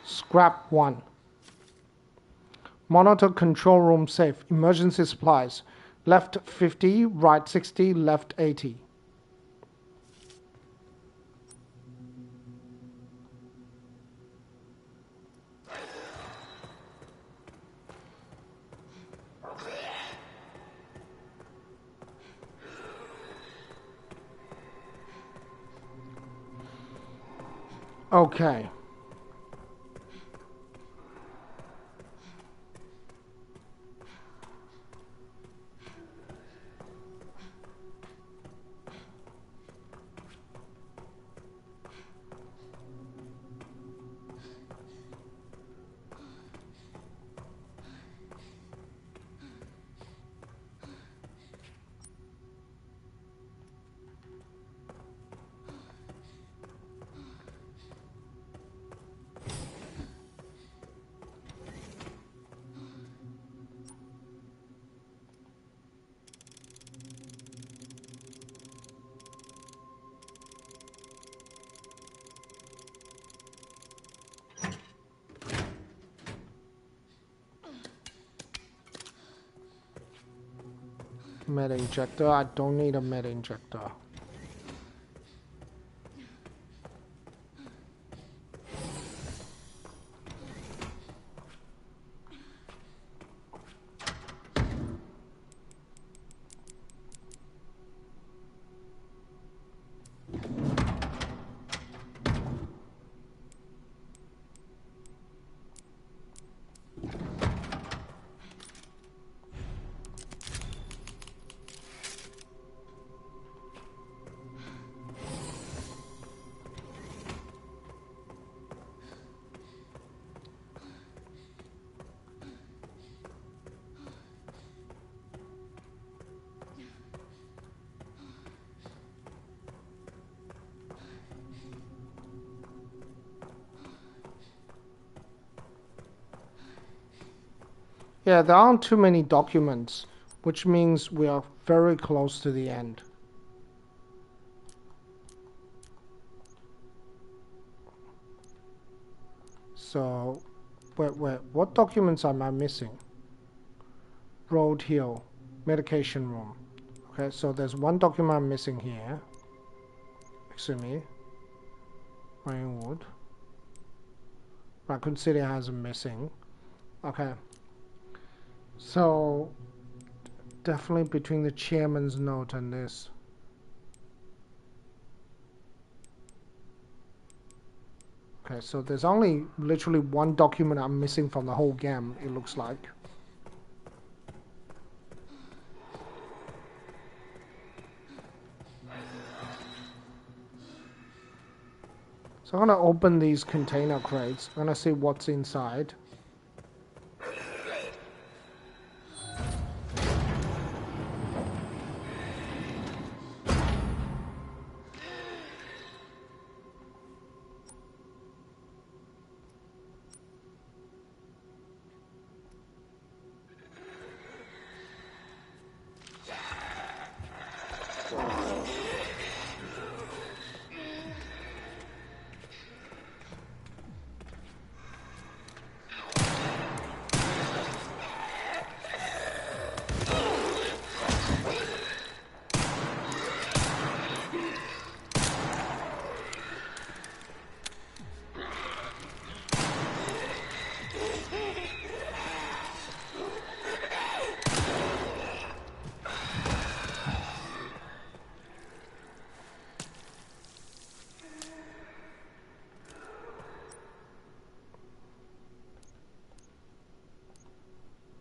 Scrap 1. Monitor control room safe. Emergency supplies. Left 50, right 60, left 80. Okay. Med injector. I don't need a med injector. Yeah, there aren't too many documents, which means we are very close to the end. So, what documents am I missing? Road Hill, medication room. Okay, so there's one document I'm missing here. Excuse me. Rainwood. Raccoon City has a missing. Okay. So, definitely between the chairman's note and this. Okay, so there's only literally one document I'm missing from the whole game, it looks like. So I'm gonna open these container crates. I'm gonna see what's inside.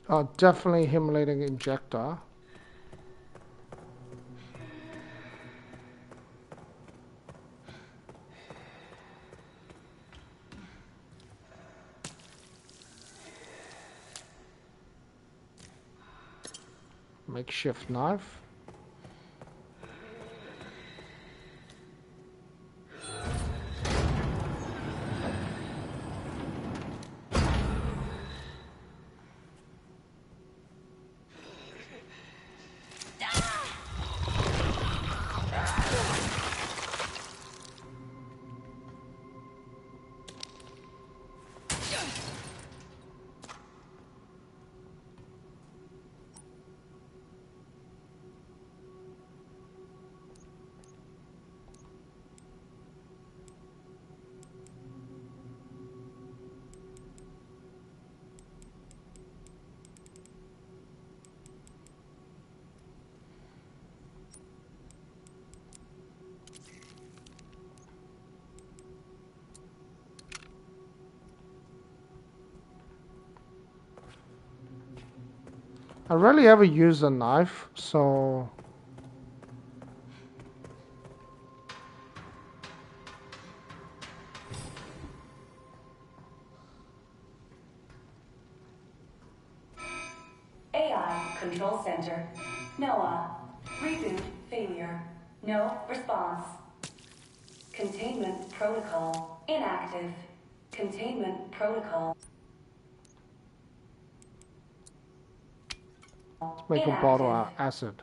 Oh, definitely hemolytic injector. Makeshift knife. I rarely ever use a knife, so AI Control Center. Noah. Reboot failure. No response. Containment protocol inactive. Containment protocol. let's make a bottle of acid.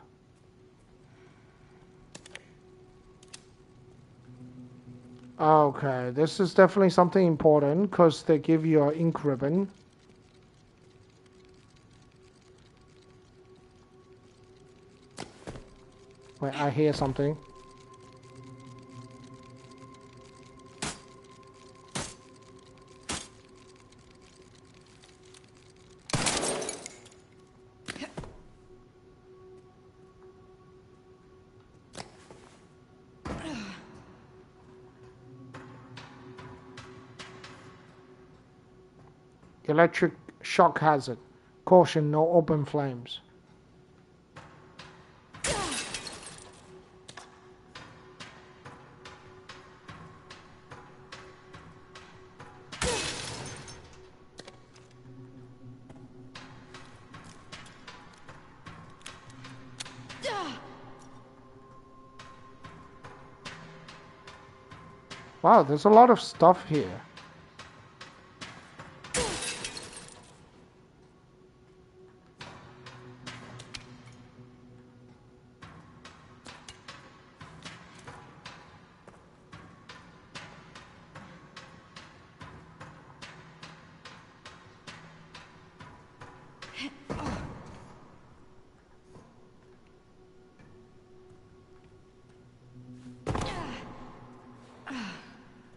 Okay, this is definitely something important because they give you an ink ribbon. Wait, I hear something. Electric shock hazard. Caution, no open flames. Wow, there's a lot of stuff here.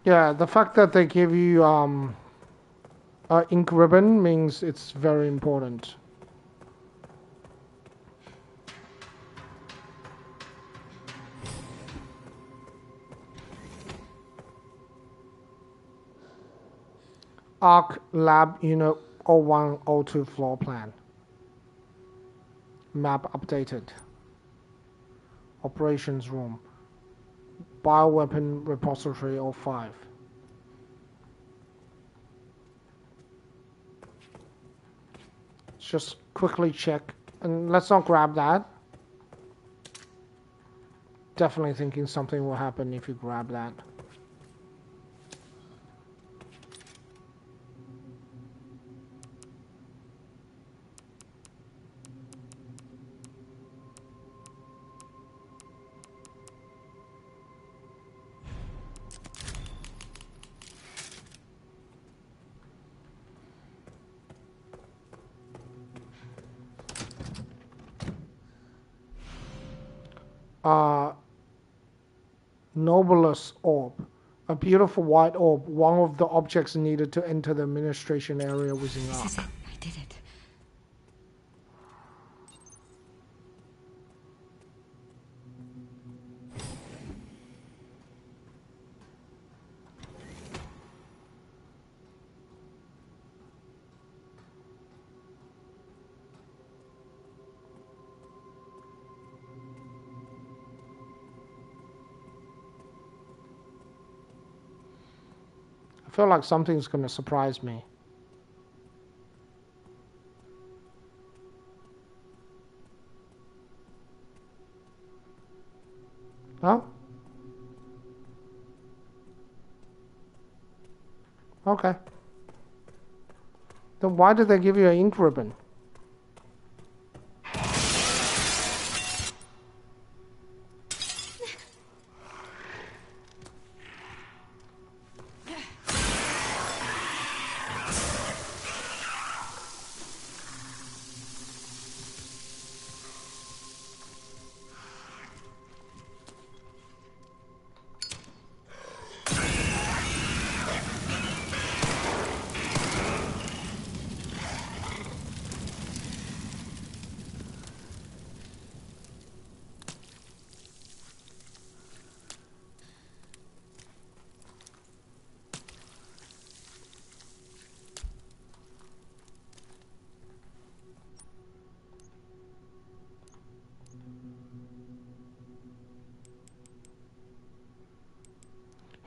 Yeah, the fact that they give you ink ribbon means it's very important. Arc Lab Unit 0102 floor plan. Map updated. Operations room. Bioweapon repository 05. Let's just quickly check. And let's not grab that. Definitely thinking something will happen if you grab that. Nobilis orb. A beautiful white orb, one of the objects needed to enter the administration area within Ark. This is it. I did it. I feel like something's going to surprise me. Huh? Okay. Then why did they give you an ink ribbon?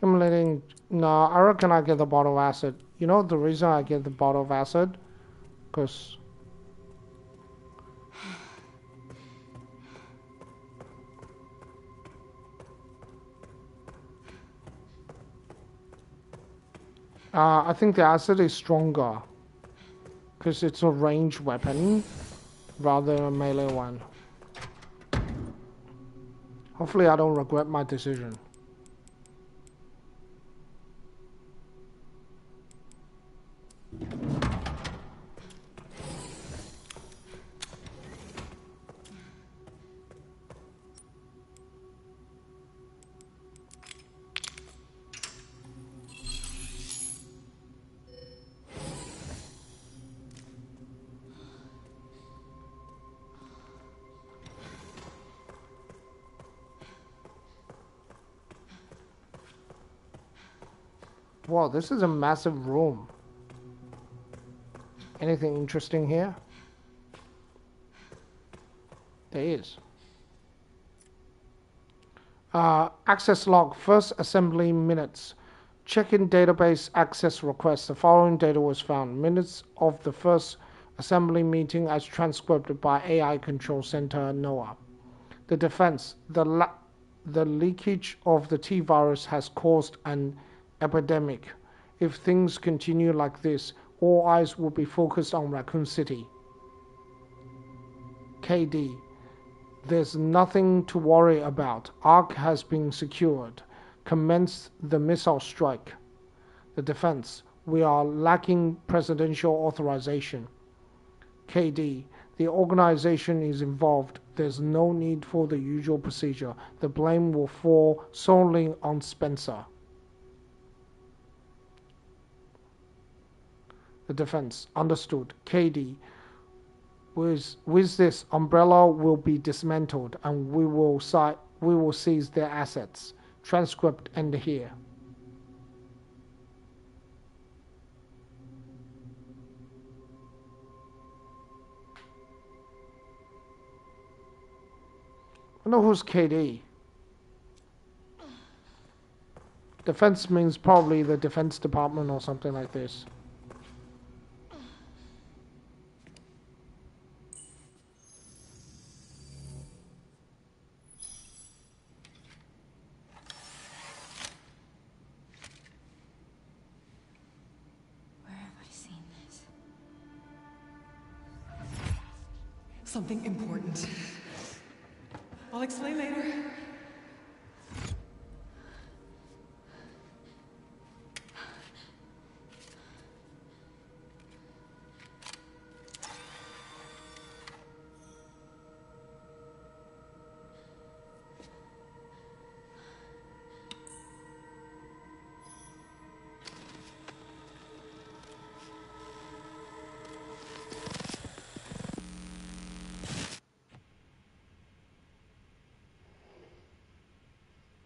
Accumulating. No, I reckon I get the bottle of acid. You know the reason I get the bottle of acid? Because I think the acid is stronger. Because it's a ranged weapon rather than a melee one. Hopefully I don't regret my decision. Wow, this is a massive room. Anything interesting here? There is. Access log, first assembly minutes. Check-in database access request. The following data was found. Minutes of the first assembly meeting as transcribed by AI Control Center NOAA. The defense. The leakage of the T-virus has caused an epidemic. If things continue like this, all eyes will be focused on Raccoon City. KD. There's nothing to worry about. Ark has been secured. Commence the missile strike. The defense. We are lacking presidential authorization. KD. The organization is involved. There's no need for the usual procedure. The blame will fall solely on Spencer. The defense. Understood. KD. With this, Umbrella will be dismantled and we will seize their assets. Transcript end here. I know who's KD. Defense means probably the Defense Department or something like this. Where have I seen this? Something important. I'll explain later.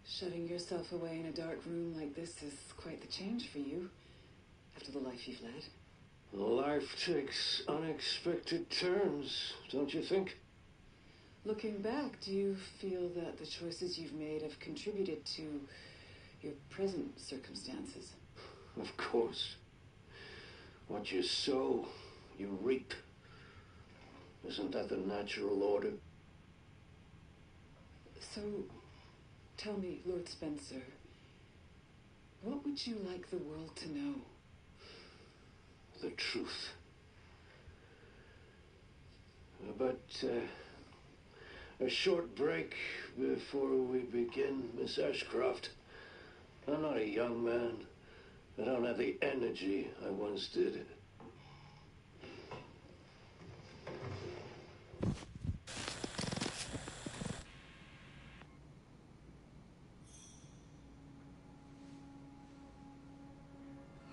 Shutting yourself away in a dark room like this is quite the change for you, after the life you've led. Life takes unexpected turns, don't you think? Looking back, do you feel that the choices you've made have contributed to your present circumstances? Of course. What you sow, you reap. Isn't that the natural order? So, tell me, Lord Spencer, what would you like the world to know? The truth. But, a short break before we begin, Miss Ashcroft. I'm not a young man. I don't have the energy I once did.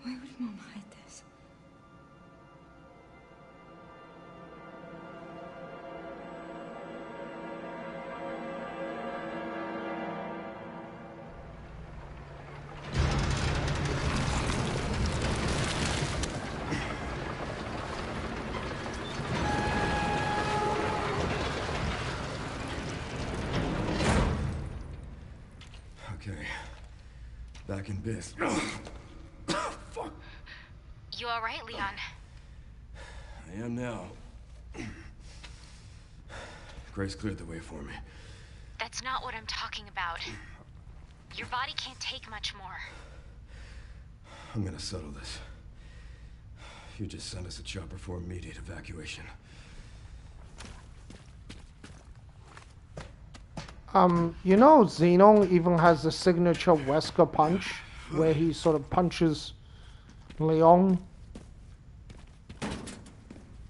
Why would Mom hide this? Okay. Back in biz. Fuck. You alright, Leon? I am now. Grace cleared the way for me. That's not what I'm talking about. Your body can't take much more. I'm gonna settle this. You just send us a chopper for immediate evacuation. You know, Xenon even has the signature Wesker punch, where he sort of punches Leon.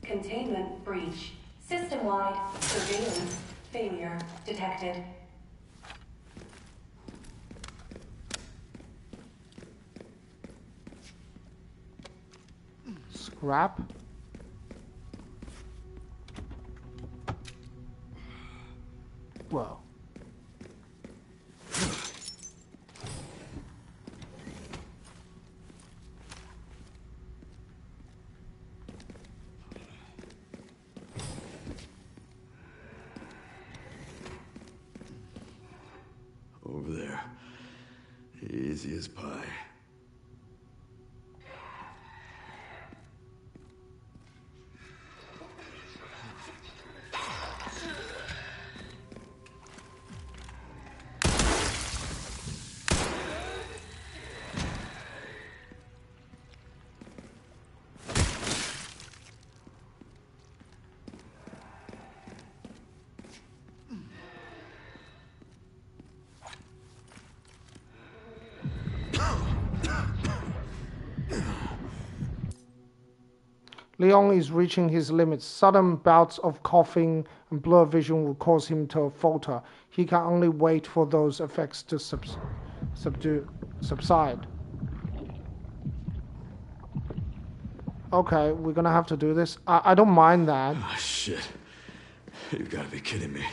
Containment breach. System-wide surveillance failure detected. Scrap. Whoa. Over there. Easy as pie. Leon is reaching his limits. Sudden bouts of coughing and blurred vision will cause him to falter. He can only wait for those effects to subside. Okay, we're gonna have to do this. I don't mind that. Oh, shit. You've got to be kidding me.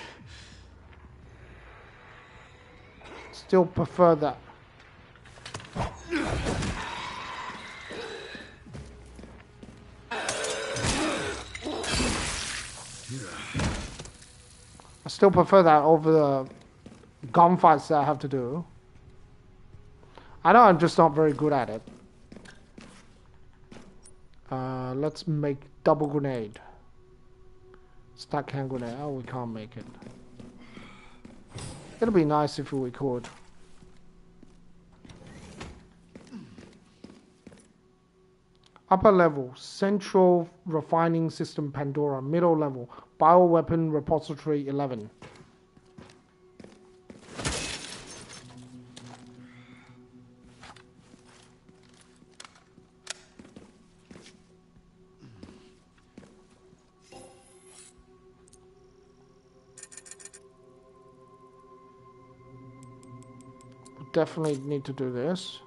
Still prefer that. I still prefer that over the gunfights that I have to do. I know I'm just not very good at it. Let's make double grenade. Stack hand grenade. Oh, we can't make it. It'd be nice if we could. Upper level, Central Refining System Pandora. Middle level, Bioweapon Repository 11. Definitely need to do this.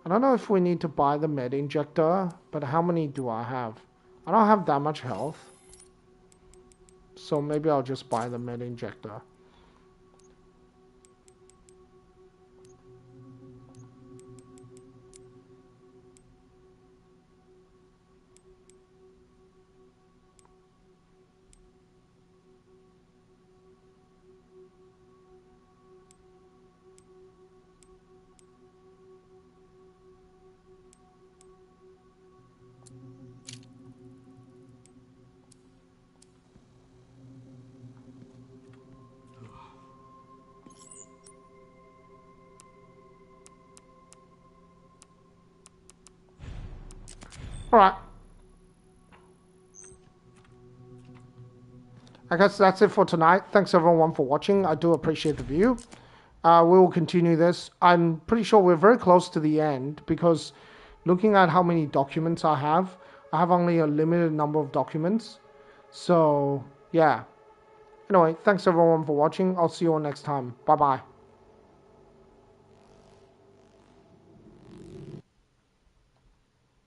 I don't know if we need to buy the med injector, but how many do I have? I don't have that much health. So maybe I'll just buy the med injector. Alright. I guess that's it for tonight. Thanks everyone for watching. I do appreciate the view. We will continue this. I'm pretty sure we're very close to the end because looking at how many documents I have only a limited number of documents. So, yeah. Anyway, thanks everyone for watching. I'll see you all next time. Bye-bye.